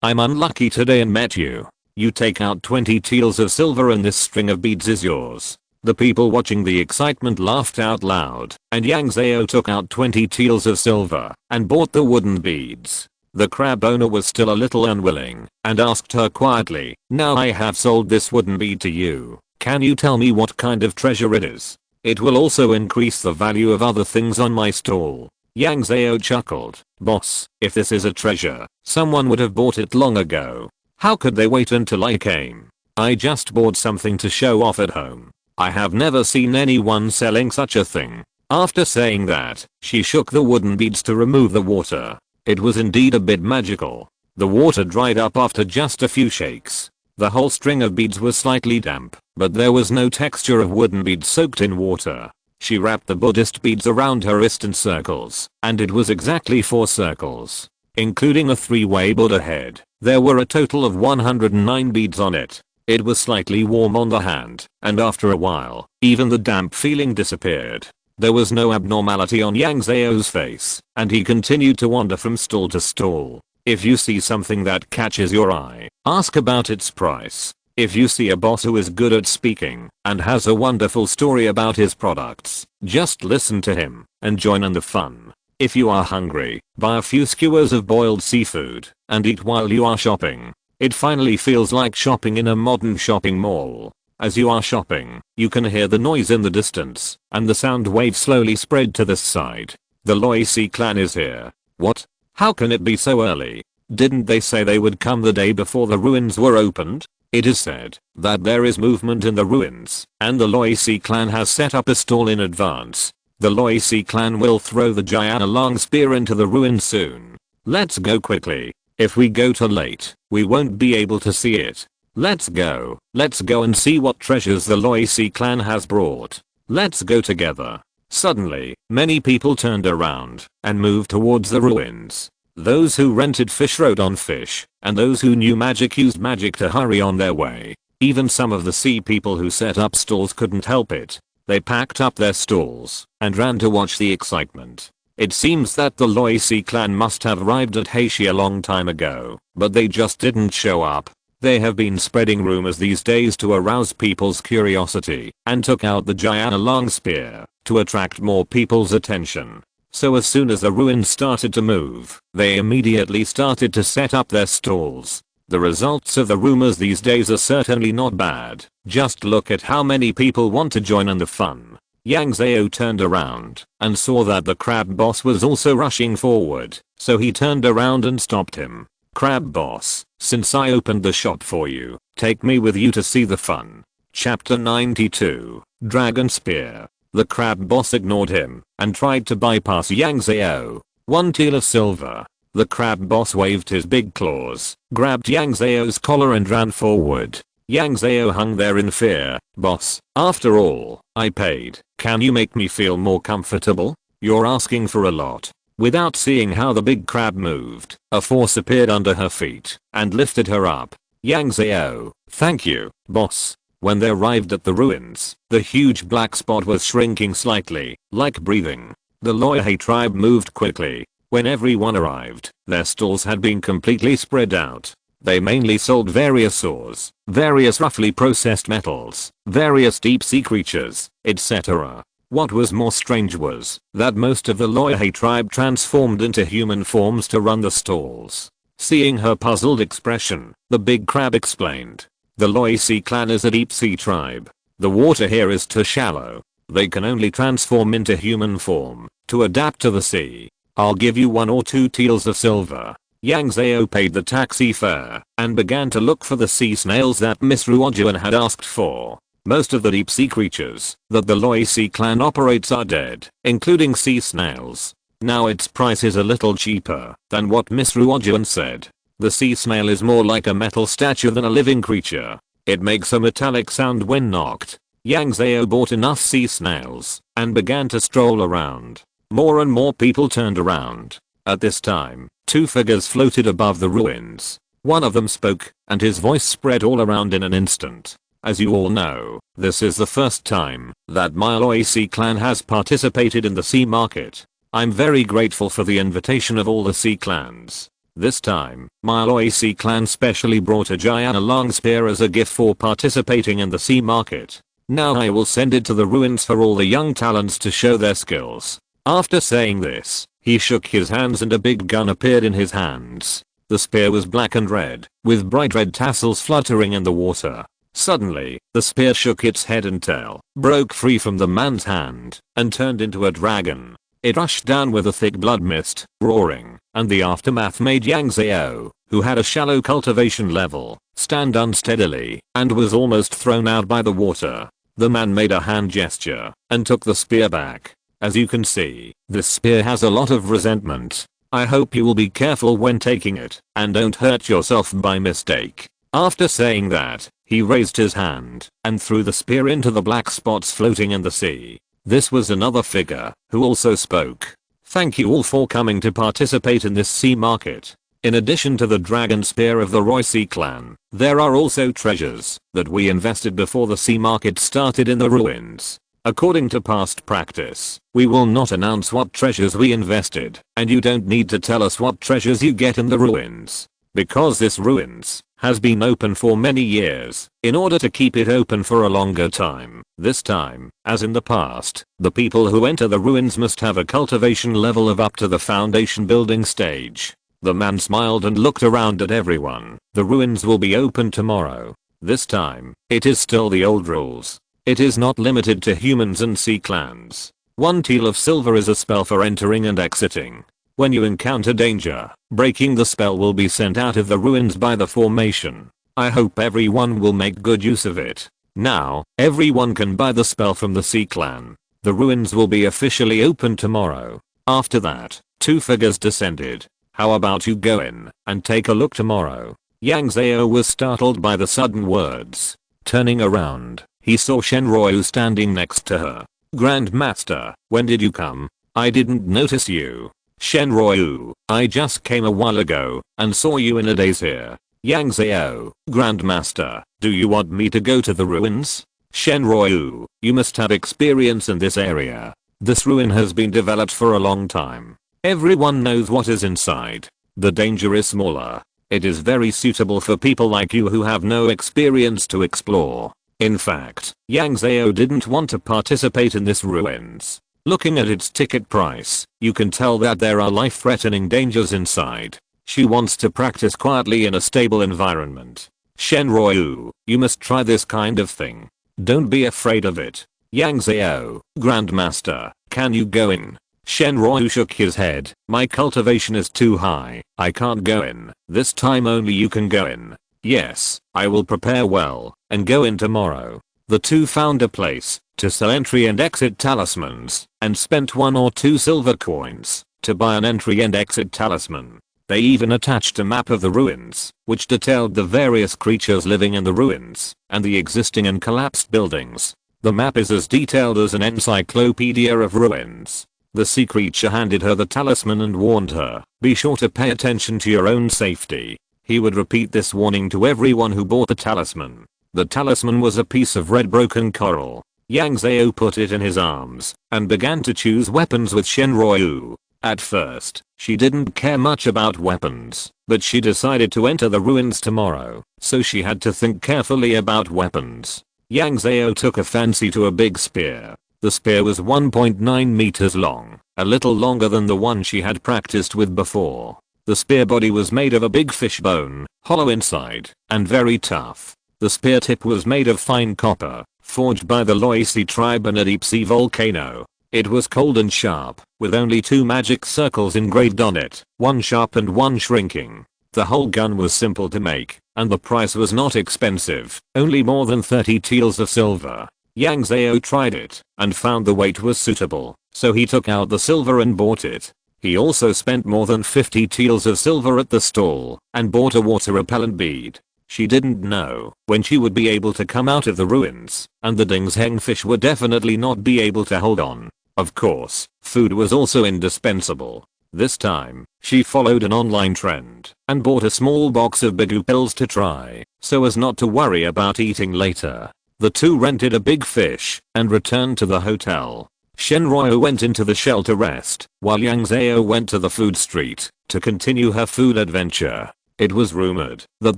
I'm unlucky today and met you. You take out 20 taels of silver and this string of beads is yours. The people watching the excitement laughed out loud, and Yang Zhao took out 20 taels of silver and bought the wooden beads. The crab owner was still a little unwilling and asked her quietly, now I have sold this wooden bead to you. Can you tell me what kind of treasure it is? It will also increase the value of other things on my stall. Yang Zhao chuckled. Boss, if this is a treasure, someone would have bought it long ago. How could they wait until I came? I just bought something to show off at home. I have never seen anyone selling such a thing. After saying that, she shook the wooden beads to remove the water. It was indeed a bit magical. The water dried up after just a few shakes. The whole string of beads was slightly damp, but there was no texture of wooden beads soaked in water. She wrapped the Buddhist beads around her wrist in circles, and it was exactly 4 circles. Including a 3-way Buddha head, there were a total of 109 beads on it. It was slightly warm on the hand, and after a while, even the damp feeling disappeared. There was no abnormality on Yang Zhao's face, and he continued to wander from stall to stall. If you see something that catches your eye, ask about its price. If you see a boss who is good at speaking and has a wonderful story about his products, just listen to him and join in the fun. If you are hungry, buy a few skewers of boiled seafood and eat while you are shopping. It finally feels like shopping in a modern shopping mall. As you are shopping, you can hear the noise in the distance, and the sound waves slowly spread to this side. The Loi Si clan is here. What? How can it be so early? Didn't they say they would come the day before the ruins were opened? It is said that there is movement in the ruins, and the Loi Si clan has set up a stall in advance. The Loi Si clan will throw the Gianna long spear into the ruins soon. Let's go quickly. If we go too late, we won't be able to see it. Let's go and see what treasures the Loi Si clan has brought. Let's go together. Suddenly, many people turned around and moved towards the ruins. Those who rented fish rode on fish, and those who knew magic used magic to hurry on their way. Even some of the sea people who set up stalls couldn't help it. They packed up their stalls and ran to watch the excitement. It seems that the Loi Si clan must have arrived at Haiti a long time ago, but they just didn't show up. They have been spreading rumors these days to arouse people's curiosity and took out the Gianna long spear to attract more people's attention. So as soon as the ruins started to move, they immediately started to set up their stalls. The results of the rumors these days are certainly not bad. Just look at how many people want to join in the fun. Yang Zhao turned around and saw that the crab boss was also rushing forward, so he turned around and stopped him. Crab boss, since I opened the shop for you, take me with you to see the fun. Chapter 92, Dragon Spear. The crab boss ignored him and tried to bypass Yang Zhao. 1 teal of silver. The crab boss waved his big claws, grabbed Yang Zhao's collar and ran forward. Yang Zhao hung there in fear. Boss, after all, I paid. Can you make me feel more comfortable? You're asking for a lot. Without seeing how the big crab moved, a force appeared under her feet and lifted her up. Yang Zhao, thank you, boss. When they arrived at the ruins, the huge black spot was shrinking slightly, like breathing. The Loyalhe tribe moved quickly. When everyone arrived, their stalls had been completely spread out. They mainly sold various ores, various roughly processed metals, various deep sea creatures, etc. What was more strange was that most of the Loyalhe tribe transformed into human forms to run the stalls. Seeing her puzzled expression, the big crab explained. The Loi Si clan is a deep sea tribe. The water here is too shallow. They can only transform into human form to adapt to the sea. I'll give you 1 or 2 teals of silver. Yang Zhao paid the taxi fare and began to look for the sea snails that Miss Ruojuan had asked for. Most of the deep sea creatures that the Loi Si clan operates are dead, including sea snails. Now its price is a little cheaper than what Miss Ruojuan said. The sea snail is more like a metal statue than a living creature. It makes a metallic sound when knocked. Yang Zhao bought enough sea snails and began to stroll around. More and more people turned around. At this time, 2 figures floated above the ruins. One of them spoke, and his voice spread all around in an instant. As you all know, this is the first time that my Loi Si clan has participated in the sea market. I'm very grateful for the invitation of all the sea clans. This time, my Loi Si clan specially brought a Gianna long spear as a gift for participating in the sea market. Now I will send it to the ruins for all the young talents to show their skills. After saying this, he shook his hands and a big gun appeared in his hands. The spear was black and red, with bright red tassels fluttering in the water. Suddenly, the spear shook its head and tail, broke free from the man's hand, and turned into a dragon. It rushed down with a thick blood mist, roaring, and the aftermath made Yang Zhao, who had a shallow cultivation level, stand unsteadily, and was almost thrown out by the water. The man made a hand gesture, and took the spear back. As you can see, this spear has a lot of resentment. I hope you will be careful when taking it, and don't hurt yourself by mistake. After saying that, he raised his hand, and threw the spear into the black spots floating in the sea. This was another figure, who also spoke. Thank you all for coming to participate in this sea market. In addition to the dragon spear of the Royce clan, there are also treasures that we invested before the sea market started in the ruins. According to past practice, we will not announce what treasures we invested, and you don't need to tell us what treasures you get in the ruins. Because this ruins has been open for many years, in order to keep it open for a longer time, this time, as in the past, the people who enter the ruins must have a cultivation level of up to the foundation building stage. The man smiled and looked around at everyone. The ruins will be open tomorrow. This time, it is still the old rules. It is not limited to humans and sea clans. 1 teal of silver is a spell for entering and exiting. When you encounter danger, breaking the spell will be sent out of the ruins by the formation. I hope everyone will make good use of it. Now, everyone can buy the spell from the sea clan. The ruins will be officially open tomorrow. After that, 2 figures descended. How about you go in and take a look tomorrow? Yang Zhao was startled by the sudden words. Turning around, he saw Shenryu standing next to her. Grandmaster, when did you come? I didn't notice you. Shenryu, I just came a while ago and saw you in a daze here. Yang Zhao, Grandmaster, do you want me to go to the ruins? Shenryu, you must have experience in this area. This ruin has been developed for a long time. Everyone knows what is inside. The danger is smaller. It is very suitable for people like you who have no experience to explore. In fact, Yang Zhao didn't want to participate in this ruins. Looking at its ticket price, you can tell that there are life-threatening dangers inside. She wants to practice quietly in a stable environment. Shenryu, you must try this kind of thing. Don't be afraid of it. Yang Zhao, Grandmaster, can you go in? Shenryu shook his head. My cultivation is too high. I can't go in. This time only you can go in. Yes, I will prepare well and go in tomorrow. The two found a place to sell entry and exit talismans and spent 1 or 2 silver coins to buy an entry and exit talisman. They even attached a map of the ruins, which detailed the various creatures living in the ruins and the existing and collapsed buildings. The map is as detailed as an encyclopedia of ruins. The sea creature handed her the talisman and warned her, be sure to pay attention to your own safety. He would repeat this warning to everyone who bought the talisman. The talisman was a piece of red broken coral. Yang Zhao put it in his arms and began to choose weapons with Shenryu. At first, she didn't care much about weapons, but she decided to enter the ruins tomorrow, so she had to think carefully about weapons. Yang Zhao took a fancy to a big spear. The spear was 1.9 meters long, a little longer than the one she had practiced with before. The spear body was made of a big fish bone, hollow inside, and very tough. The spear tip was made of fine copper, forged by the Loisi tribe in a deep sea volcano. It was cold and sharp, with only 2 magic circles engraved on it, 1 sharp and 1 shrinking. The whole gun was simple to make, and the price was not expensive, only more than 30 teals of silver. Yang Zhao tried it, and found the weight was suitable, so he took out the silver and bought it. He also spent more than 50 teals of silver at the stall, and bought a water repellent bead. She didn't know when she would be able to come out of the ruins, and the Dingsheng fish would definitely not be able to hold on. Of course, food was also indispensable. This time, she followed an online trend, and bought a small box of bigu pills to try, so as not to worry about eating later. The two rented a big fish, and returned to the hotel. Shenryu went into the shell to rest, while Yang Zhao went to the food street to continue her food adventure. It was rumored that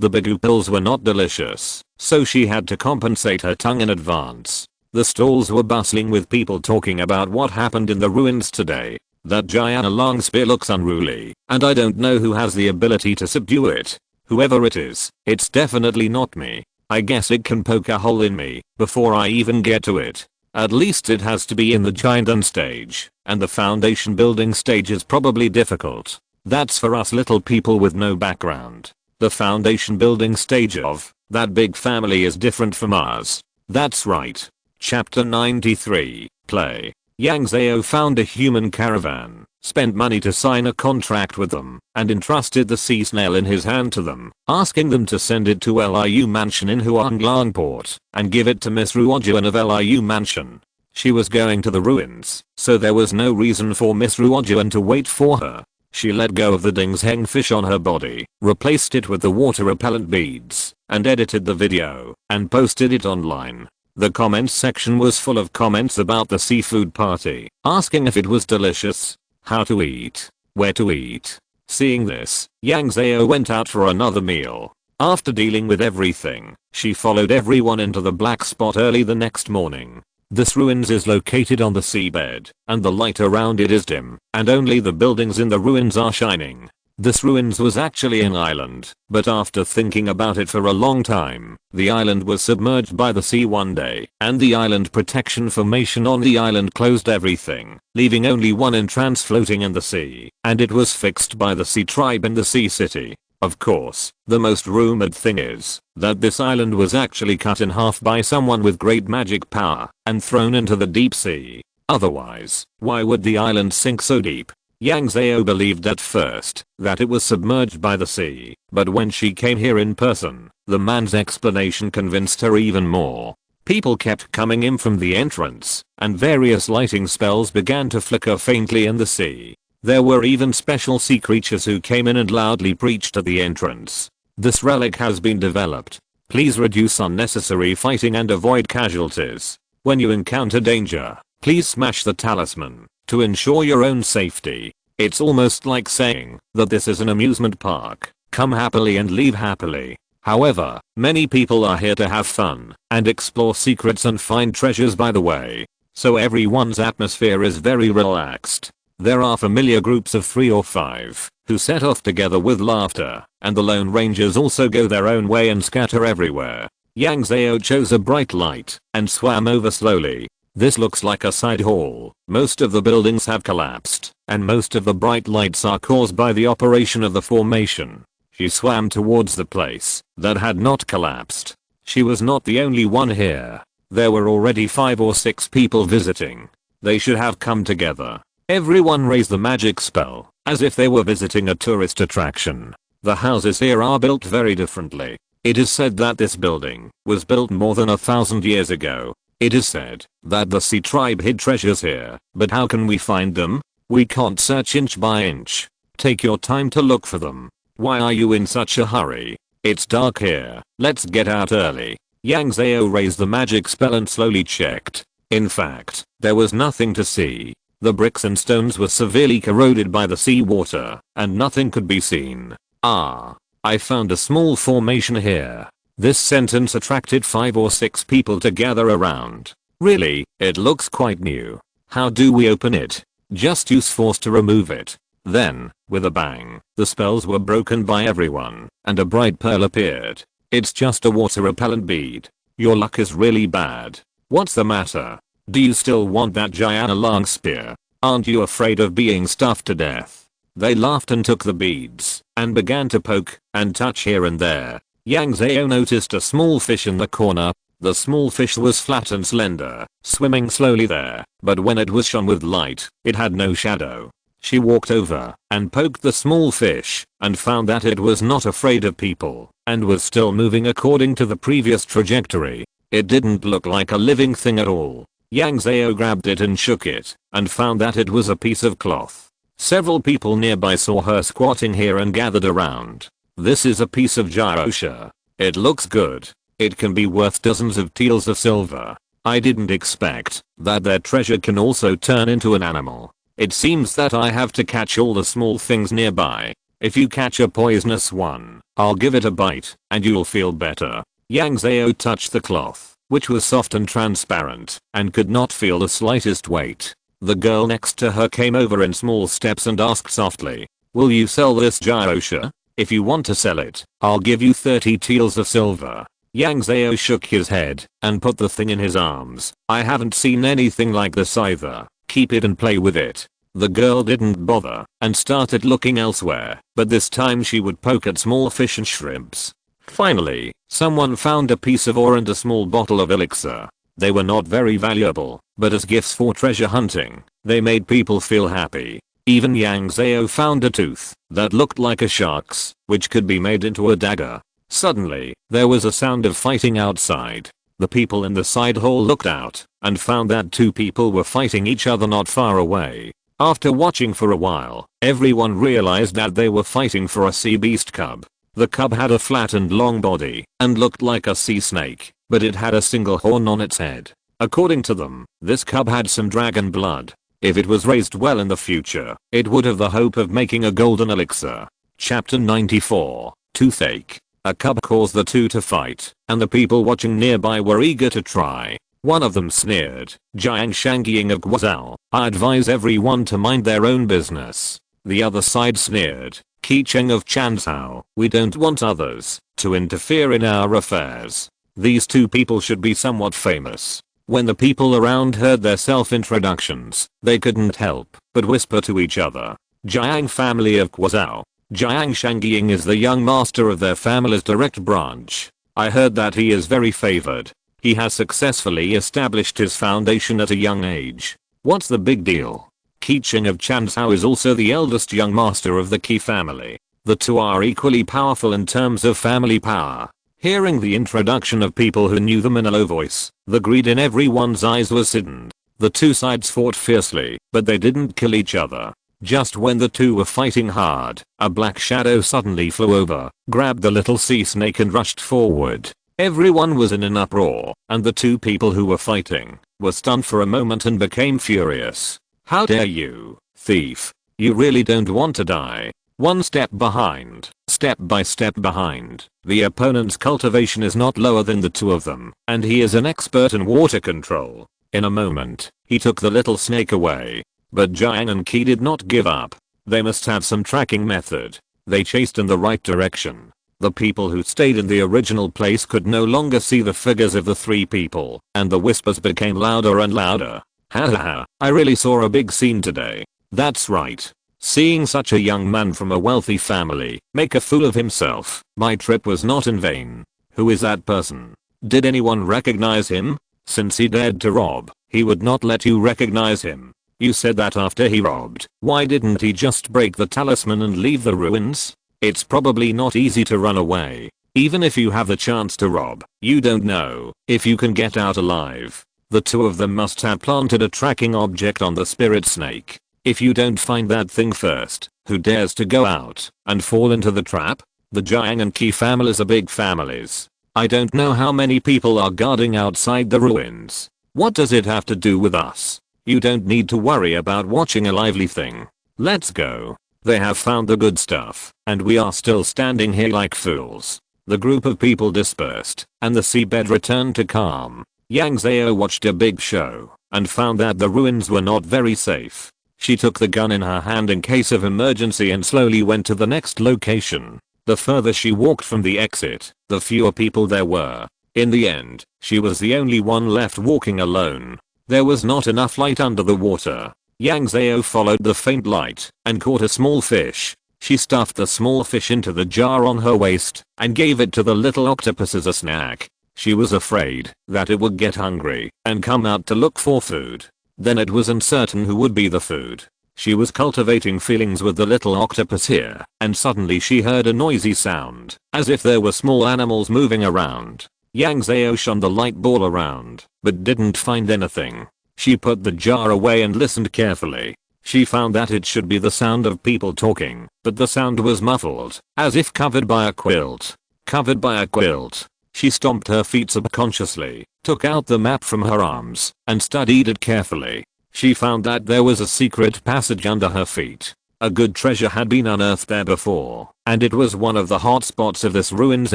the bigu pills were not delicious, so she had to compensate her tongue in advance. The stalls were bustling with people talking about what happened in the ruins today. That giant long spear looks unruly, and I don't know who has the ability to subdue it. Whoever it is, it's definitely not me. I guess it can poke a hole in me before I even get to it. At least it has to be in the giant stage, and the foundation building stage is probably difficult. That's for us little people with no background. The foundation building stage of that big family is different from ours. That's right. Chapter 93, Play. Yang Zhao found a human caravan, spent money to sign a contract with them, and entrusted the sea snail in his hand to them, asking them to send it to Liu Mansion in Huanglang Port, and give it to Miss Ruojuan of Liu Mansion. She was going to the ruins, so there was no reason for Miss Ruojuan to wait for her. She let go of the Ding's hangfish on her body, replaced it with the water repellent beads, and edited the video, and posted it online. The comments section was full of comments about the seafood party, asking if it was delicious, how to eat, where to eat. Seeing this, Yang Zhao went out for another meal. After dealing with everything, she followed everyone into the black spot early the next morning. This ruins is located on the seabed, and the light around it is dim, and only the buildings in the ruins are shining. This ruins was actually an island, but after thinking about it for a long time, the island was submerged by the sea one day, and the island protection formation on the island closed everything, leaving only one entrance floating in the sea, and it was fixed by the sea tribe in the sea city. Of course, the most rumored thing is that this island was actually cut in half by someone with great magic power and thrown into the deep sea. Otherwise, why would the island sink so deep? Yang Zhao believed at first that it was submerged by the sea, but when she came here in person, the man's explanation convinced her even more. People kept coming in from the entrance, and various lighting spells began to flicker faintly in the sea. There were even special sea creatures who came in and loudly preached at the entrance. This relic has been developed. Please reduce unnecessary fighting and avoid casualties. When you encounter danger, please smash the talisman to ensure your own safety. It's almost like saying that this is an amusement park. Come happily and leave happily. However, many people are here to have fun and explore secrets and find treasures by the way. So everyone's atmosphere is very relaxed. There are familiar groups of 3 or 5 who set off together with laughter, and the Lone Rangers also go their own way and scatter everywhere. Yang Zhao chose a bright light and swam over slowly. This looks like a side hall. Most of the buildings have collapsed, and most of the bright lights are caused by the operation of the formation. She swam towards the place that had not collapsed. She was not the only one here. There were already 5 or 6 people visiting. They should have come together. Everyone raised the magic spell, as if they were visiting a tourist attraction. The houses here are built very differently. It is said that this building was built more than 1,000 years ago. It is said that the sea tribe hid treasures here, but how can we find them? We can't search inch by inch. Take your time to look for them. Why are you in such a hurry? It's dark here. Let's get out early. Yang Zhao raised the magic spell and slowly checked. In fact, there was nothing to see. The bricks and stones were severely corroded by the seawater, and nothing could be seen. Ah, I found a small formation here. This sentence attracted 5 or 6 people to gather around. Really, it looks quite new. How do we open it? Just use force to remove it. Then, with a bang, the spells were broken by everyone, and a bright pearl appeared. It's just a water repellent bead. Your luck is really bad. What's the matter? Do you still want that giant long spear? Aren't you afraid of being stuffed to death? They laughed and took the beads, and began to poke and touch here and there. Yang Zhao noticed a small fish in the corner. The small fish was flat and slender, swimming slowly there, but when it was shone with light, it had no shadow. She walked over and poked the small fish, and found that it was not afraid of people, and was still moving according to the previous trajectory. It didn't look like a living thing at all. Yang Zhao grabbed it and shook it, and found that it was a piece of cloth. Several people nearby saw her squatting here and gathered around. This is a piece of Jiaosha. It looks good. It can be worth dozens of taels of silver. I didn't expect that their treasure can also turn into an animal. It seems that I have to catch all the small things nearby. If you catch a poisonous one, I'll give it a bite, and you'll feel better. Yang Zhao touched the cloth, which was soft and transparent, and could not feel the slightest weight. The girl next to her came over in small steps and asked softly, "Will you sell this Jiaosha? If you want to sell it, I'll give you 30 taels of silver." Yang Zhao shook his head and put the thing in his arms. "I haven't seen anything like this either. Keep it and play with it." The girl didn't bother and started looking elsewhere, but this time she would poke at small fish and shrimps. Finally, someone found a piece of ore and a small bottle of elixir. They were not very valuable, but as gifts for treasure hunting, they made people feel happy. Even Yang Zhao found a tooth that looked like a shark's, which could be made into a dagger. Suddenly, there was a sound of fighting outside. The people in the side hall looked out and found that 2 people were fighting each other not far away. After watching for a while, everyone realized that they were fighting for a sea beast cub. The cub had a flat and long body and looked like a sea snake, but it had a single horn on its head. According to them, this cub had some dragon blood. If it was raised well in the future, it would have the hope of making a golden elixir. Chapter 94, Toothache. A cub caused the two to fight, and the people watching nearby were eager to try. One of them sneered, "Jiang Shangying of Guizhou, I advise everyone to mind their own business." The other side sneered, "Qicheng of Chanzhou, we don't want others to interfere in our affairs." These two people should be somewhat famous. When the people around heard their self-introductions, they couldn't help but whisper to each other, "Jiang family of Guizhou. Jiang Shangying is the young master of their family's direct branch. I heard that he is very favored. He has successfully established his foundation at a young age. What's the big deal?" Qicheng of Chanzhou is also the eldest young master of the Qi family. The two are equally powerful in terms of family power. Hearing the introduction of people who knew them in a low voice, the greed in everyone's eyes was hidden. The two sides fought fiercely, but they didn't kill each other. Just when the two were fighting hard, a black shadow suddenly flew over, grabbed the little sea snake and rushed forward. Everyone was in an uproar, and the two people who were fighting were stunned for a moment and became furious. "How dare you, thief! You really don't want to die. One step behind, step by step behind." The opponent's cultivation is not lower than the two of them, and he is an expert in water control. In a moment, he took the little snake away. But Jiang and Qi did not give up. They must have some tracking method. They chased in the right direction. The people who stayed in the original place could no longer see the figures of the three people, and the whispers became louder and louder. "Ha ha ha, I really saw a big scene today. That's right. Seeing such a young man from a wealthy family make a fool of himself, my trip was not in vain. Who is that person? Did anyone recognize him? Since he dared to rob, he would not let you recognize him. You said that after he robbed. Why didn't he just break the talisman and leave the ruins? It's probably not easy to run away. Even if you have the chance to rob, you don't know if you can get out alive." The two of them must have planted a tracking object on the spirit snake. If you don't find that thing first, who dares to go out and fall into the trap? The Jiang and Qi families are big families. I don't know how many people are guarding outside the ruins. What does it have to do with us? You don't need to worry about watching a lively thing. Let's go. They have found the good stuff, and we are still standing here like fools. The group of people dispersed, and the seabed returned to calm. Yang Zhao watched a big show, and found that the ruins were not very safe. She took the gun in her hand in case of emergency and slowly went to the next location. The further she walked from the exit, the fewer people there were. In the end, she was the only one left walking alone. There was not enough light under the water. Yang Zhao followed the faint light and caught a small fish. She stuffed the small fish into the jar on her waist and gave it to the little octopus as a snack. She was afraid that it would get hungry and come out to look for food. Then it was uncertain who would be the food. She was cultivating feelings with the little octopus here, and suddenly she heard a noisy sound, as if there were small animals moving around. Yang Zhao shone the light ball around, but didn't find anything. She put the jar away and listened carefully. She found that it should be the sound of people talking, but the sound was muffled, as if covered by a quilt. Covered by a quilt. She stomped her feet subconsciously, took out the map from her arms, and studied it carefully. She found that there was a secret passage under her feet. A good treasure had been unearthed there before, and it was one of the hot spots of this ruins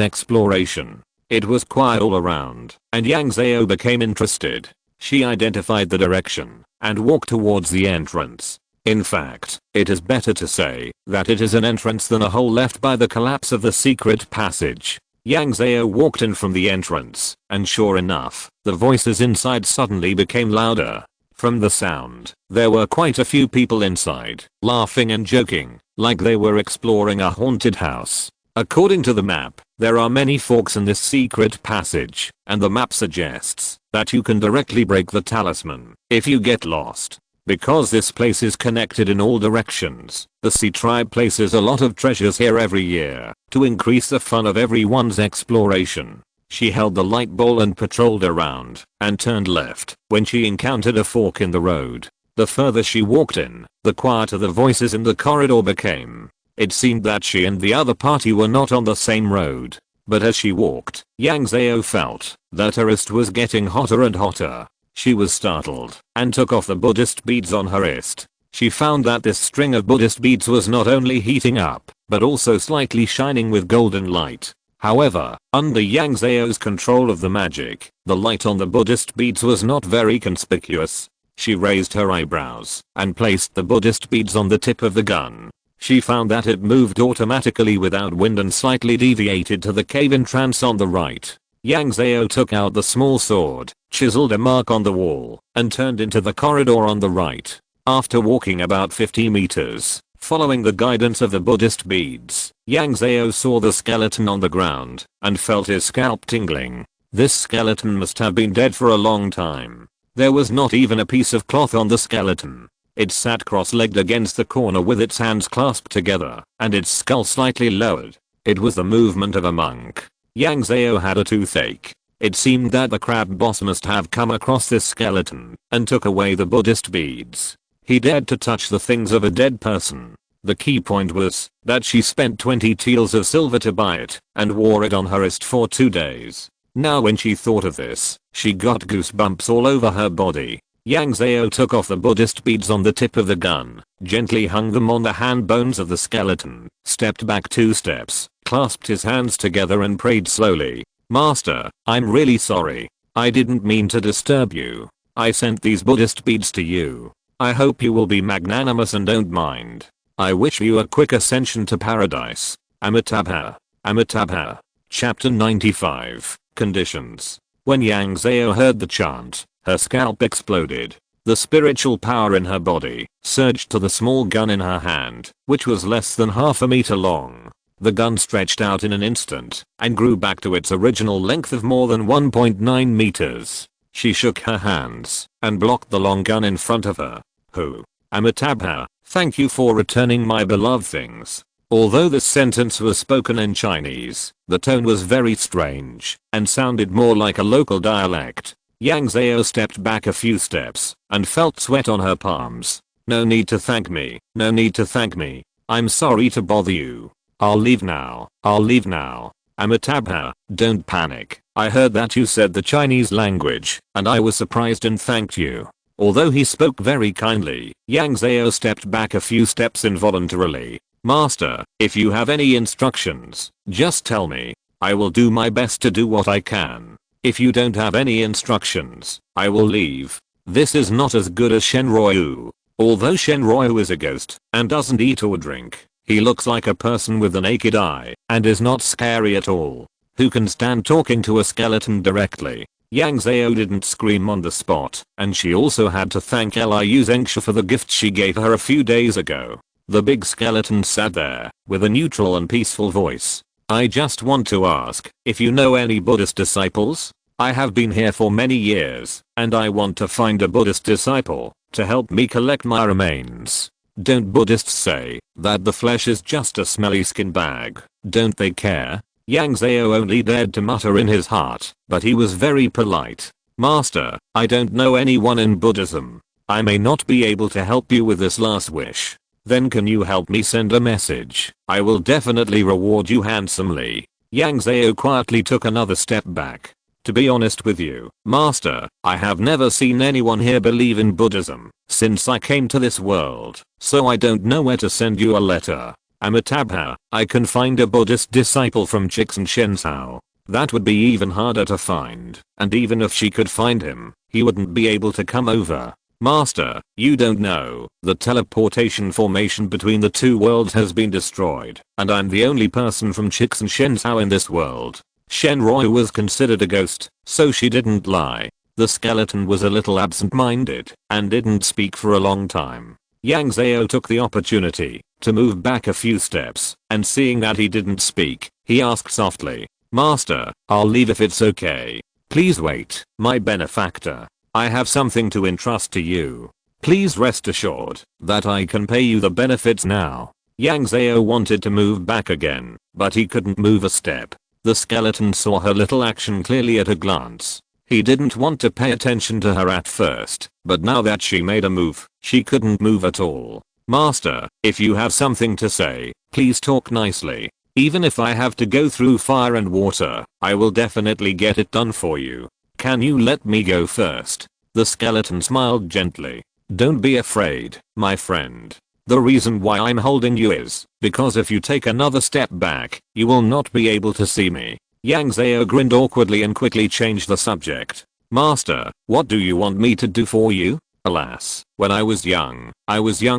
exploration. It was quiet all around, and Yang Zhao became interested. She identified the direction and walked towards the entrance. In fact, it is better to say that it is an entrance than a hole left by the collapse of the secret passage. Yang Zhao walked in from the entrance, and sure enough, the voices inside suddenly became louder. From the sound, there were quite a few people inside, laughing and joking, like they were exploring a haunted house. According to the map, there are many forks in this secret passage, and the map suggests that you can directly break the talisman if you get lost. Because this place is connected in all directions, the Sea Tribe places a lot of treasures here every year to increase the fun of everyone's exploration. She held the light bowl and patrolled around and turned left when she encountered a fork in the road. The further she walked in, the quieter the voices in the corridor became. It seemed that she and the other party were not on the same road. But as she walked, Yang Zhao felt that her wrist was getting hotter and hotter. She was startled and took off the Buddhist beads on her wrist. She found that this string of Buddhist beads was not only heating up, but also slightly shining with golden light. However, under Yang Zhao's control of the magic, the light on the Buddhist beads was not very conspicuous. She raised her eyebrows and placed the Buddhist beads on the tip of the gun. She found that it moved automatically without wind and slightly deviated to the cave entrance on the right. Yang Zhao took out the small sword, chiseled a mark on the wall, and turned into the corridor on the right. After walking about 50 meters, following the guidance of the Buddhist beads, Yang Zhao saw the skeleton on the ground and felt his scalp tingling. This skeleton must have been dead for a long time. There was not even a piece of cloth on the skeleton. It sat cross-legged against the corner with its hands clasped together and its skull slightly lowered. It was the movement of a monk. Yang Zhao had a toothache. It seemed that the crab boss must have come across this skeleton and took away the Buddhist beads. He dared to touch the things of a dead person. The key point was that she spent 20 taels of silver to buy it and wore it on her wrist for 2 days. Now when she thought of this, she got goosebumps all over her body. Yang Zhao took off the Buddhist beads on the tip of the gun, gently hung them on the hand bones of the skeleton, stepped back 2 steps, clasped his hands together and prayed slowly. "Master, I'm really sorry. I didn't mean to disturb you. I sent these Buddhist beads to you. I hope you will be magnanimous and don't mind. I wish you a quick ascension to paradise. Amitabha. Amitabha." Chapter 95. Conditions. When Yang Zhao heard the chant, her scalp exploded. The spiritual power in her body surged to the small gun in her hand, which was less than half a meter long. The gun stretched out in an instant and grew back to its original length of more than 1.9 meters. She shook her hands and blocked the long gun in front of her. "Who? Amitabha, thank you for returning my beloved things." Although this sentence was spoken in Chinese, the tone was very strange and sounded more like a local dialect. Yang Zhao stepped back a few steps and felt sweat on her palms. "No need to thank me. No need to thank me. I'm sorry to bother you. I'll leave now. I'll leave now. Amitabha, don't panic. I heard that you said the Chinese language and I was surprised and thanked you." Although he spoke very kindly, Yang Zhao stepped back a few steps involuntarily. "Master, if you have any instructions, just tell me. I will do my best to do what I can. If you don't have any instructions, I will leave." This is not as good as Shenryu. Although Shenryu is a ghost and doesn't eat or drink, he looks like a person with a naked eye and is not scary at all. Who can stand talking to a skeleton directly? Yang Zhao didn't scream on the spot, and she also had to thank Liu Zengxia for the gift she gave her a few days ago. The big skeleton sat there with a neutral and peaceful voice. "I just want to ask if you know any Buddhist disciples? I have been here for many years and I want to find a Buddhist disciple to help me collect my remains." Don't Buddhists say that the flesh is just a smelly skin bag? Don't they care? Yang Zhao only dared to mutter in his heart, but he was very polite. "Master, I don't know anyone in Buddhism. I may not be able to help you with this last wish. Then can you help me send a message? I will definitely reward you handsomely." Yang Zhao quietly took another step back. "To be honest with you, Master, I have never seen anyone here believe in Buddhism since I came to this world, so I don't know where to send you a letter. Amitabha, I can find a Buddhist disciple from Shenzhou. That would be even harder to find, and even if she could find him, he wouldn't be able to come over. Master, you don't know, the teleportation formation between the 2 worlds has been destroyed, and I'm the only person from Shenzhou in this world." Shenryu was considered a ghost, so she didn't lie. The skeleton was a little absent-minded and didn't speak for a long time. Yang Zhao took the opportunity to move back a few steps, and seeing that he didn't speak, he asked softly, "Master, I'll leave if it's okay. Please wait, my benefactor. I have something to entrust to you. Please rest assured that I can pay you the benefits now." Yang Zhao wanted to move back again, but he couldn't move a step. The skeleton saw her little action clearly at a glance. He didn't want to pay attention to her at first, but now that she made a move, she couldn't move at all. Master, if you have something to say, please talk nicely. Even if I have to go through fire and water, I will definitely get it done for you. Can you let me go first? The skeleton smiled gently. Don't be afraid, my friend. The reason why I'm holding you is because if you take another step back, you will not be able to see me. Yang Zhao grinned awkwardly and quickly changed the subject. Master, what do you want me to do for you? Alas, when I was young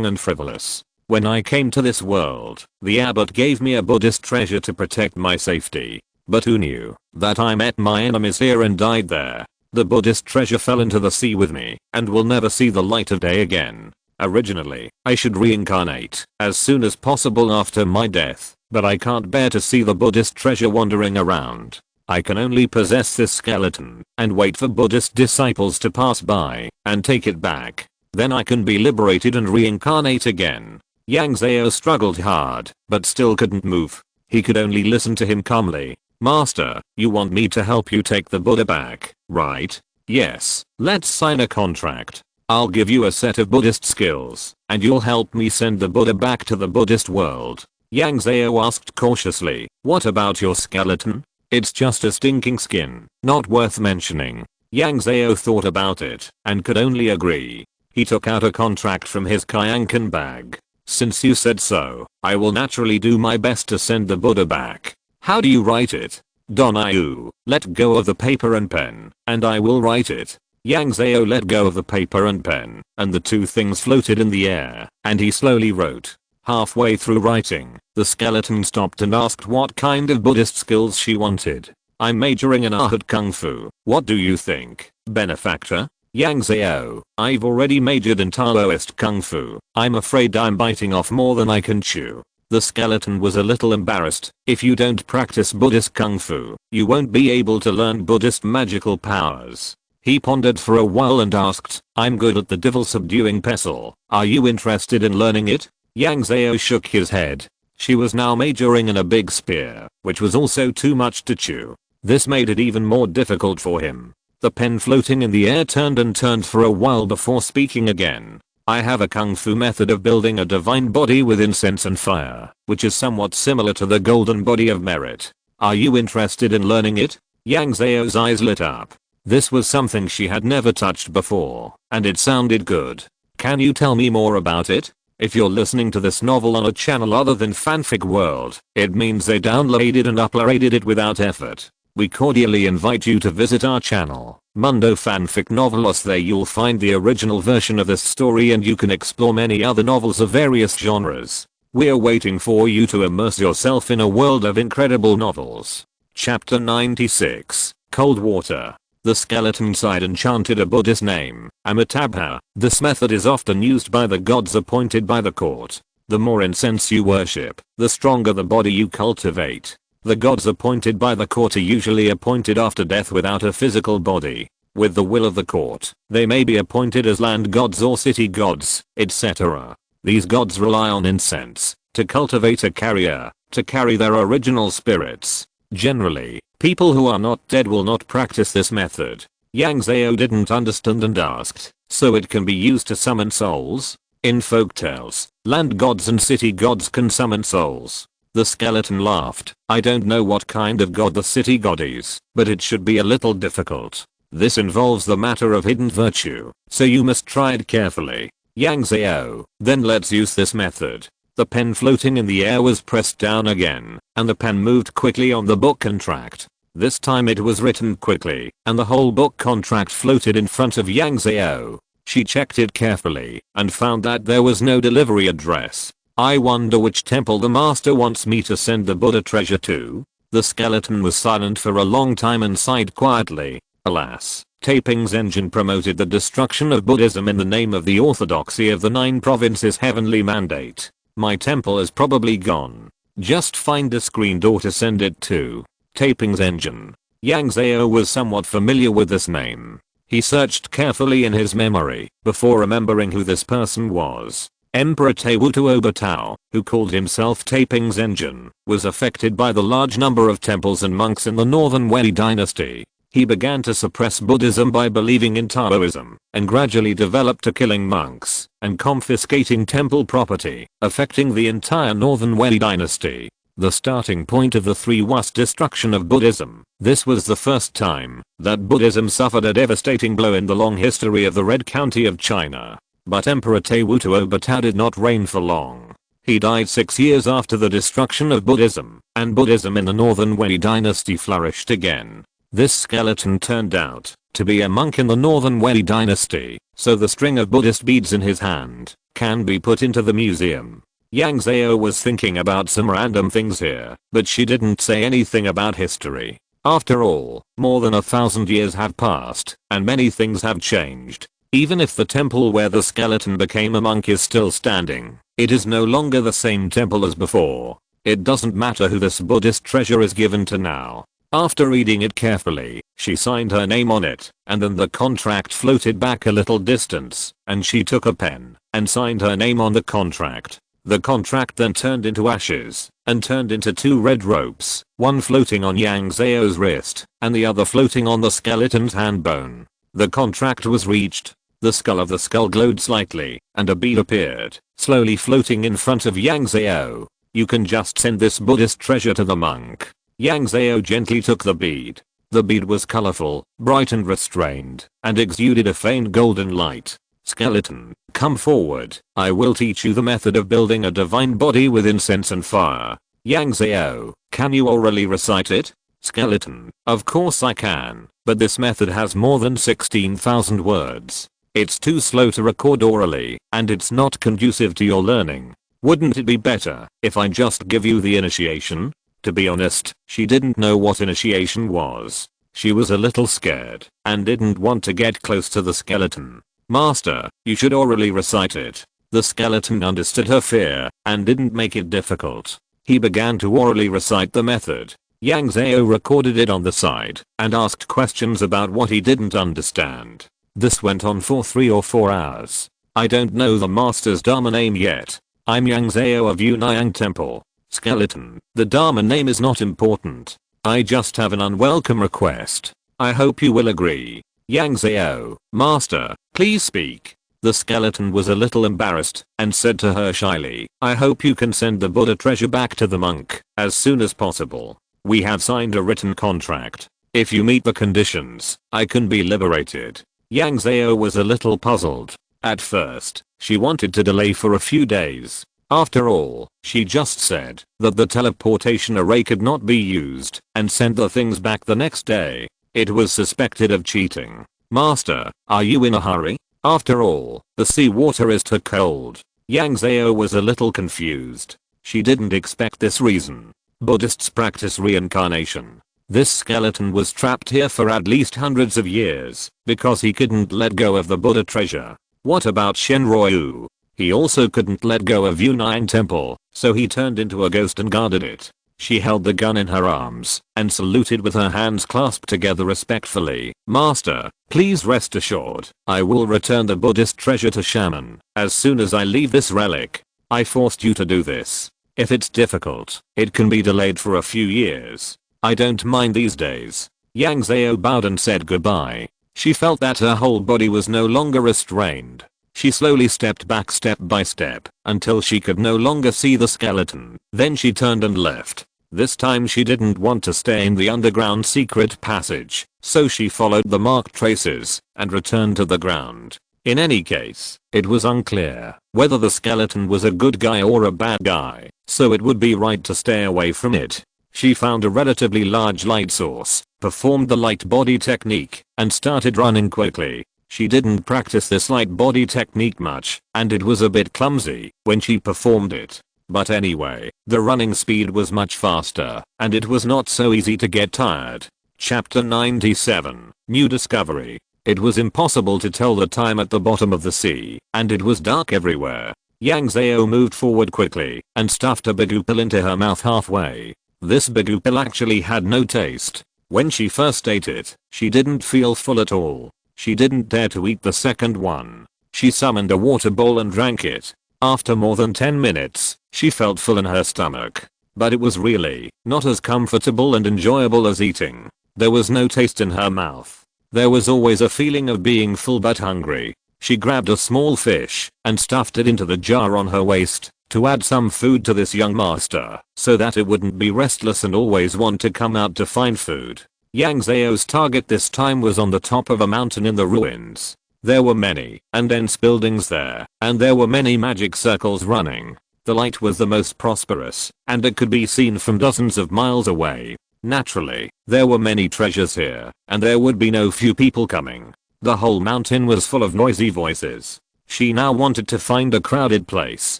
and frivolous. When I came to this world, the abbot gave me a Buddhist treasure to protect my safety. But who knew that I met my enemies here and died there? The Buddhist treasure fell into the sea with me and will never see the light of day again. Originally, I should reincarnate as soon as possible after my death, but I can't bear to see the Buddhist treasure wandering around. I can only possess this skeleton and wait for Buddhist disciples to pass by and take it back. Then I can be liberated and reincarnate again. Yang Zhao struggled hard, but still couldn't move. He could only listen to him calmly. Master, you want me to help you take the Buddha back, right? Yes, let's sign a contract. I'll give you a set of Buddhist skills, and you'll help me send the Buddha back to the Buddhist world. Yang Zhao asked cautiously, what about your skeleton? It's just a stinking skin, not worth mentioning. Yang Zhao thought about it, and could only agree. He took out a contract from his Kayankan bag. Since you said so, I will naturally do my best to send the Buddha back. How do you write it? Donaiu, let go of the paper and pen, and I will write it. Yang Zhao let go of the paper and pen, and the two things floated in the air, and he slowly wrote. Halfway through writing, the skeleton stopped and asked what kind of Buddhist skills she wanted. I'm majoring in art kung fu. What do you think, benefactor? Yang Zhao, I've already majored in Taoist kung fu. I'm afraid I'm biting off more than I can chew. The skeleton was a little embarrassed. If you don't practice Buddhist kung fu, you won't be able to learn Buddhist magical powers. He pondered for a while and asked, I'm good at the devil subduing pestle. Are you interested in learning it? Yang Zhao shook his head. She was now majoring in a big spear, which was also too much to chew. This made it even more difficult for him. The pen floating in the air turned and turned for a while before speaking again. I have a kung fu method of building a divine body with incense and fire, which is somewhat similar to the golden body of merit. Are you interested in learning it? Yang Zhao's eyes lit up. This was something she had never touched before, and it sounded good. Can you tell me more about it? If you're listening to this novel on a channel other than Fanfic World, it means they downloaded and uploaded it without effort. We cordially invite you to visit our channel, Mundo Fanfic Novelos. There you'll find the original version of this story and you can explore many other novels of various genres. We're waiting for you to immerse yourself in a world of incredible novels. Chapter 96, Cold Water. The skeleton sighed and chanted a Buddhist name, Amitabha. This method is often used by the gods appointed by the court. The more incense you worship, the stronger the body you cultivate. The gods appointed by the court are usually appointed after death without a physical body. With the will of the court, they may be appointed as land gods or city gods, etc. These gods rely on incense to cultivate a carrier, to carry their original spirits. Generally, people who are not dead will not practice this method. Yang Zhao didn't understand and asked, so it can be used to summon souls? In folktales, land gods and city gods can summon souls. The skeleton laughed. I don't know what kind of god the city god is, but it should be a little difficult. This involves the matter of hidden virtue, so you must try it carefully. Yang Zhao, then let's use this method. The pen floating in the air was pressed down again, and the pen moved quickly on the book contract. This time it was written quickly, and the whole book contract floated in front of Yang Zhao. She checked it carefully, and found that there was no delivery address. I wonder which temple the master wants me to send the Buddha treasure to? The skeleton was silent for a long time and sighed quietly. Alas, Taiping's engine promoted the destruction of Buddhism in the name of the orthodoxy of the 9 provinces heavenly mandate. My temple is probably gone. Just find a screen door to send it to. Taiping's engine. Yang Zhao was somewhat familiar with this name. He searched carefully in his memory before remembering who this person was. Emperor Tewutu Obatao, who called himself Taiping's engine, was affected by the large number of temples and monks in the northern Wei dynasty. He began to suppress Buddhism by believing in Taoism, and gradually developed to killing monks and confiscating temple property, affecting the entire Northern Wei dynasty. The starting point of the three was destruction of Buddhism. This was the first time that Buddhism suffered a devastating blow in the long history of the Red County of China. But Emperor Tewutuo Batao did not reign for long. He died 6 years after the destruction of Buddhism, and Buddhism in the Northern Wei dynasty flourished again. This skeleton turned out to be a monk in the Northern Wei dynasty, so the string of Buddhist beads in his hand can be put into the museum. Yang Zhao was thinking about some random things here, but she didn't say anything about history. After all, more than 1,000 years have passed, and many things have changed. Even if the temple where the skeleton became a monk is still standing, it is no longer the same temple as before. It doesn't matter who this Buddhist treasure is given to now. After reading it carefully, she signed her name on it, and then the contract floated back a little distance, and she took a pen and signed her name on the contract. The contract then turned into ashes and turned into 2 red ropes, one floating on Yang Zhao's wrist and the other floating on the skeleton's hand bone. The contract was reached. The skull of the skull glowed slightly, and a bead appeared, slowly floating in front of Yang Zhao. You can just send this Buddhist treasure to the monk. Yang Zhao gently took the bead. The bead was colorful, bright and restrained, and exuded a faint golden light. Skeleton, come forward. I will teach you the method of building a divine body with incense and fire. Yang Zhao, can you orally recite it? Skeleton, of course I can, but this method has more than 16,000 words. It's too slow to record orally, and it's not conducive to your learning. Wouldn't it be better if I just give you the initiation? To be honest, she didn't know what initiation was. She was a little scared and didn't want to get close to the skeleton. Master, you should orally recite it. The skeleton understood her fear and didn't make it difficult. He began to orally recite the method. Yang Zhao recorded it on the side and asked questions about what he didn't understand. This went on for 3 or 4 hours. I don't know the master's Dharma name yet. I'm Yang Zhao of Yunayang Temple. Skeleton, the Dharma name is not important. I just have an unwelcome request. I hope you will agree. Yang Zhao, Master, please speak. The skeleton was a little embarrassed and said to her shyly, I hope you can send the Buddha treasure back to the monk as soon as possible. We have signed a written contract. If you meet the conditions, I can be liberated. Yang Zhao was a little puzzled. At first, she wanted to delay for a few days. After all, she just said that the teleportation array could not be used and sent the things back the next day. It was suspected of cheating. Master, are you in a hurry? After all, the sea water is too cold. Yang Zhao was a little confused. She didn't expect this reason. Buddhists practice reincarnation. This skeleton was trapped here for at least hundreds of years because he couldn't let go of the Buddha treasure. What about Shenryu? He also couldn't let go of Yunayang Temple, so he turned into a ghost and guarded it. She held the gun in her arms and saluted with her hands clasped together respectfully. Master, please rest assured, I will return the Buddhist treasure to Shaman as soon as I leave this relic. I forced you to do this. If it's difficult, it can be delayed for a few years. I don't mind these days. Yang Zhao bowed and said goodbye. She felt that her whole body was no longer restrained. She slowly stepped back step by step until she could no longer see the skeleton. Then she turned and left. This time she didn't want to stay in the underground secret passage, so she followed the marked traces and returned to the ground. In any case, it was unclear whether the skeleton was a good guy or a bad guy, so it would be right to stay away from it. She found a relatively large light source, performed the light body technique, and started running quickly. She didn't practice this light body technique much, and it was a bit clumsy when she performed it. But anyway, the running speed was much faster, and it was not so easy to get tired. Chapter 97, New Discovery. It was impossible to tell the time at the bottom of the sea, and it was dark everywhere. Yang Zhao moved forward quickly and stuffed a bagupil into her mouth halfway. This bagupil actually had no taste. When she first ate it, she didn't feel full at all. She didn't dare to eat the second one. She summoned a water bowl and drank it. After more than 10 minutes, she felt full in her stomach. But it was really not as comfortable and enjoyable as eating. There was no taste in her mouth. There was always a feeling of being full but hungry. She grabbed a small fish and stuffed it into the jar on her waist to add some food to this young master so that it wouldn't be restless and always want to come out to find food. Yang Zhao's target this time was on the top of a mountain in the ruins. There were many and dense buildings there, and there were many magic circles running. The light was the most prosperous, and it could be seen from dozens of miles away. Naturally, there were many treasures here, and there would be no few people coming. The whole mountain was full of noisy voices. She now wanted to find a crowded place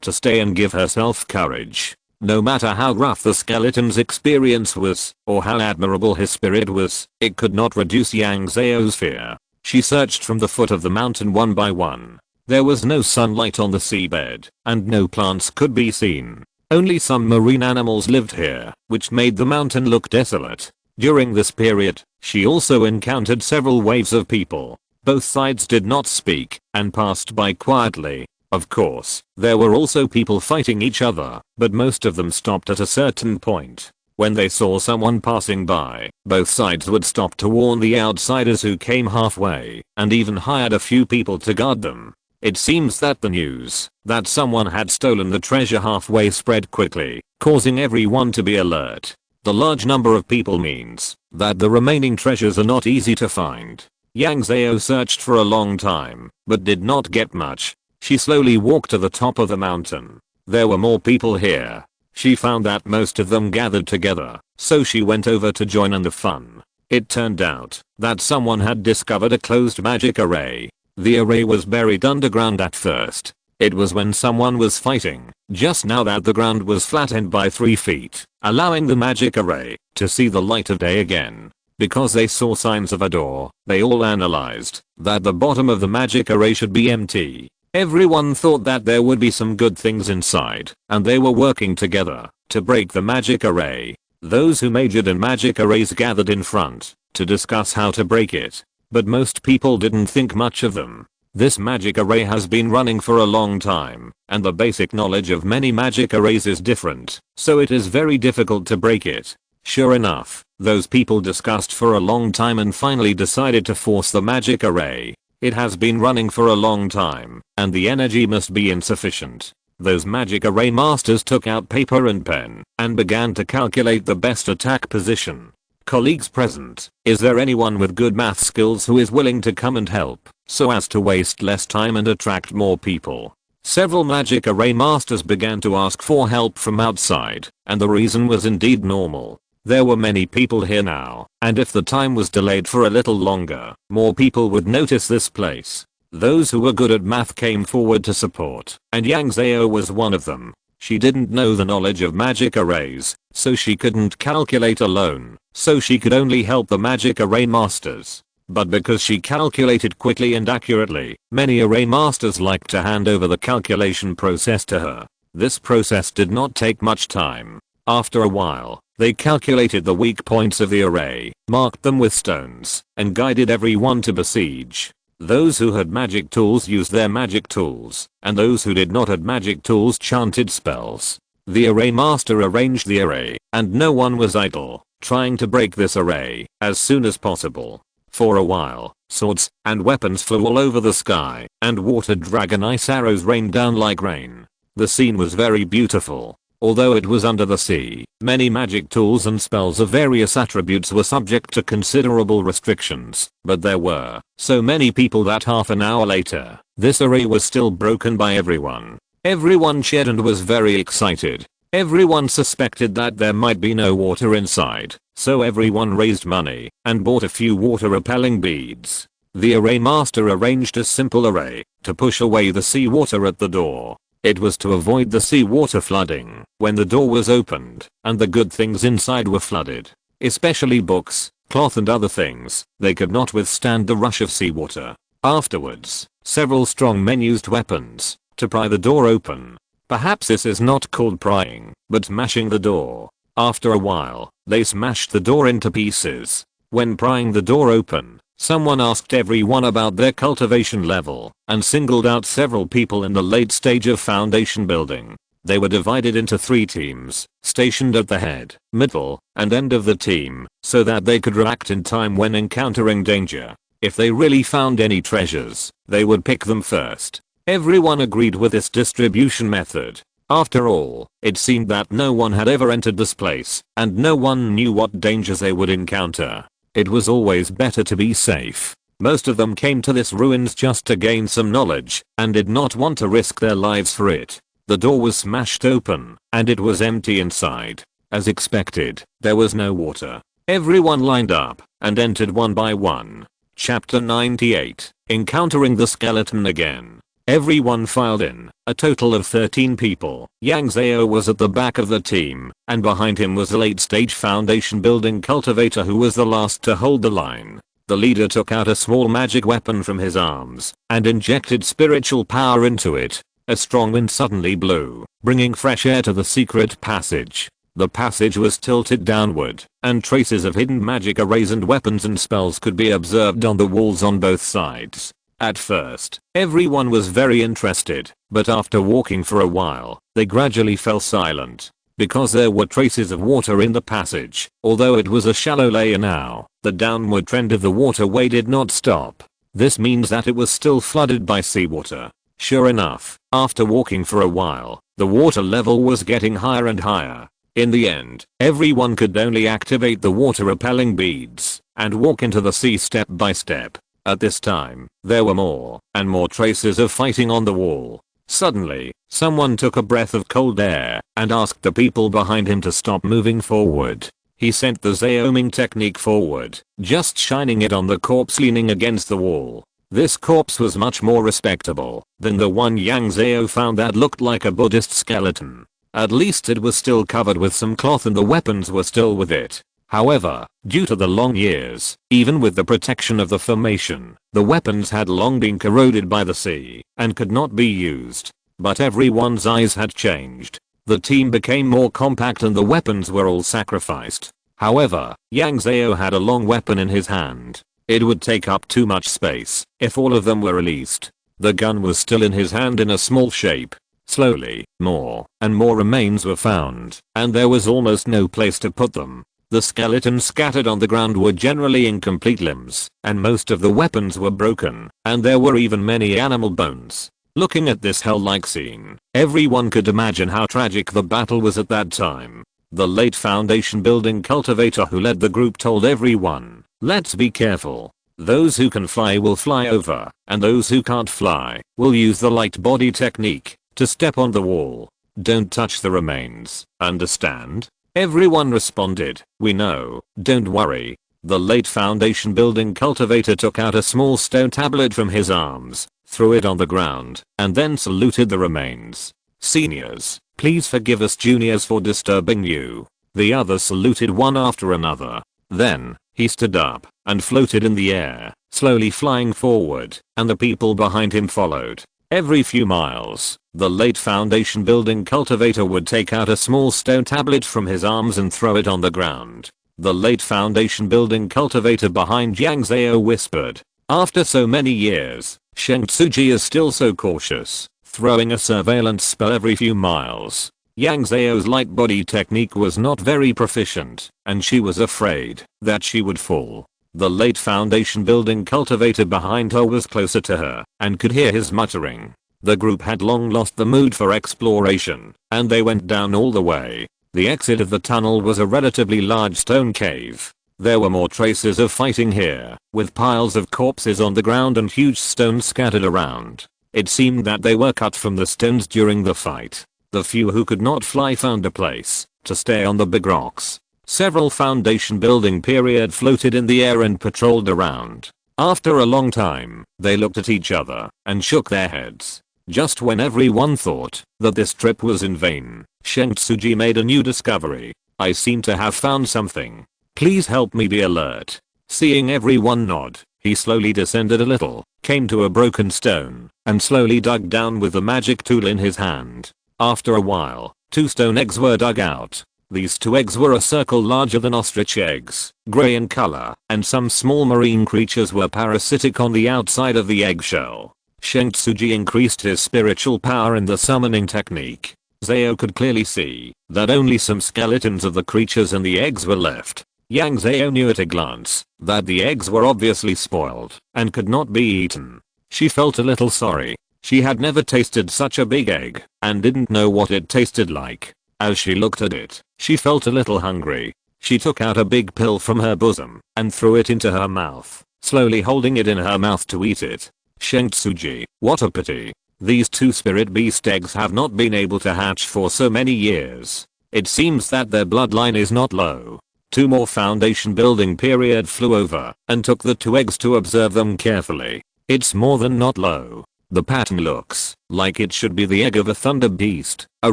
to stay and give herself courage. No matter how rough the skeleton's experience was, or how admirable his spirit was, it could not reduce Yang Zhao's fear. She searched from the foot of the mountain one by one. There was no sunlight on the seabed, and no plants could be seen. Only some marine animals lived here, which made the mountain look desolate. During this period, she also encountered several waves of people. Both sides did not speak, and passed by quietly. Of course, there were also people fighting each other, but most of them stopped at a certain point. When they saw someone passing by, both sides would stop to warn the outsiders who came halfway, and even hired a few people to guard them. It seems that the news that someone had stolen the treasure halfway spread quickly, causing everyone to be alert. The large number of people means that the remaining treasures are not easy to find. Yang Zhao searched for a long time, but did not get much. She slowly walked to the top of the mountain. There were more people here. She found that most of them gathered together, so she went over to join in the fun. It turned out that someone had discovered a closed magic array. The array was buried underground at first. It was when someone was fighting just now that the ground was flattened by 3 feet, allowing the magic array to see the light of day again. Because they saw signs of a door, they all analyzed that the bottom of the magic array should be empty. Everyone thought that there would be some good things inside, and they were working together to break the magic array. Those who majored in magic arrays gathered in front to discuss how to break it, but most people didn't think much of them. This magic array has been running for a long time, and the basic knowledge of many magic arrays is different, so it is very difficult to break it. Sure enough, those people discussed for a long time and finally decided to force the magic array. It has been running for a long time, and the energy must be insufficient. Those magic array masters took out paper and pen and began to calculate the best attack position. Colleagues present, is there anyone with good math skills who is willing to come and help, so as to waste less time and attract more people? Several magic array masters began to ask for help from outside, and the reason was indeed normal. There were many people here now, and if the time was delayed for a little longer, more people would notice this place. Those who were good at math came forward to support, and Yang Zhao was one of them. She didn't know the knowledge of magic arrays, so she couldn't calculate alone, so she could only help the magic array masters. But because she calculated quickly and accurately, many array masters liked to hand over the calculation process to her. This process did not take much time. After a while, they calculated the weak points of the array, marked them with stones, and guided everyone to besiege. Those who had magic tools used their magic tools, and those who did not had magic tools chanted spells. The array master arranged the array, and no one was idle, trying to break this array as soon as possible. For a while, swords and weapons flew all over the sky, and water dragon ice arrows rained down like rain. The scene was very beautiful. Although it was under the sea, many magic tools and spells of various attributes were subject to considerable restrictions, but there were so many people that half an hour later, this array was still broken by everyone. Everyone cheered and was very excited. Everyone suspected that there might be no water inside, so everyone raised money and bought a few water repelling beads. The array master arranged a simple array to push away the seawater at the door. It was to avoid the seawater flooding when the door was opened and the good things inside were flooded. Especially books, cloth and other things. They could not withstand the rush of seawater. Afterwards, several strong men used weapons to pry the door open. Perhaps this is not called prying, but mashing the door. After a while, they smashed the door into pieces. When prying the door open, someone asked everyone about their cultivation level and singled out several people in the late stage of foundation building. They were divided into 3 teams, stationed at the head, middle, and end of the team, so that they could react in time when encountering danger. If they really found any treasures, they would pick them first. Everyone agreed with this distribution method. After all, it seemed that no one had ever entered this place, and no one knew what dangers they would encounter. It was always better to be safe. Most of them came to this ruins just to gain some knowledge, and did not want to risk their lives for it. The door was smashed open, and it was empty inside. As expected, there was no water. Everyone lined up, and entered one by one. Chapter 98. Encountering the skeleton again. Everyone filed in, a total of 13 people. Yang Zhao was at the back of the team, and behind him was a late-stage foundation building cultivator who was the last to hold the line. The leader took out a small magic weapon from his arms, and injected spiritual power into it. A strong wind suddenly blew, bringing fresh air to the secret passage. The passage was tilted downward, and traces of hidden magic arrays and weapons and spells could be observed on the walls on both sides. At first, everyone was very interested, but after walking for a while, they gradually fell silent. Because there were traces of water in the passage, although it was a shallow layer now, the downward trend of the waterway did not stop. This means that it was still flooded by seawater. Sure enough, after walking for a while, the water level was getting higher and higher. In the end, everyone could only activate the water repelling beads, and walk into the sea step by step. At this time, there were more and more traces of fighting on the wall. Suddenly, someone took a breath of cold air, and asked the people behind him to stop moving forward. He sent the Zhaoming technique forward, just shining it on the corpse leaning against the wall. This corpse was much more respectable than the one Yang Zhao found that looked like a Buddhist skeleton. At least it was still covered with some cloth and the weapons were still with it. However, due to the long years, even with the protection of the formation, the weapons had long been corroded by the sea and could not be used. But everyone's eyes had changed. The team became more compact and the weapons were all sacrificed. However, Yang Zhao had a long weapon in his hand. It would take up too much space if all of them were released. The gun was still in his hand in a small shape. Slowly, more and more remains were found, and there was almost no place to put them. The skeletons scattered on the ground were generally incomplete limbs, and most of the weapons were broken, and there were even many animal bones. Looking at this hell-like scene, everyone could imagine how tragic the battle was at that time. The late foundation building cultivator who led the group told everyone, "Let's be careful. Those who can fly will fly over, and those who can't fly will use the light body technique to step on the wall. Don't touch the remains, understand?" Everyone responded, "We know, don't worry." The late foundation building cultivator took out a small stone tablet from his arms, threw it on the ground, and then saluted the remains. "Seniors, please forgive us juniors for disturbing you." The others saluted one after another. Then, he stood up and floated in the air, slowly flying forward, and the people behind him followed. Every few miles, the late foundation building cultivator would take out a small stone tablet from his arms and throw it on the ground. The late foundation building cultivator behind Yang Zhao whispered, "After so many years, Sheng Tsuji is still so cautious, throwing a surveillance spell every few miles." Yang Zhao's light body technique was not very proficient, and she was afraid that she would fall. The late foundation building cultivator behind her was closer to her and could hear his muttering. The group had long lost the mood for exploration, and they went down all the way. The exit of the tunnel was a relatively large stone cave. There were more traces of fighting here, with piles of corpses on the ground and huge stones scattered around. It seemed that they were cut from the stones during the fight. The few who could not fly found a place to stay on the big rocks. Several foundation building period floated in the air and patrolled around. After a long time, they looked at each other and shook their heads. Just when everyone thought that this trip was in vain, Sheng Tsuji made a new discovery. "I seem to have found something. Please help me be alert." Seeing everyone nod, he slowly descended a little, came to a broken stone, and slowly dug down with the magic tool in his hand. After a while, 2 stone eggs were dug out. These 2 eggs were a circle larger than ostrich eggs, gray in color, and some small marine creatures were parasitic on the outside of the eggshell. Sheng Tsuji increased his spiritual power in the summoning technique. Zhao could clearly see that only some skeletons of the creatures and the eggs were left. Yang Zhao knew at a glance that the eggs were obviously spoiled and could not be eaten. She felt a little sorry. She had never tasted such a big egg and didn't know what it tasted like. As she looked at it, she felt a little hungry. She took out a big pill from her bosom and threw it into her mouth, slowly holding it in her mouth to eat it. Shengtsuji, what a pity. These two spirit beast eggs have not been able to hatch for so many years. It seems that their bloodline is not low. 2 more foundation building period flew over and took the 2 eggs to observe them carefully. It's more than not low. The pattern looks like it should be the egg of a thunder beast, a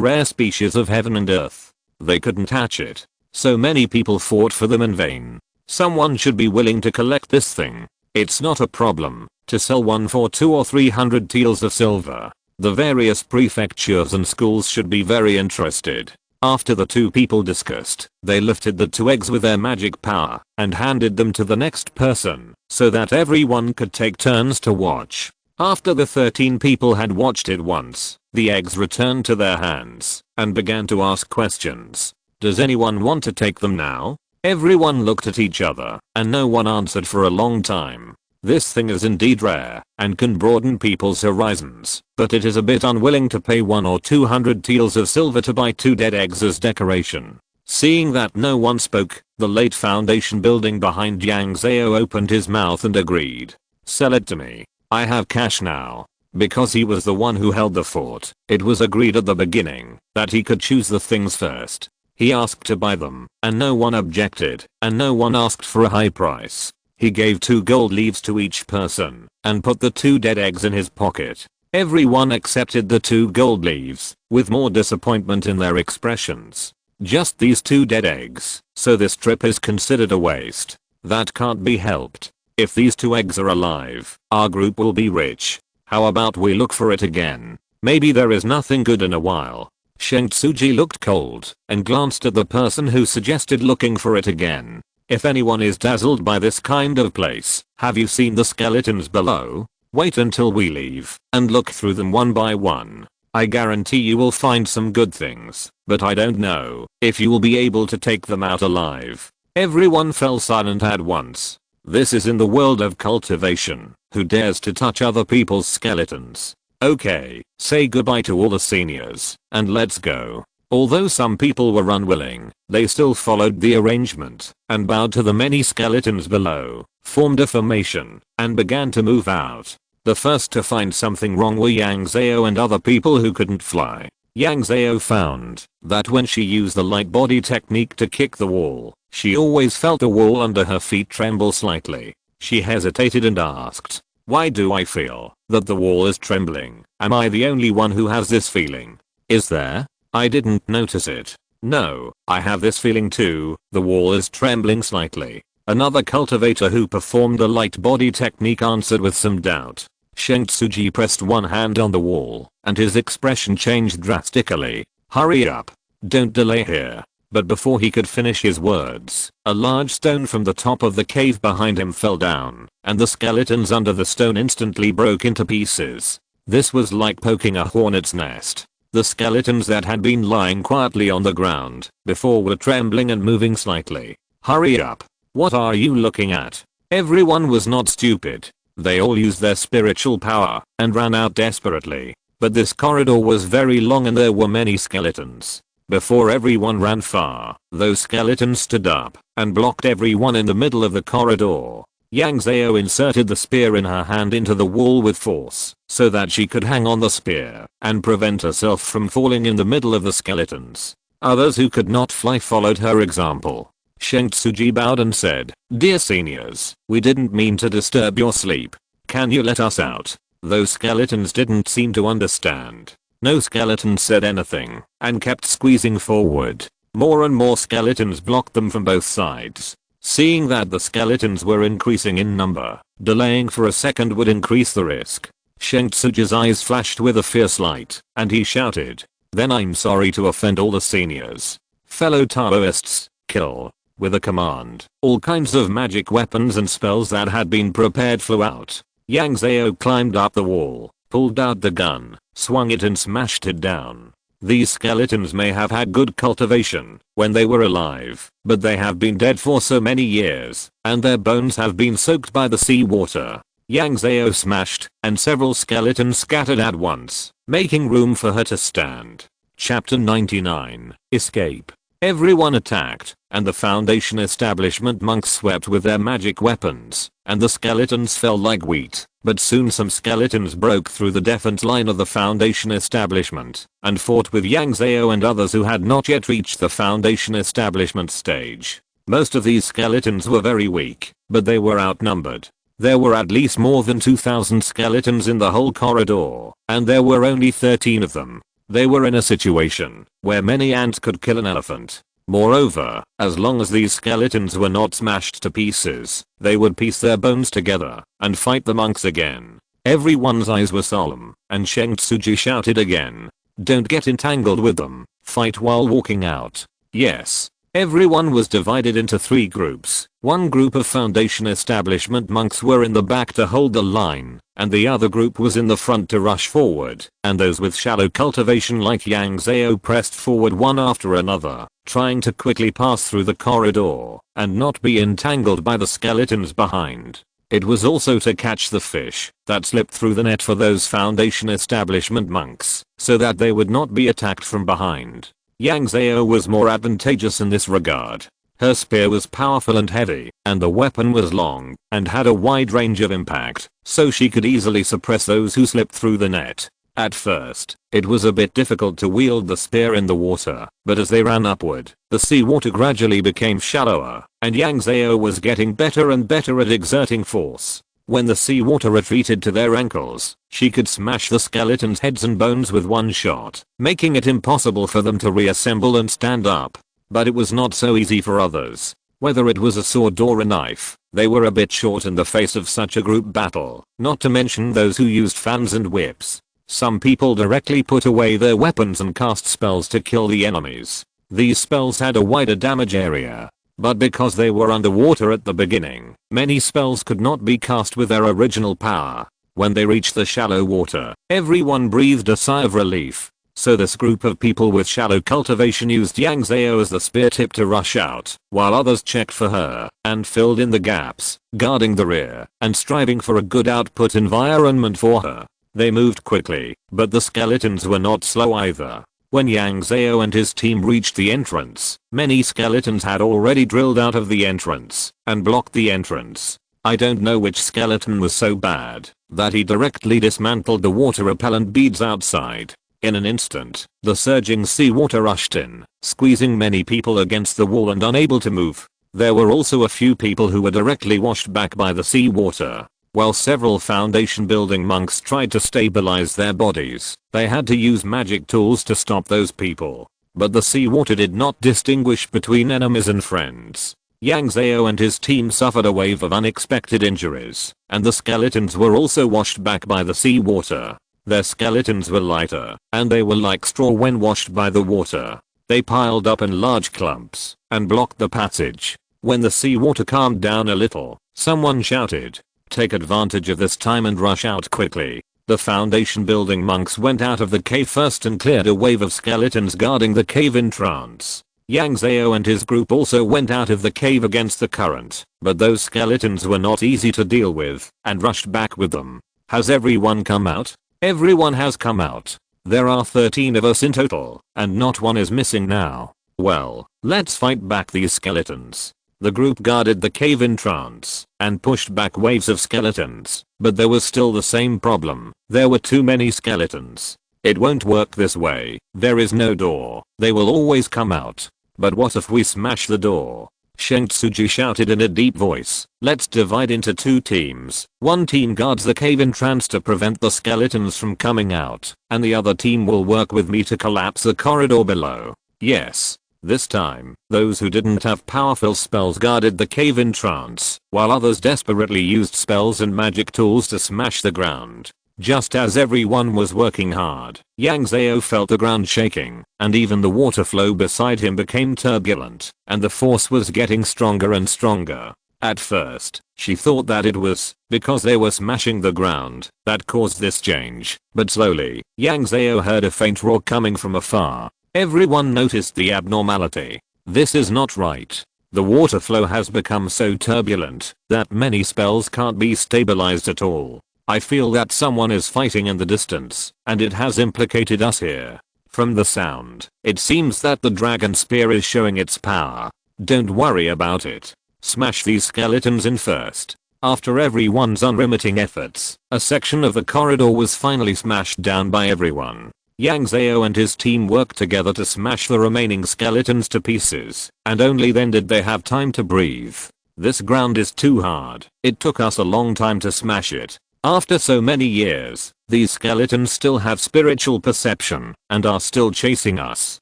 rare species of heaven and earth. They couldn't hatch it. So many people fought for them in vain. Someone should be willing to collect this thing. It's not a problem to sell one for 200 or 300 taels of silver. The various prefectures and schools should be very interested. After the 2 people discussed, they lifted the 2 eggs with their magic power and handed them to the next person so that everyone could take turns to watch. After the 13 people had watched it once, the eggs returned to their hands and began to ask questions. Does anyone want to take them now? Everyone looked at each other and no one answered for a long time. This thing is indeed rare and can broaden people's horizons, but it is a bit unwilling to pay 100 or 200 taels of silver to buy 2 dead eggs as decoration. Seeing that no one spoke, the late foundation building behind Yang Zhao opened his mouth and agreed. Sell it to me. I have cash now. Because he was the one who held the fort, it was agreed at the beginning that he could choose the things first. He asked to buy them, and no one objected, and no one asked for a high price. He gave 2 gold leaves to each person, and put the 2 dead eggs in his pocket. Everyone accepted the 2 gold leaves, with more disappointment in their expressions. Just these 2 dead eggs, so this trip is considered a waste. That can't be helped. If these 2 eggs are alive, our group will be rich. How about we look for it again? Maybe there is nothing good in a while. Shengtsuji looked cold and glanced at the person who suggested looking for it again. If anyone is dazzled by this kind of place, have you seen the skeletons below? Wait until we leave and look through them one by one. I guarantee you will find some good things, but I don't know if you will be able to take them out alive. Everyone fell silent at once. This is in the world of cultivation. Who dares to touch other people's skeletons? Okay, say goodbye to all the seniors, and let's go. Although some people were unwilling, they still followed the arrangement, and bowed to the many skeletons below, formed a formation, and began to move out. The first to find something wrong were Yang Zhao and other people who couldn't fly. Yang Zhao found that when she used the light body technique to kick the wall, she always felt the wall under her feet tremble slightly. She hesitated and asked, why do I feel that the wall is trembling? Am I the only one who has this feeling? Is there? I didn't notice it. No, I have this feeling too, the wall is trembling slightly. Another cultivator who performed the light body technique answered with some doubt. Shengtsuji pressed one hand on the wall, and his expression changed drastically. Hurry up. Don't delay here. But before he could finish his words, a large stone from the top of the cave behind him fell down, and the skeletons under the stone instantly broke into pieces. This was like poking a hornet's nest. The skeletons that had been lying quietly on the ground before were trembling and moving slightly. Hurry up. What are you looking at? Everyone was not stupid. They all used their spiritual power and ran out desperately. But this corridor was very long and there were many skeletons. Before everyone ran far, those skeletons stood up and blocked everyone in the middle of the corridor. Yang Zhao inserted the spear in her hand into the wall with force so that she could hang on the spear and prevent herself from falling in the middle of the skeletons. Others who could not fly followed her example. Shengtsuji bowed and said, "Dear seniors, we didn't mean to disturb your sleep. Can you let us out?" Those skeletons didn't seem to understand. No skeleton said anything and kept squeezing forward. More and more skeletons blocked them from both sides. Seeing that the skeletons were increasing in number, delaying for a second would increase the risk. Shengtsuji's eyes flashed with a fierce light, and he shouted, "Then I'm sorry to offend all the seniors. Fellow Taoists, kill." With a command, all kinds of magic weapons and spells that had been prepared flew out. Yang Zhao climbed up the wall, pulled out the gun, swung it and smashed it down. These skeletons may have had good cultivation when they were alive, but they have been dead for so many years, and their bones have been soaked by the seawater. Yang Zhao smashed, and several skeletons scattered at once, making room for her to stand. Chapter 99. Escape. Everyone attacked, and the Foundation establishment monks swept with their magic weapons, and the skeletons fell like wheat. But soon some skeletons broke through the defense line of the Foundation establishment, and fought with Yang Zhao and others who had not yet reached the Foundation establishment stage. Most of these skeletons were very weak, but they were outnumbered. There were at least more than 2,000 skeletons in the whole corridor, and there were only 13 of them. They were in a situation where many ants could kill an elephant. Moreover, as long as these skeletons were not smashed to pieces, they would piece their bones together and fight the monks again. Everyone's eyes were solemn, and Sheng Tsuji shouted again, "Don't get entangled with them, fight while walking out." Yes. Everyone was divided into 3 groups. One group of Foundation establishment monks were in the back to hold the line, and the other group was in the front to rush forward, and those with shallow cultivation like Yang Zhao pressed forward one after another, trying to quickly pass through the corridor and not be entangled by the skeletons behind. It was also to catch the fish that slipped through the net for those Foundation establishment monks, so that they would not be attacked from behind. Yang Zhao was more advantageous in this regard. Her spear was powerful and heavy, and the weapon was long and had a wide range of impact, so she could easily suppress those who slipped through the net. At first, it was a bit difficult to wield the spear in the water, but as they ran upward, the seawater gradually became shallower, and Yang Zhao was getting better and better at exerting force. When the seawater retreated to their ankles, she could smash the skeletons' heads and bones with one shot, making it impossible for them to reassemble and stand up. But it was not so easy for others. Whether it was a sword or a knife, they were a bit short in the face of such a group battle, not to mention those who used fans and whips. Some people directly put away their weapons and cast spells to kill the enemies. These spells had a wider damage area. But because they were underwater at the beginning, many spells could not be cast with their original power. When they reached the shallow water, everyone breathed a sigh of relief. So this group of people with shallow cultivation used Yang Zhao as the spear tip to rush out, while others checked for her and filled in the gaps, guarding the rear and striving for a good output environment for her. They moved quickly, but the skeletons were not slow either. When Yang Zhao and his team reached the entrance, many skeletons had already drilled out of the entrance and blocked the entrance. I don't know which skeleton was so bad that he directly dismantled the water repellent beads outside. In an instant, the surging seawater rushed in, squeezing many people against the wall and unable to move. There were also a few people who were directly washed back by the seawater. While several Foundation building monks tried to stabilize their bodies, they had to use magic tools to stop those people. But the seawater did not distinguish between enemies and friends. Yang Zhao and his team suffered a wave of unexpected injuries, and the skeletons were also washed back by the seawater. Their skeletons were lighter, and they were like straw when washed by the water. They piled up in large clumps and blocked the passage. When the seawater calmed down a little, someone shouted, "Take advantage of this time and rush out quickly." The Foundation building monks went out of the cave first and cleared a wave of skeletons guarding the cave entrance. Yang Zhao and his group also went out of the cave against the current, but those skeletons were not easy to deal with and rushed back with them. Has everyone come out? Everyone has come out. There are 13 of us in total, and not one is missing now. Well, let's fight back these skeletons. The group guarded the cave entrance and pushed back waves of skeletons, but there was still the same problem. There were too many skeletons. It won't work this way. There is no door. They will always come out. But what if we smash the door? Sheng Tsuji shouted in a deep voice. Let's divide into 2 teams. One team guards the cave entrance to prevent the skeletons from coming out, and the other team will work with me to collapse the corridor below. Yes. This time, those who didn't have powerful spells guarded the cave entrance, while others desperately used spells and magic tools to smash the ground. Just as everyone was working hard, Yang Zhao felt the ground shaking, and even the water flow beside him became turbulent, and the force was getting stronger and stronger. At first, she thought that it was because they were smashing the ground that caused this change, but slowly, Yang Zhao heard a faint roar coming from afar. Everyone noticed the abnormality. This is not right. The water flow has become so turbulent that many spells can't be stabilized at all. I feel that someone is fighting in the distance, and it has implicated us here. From the sound, it seems that the dragon spear is showing its power. Don't worry about it. Smash these skeletons in first. After everyone's unremitting efforts, a section of the corridor was finally smashed down by everyone. Yang Zhao and his team worked together to smash the remaining skeletons to pieces, and only then did they have time to breathe. This ground is too hard. It took us a long time to smash it. After so many years, these skeletons still have spiritual perception and are still chasing us.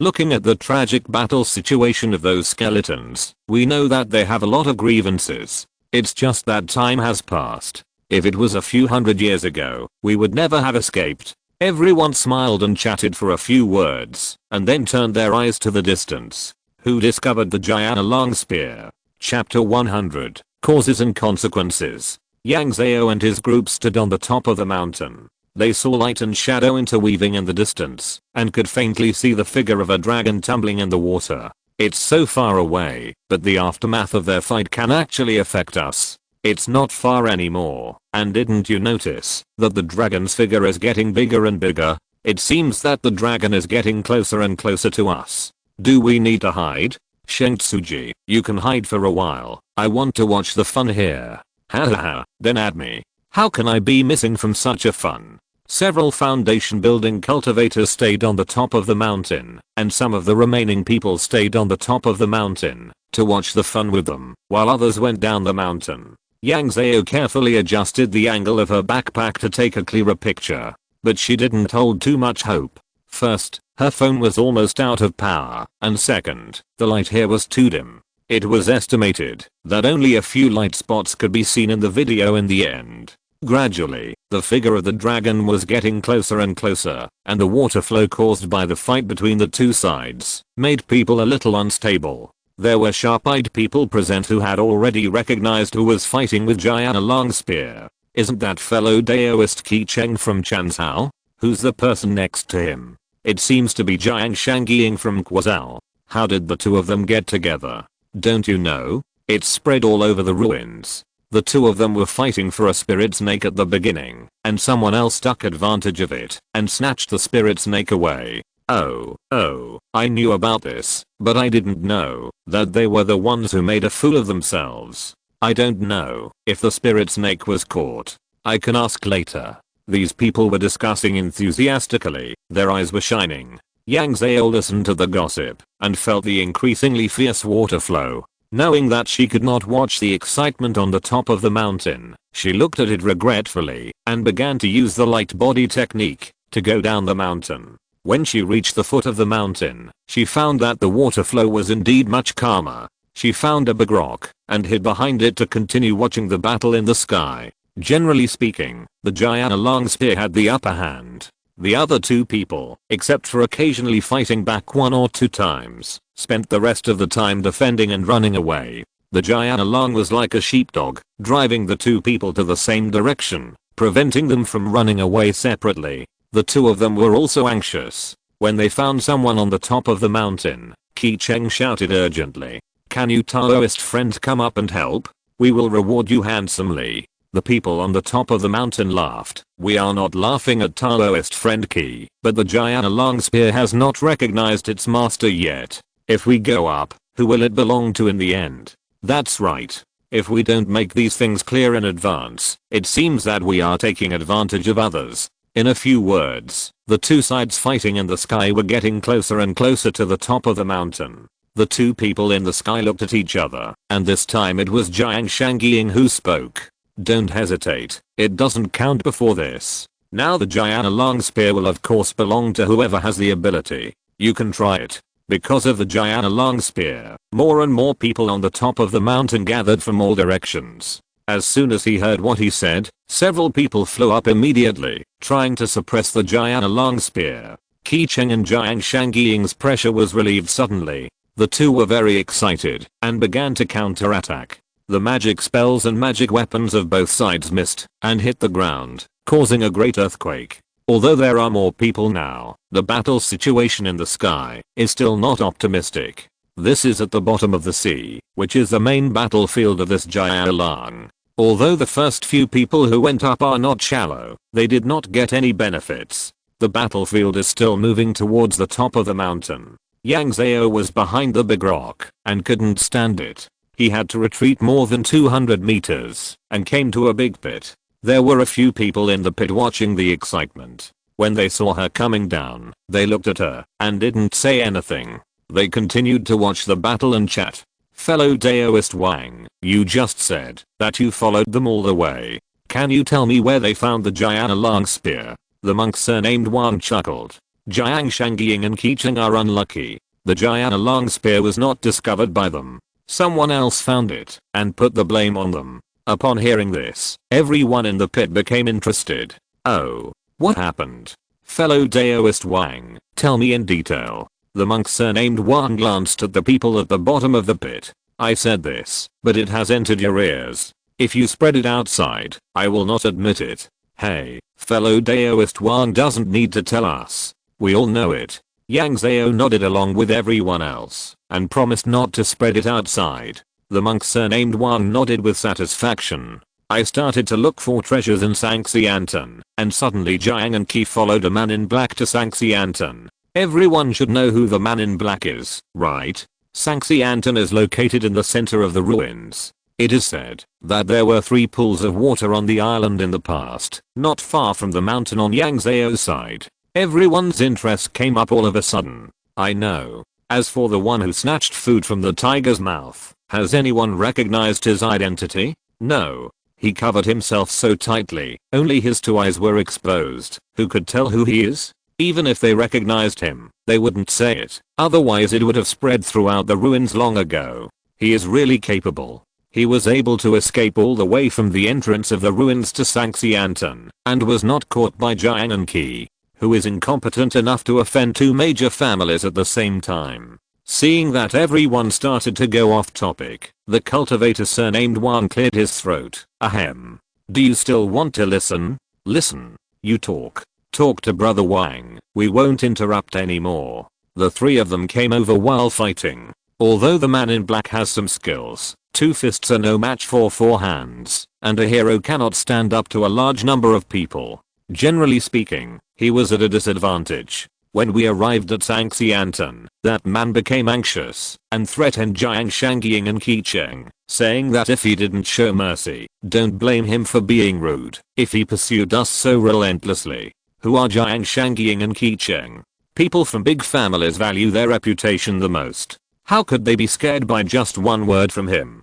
Looking at the tragic battle situation of those skeletons, we know that they have a lot of grievances. It's just that time has passed. If it was a few hundred years ago, we would never have escaped. Everyone smiled and chatted for a few words, and then turned their eyes to the distance. Who discovered the Giant long spear? Chapter 100, Causes and Consequences. Yang Zhao and his group stood on the top of the mountain. They saw light and shadow interweaving in the distance, and could faintly see the figure of a dragon tumbling in the water. It's so far away, but the aftermath of their fight can actually affect us. It's not far anymore, and didn't you notice that the dragon's figure is getting bigger and bigger? It seems that the dragon is getting closer and closer to us. Do we need to hide? Shengtsuji, you can hide for a while. I want to watch the fun here. Hahaha, then add me. How can I be missing from such a fun? Several foundation building cultivators stayed on the top of the mountain, and some of the remaining people stayed on the top of the mountain to watch the fun with them, while others went down the mountain. Yang Zhao carefully adjusted the angle of her backpack to take a clearer picture, but she didn't hold too much hope. First, her phone was almost out of power, and second, the light here was too dim. It was estimated that only a few light spots could be seen in the video in the end. Gradually, the figure of the dragon was getting closer and closer, and the water flow caused by the fight between the two sides made people a little unstable. There were sharp-eyed people present who had already recognized who was fighting with Giant long spear. Isn't that fellow Daoist Qi Cheng from Chanzhou? Who's the person next to him? It seems to be Jiang Shangying from Quazhou. How did the two of them get together? Don't you know? It's spread all over the ruins. The two of them were fighting for a spirit snake at the beginning, and someone else took advantage of it and snatched the spirit snake away. Oh, I knew about this, but I didn't know that they were the ones who made a fool of themselves. I don't know if the spirit snake was caught. I can ask later. These people were discussing enthusiastically, their eyes were shining. Yang Zhao listened to the gossip and felt the increasingly fierce water flow. Knowing that she could not watch the excitement on the top of the mountain, she looked at it regretfully and began to use the light body technique to go down the mountain. When she reached the foot of the mountain, she found that the water flow was indeed much calmer. She found a big rock and hid behind it to continue watching the battle in the sky. Generally speaking, the Giant long spear had the upper hand. The other two people, except for occasionally fighting back one or two times, spent the rest of the time defending and running away. The Giant long was like a sheepdog, driving the two people to the same direction, preventing them from running away separately. The two of them were also anxious. When they found someone on the top of the mountain, Qi Cheng shouted urgently, "Can you Taoist friend come up and help? We will reward you handsomely." The people on the top of the mountain laughed. "We are not laughing at Taoist friend Qi, but the Giant long spear has not recognized its master yet. If we go up, who will it belong to in the end? That's right. If we don't make these things clear in advance, it seems that we are taking advantage of others." In a few words, the two sides fighting in the sky were getting closer and closer to the top of the mountain. The two people in the sky looked at each other, and this time it was Jiang Shangying who spoke. "Don't hesitate, it doesn't count before this. Now the Giant long spear will of course belong to whoever has the ability. You can try it." Because of the Giant long spear, more and more people on the top of the mountain gathered from all directions. As soon as he heard what he said, several people flew up immediately, trying to suppress the Giant long spear. Qi Cheng and Jiang Shangying's pressure was relieved suddenly. The two were very excited and began to counterattack. The magic spells and magic weapons of both sides missed and hit the ground, causing a great earthquake. Although there are more people now, the battle situation in the sky is still not optimistic. This is at the bottom of the sea, which is the main battlefield of this Jialang. Although the first few people who went up are not shallow, they did not get any benefits. The battlefield is still moving towards the top of the mountain. Yang Zhao was behind the big rock and couldn't stand it. He had to retreat more than 200 meters and came to a big pit. There were a few people in the pit watching the excitement. When they saw her coming down, they looked at her and didn't say anything. They continued to watch the battle and chat. Fellow Daoist Wang, you just said that you followed them all the way. Can you tell me where they found the Jialang spear? The monk surnamed Wang chuckled. Jiang Shangying and Qicheng are unlucky. The Jialang spear was not discovered by them. Someone else found it and put the blame on them. Upon hearing this, everyone in the pit became interested. Oh, what happened? Fellow Daoist Wang, tell me in detail. The monk surnamed Wang glanced at the people at the bottom of the pit. I said this, but it has entered your ears. If you spread it outside, I will not admit it. Hey, fellow Daoist Wang doesn't need to tell us. We all know it. Yang Zhao nodded along with everyone else and promised not to spread it outside. The monk surnamed Wang nodded with satisfaction. I started to look for treasures in Sanxiantan, and suddenly Jiang and Qi followed a man in black to Sanxiantan. Everyone should know who the man in black is, right? Sanxiantan is located in the center of the ruins. It is said that there were 3 pools of water on the island in the past, not far from the mountain on Yang Zhao's side. Everyone's interest came up all of a sudden. I know. As for the one who snatched food from the tiger's mouth, has anyone recognized his identity? No. He covered himself so tightly, only his 2 eyes were exposed. Who could tell who he is? Even if they recognized him, they wouldn't say it. Otherwise it would have spread throughout the ruins long ago. He is really capable. He was able to escape all the way from the entrance of the ruins to Sanxiantan, and was not caught by Jiang and Qi, who is incompetent enough to offend 2 major families at the same time. Seeing that everyone started to go off topic, the cultivator surnamed Wang cleared his throat. Ahem. Do you still want to listen? Listen. You talk. Talk to brother Wang. We won't interrupt anymore. The 3 of them came over while fighting. Although the man in black has some skills, 2 fists are no match for 4 hands, and a hero cannot stand up to a large number of people. Generally speaking, he was at a disadvantage. When we arrived at Sanxiantan, that man became anxious and threatened Jiang Shangying and Qicheng, saying that if he didn't show mercy, don't blame him for being rude. If he pursued us so relentlessly. Who are Jiang Shangying and Qicheng? People from big families value their reputation the most. How could they be scared by just one word from him?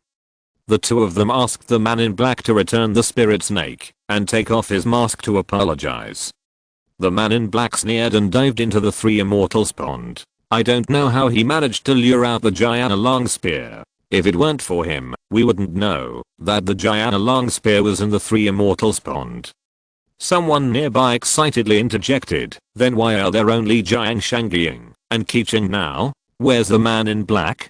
The 2 of them asked the man in black to return the spirit snake and take off his mask to apologize. The man in black sneered and dived into the 3 immortals pond. I don't know how he managed to lure out the Jialang spear. If it weren't for him, we wouldn't know that the Jialang spear was in the 3 immortals pond. Someone nearby excitedly interjected, then why are there only Jiang Shangying and Qicheng now? Where's the man in black?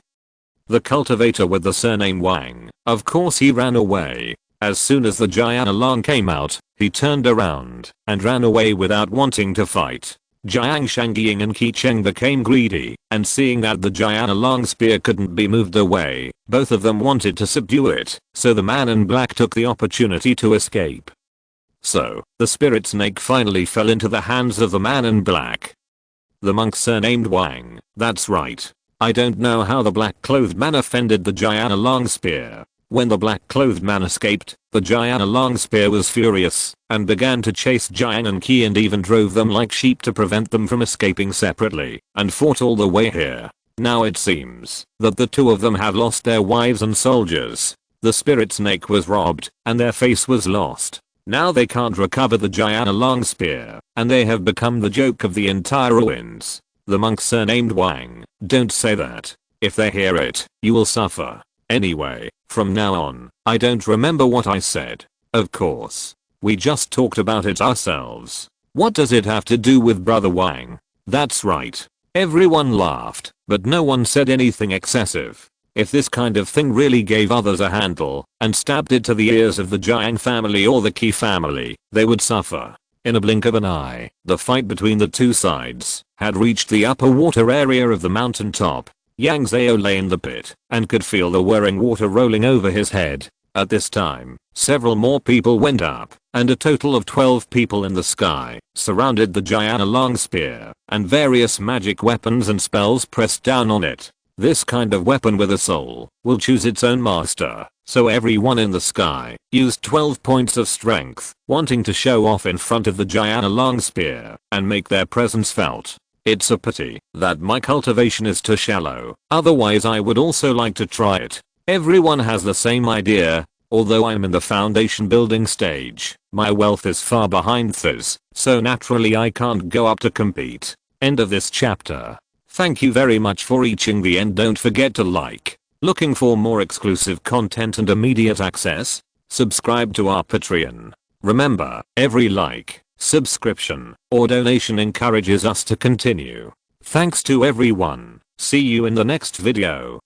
The cultivator with the surname Wang. Of course he ran away. As soon as the Jialang came out, he turned around and ran away without wanting to fight. Jiang Shangying and Qicheng became greedy, and seeing that the Jialang spear couldn't be moved away, both of them wanted to subdue it, so the man in black took the opportunity to escape. So, the spirit snake finally fell into the hands of the man in black. The monk surnamed Wang. That's right. I don't know how the black-clothed man offended the Jialang spear. When the black-clothed man escaped, the Jialang spear was furious and began to chase Jiang and Qi and even drove them like sheep to prevent them from escaping separately, and fought all the way here. Now it seems that the 2 of them have lost their wives and soldiers. The spirit snake was robbed and their face was lost. Now they can't recover the Jialang spear, and they have become the joke of the entire ruins. The monk surnamed Wang. Don't say that. If they hear it, you will suffer. Anyway, from now on, I don't remember what I said. Of course. We just talked about it ourselves. What does it have to do with brother Wang? That's right. Everyone laughed, but no one said anything excessive. If this kind of thing really gave others a handle and stabbed it to the ears of the Jiang family or the Qi family, they would suffer. In a blink of an eye, the fight between the two sides had reached the upper water area of the mountain top. Yang Zhao lay in the pit and could feel the whirring water rolling over his head. At this time, several more people went up, and a total of 12 people in the sky surrounded the Jiang long spear, and various magic weapons and spells pressed down on it. This kind of weapon with a soul will choose its own master, so everyone in the sky used 12 points of strength, wanting to show off in front of the Jiang long spear and make their presence felt. It's a pity that my cultivation is too shallow, otherwise I would also like to try it. Everyone has the same idea. Although I'm in the foundation building stage, my wealth is far behind theirs, so naturally I can't go up to compete. End of this chapter. Thank you very much for reaching the end. Don't forget to like. Looking for more exclusive content and immediate access? Subscribe to our Patreon. Remember, every like, subscription, or donation encourages us to continue. Thanks to everyone. See you in the next video.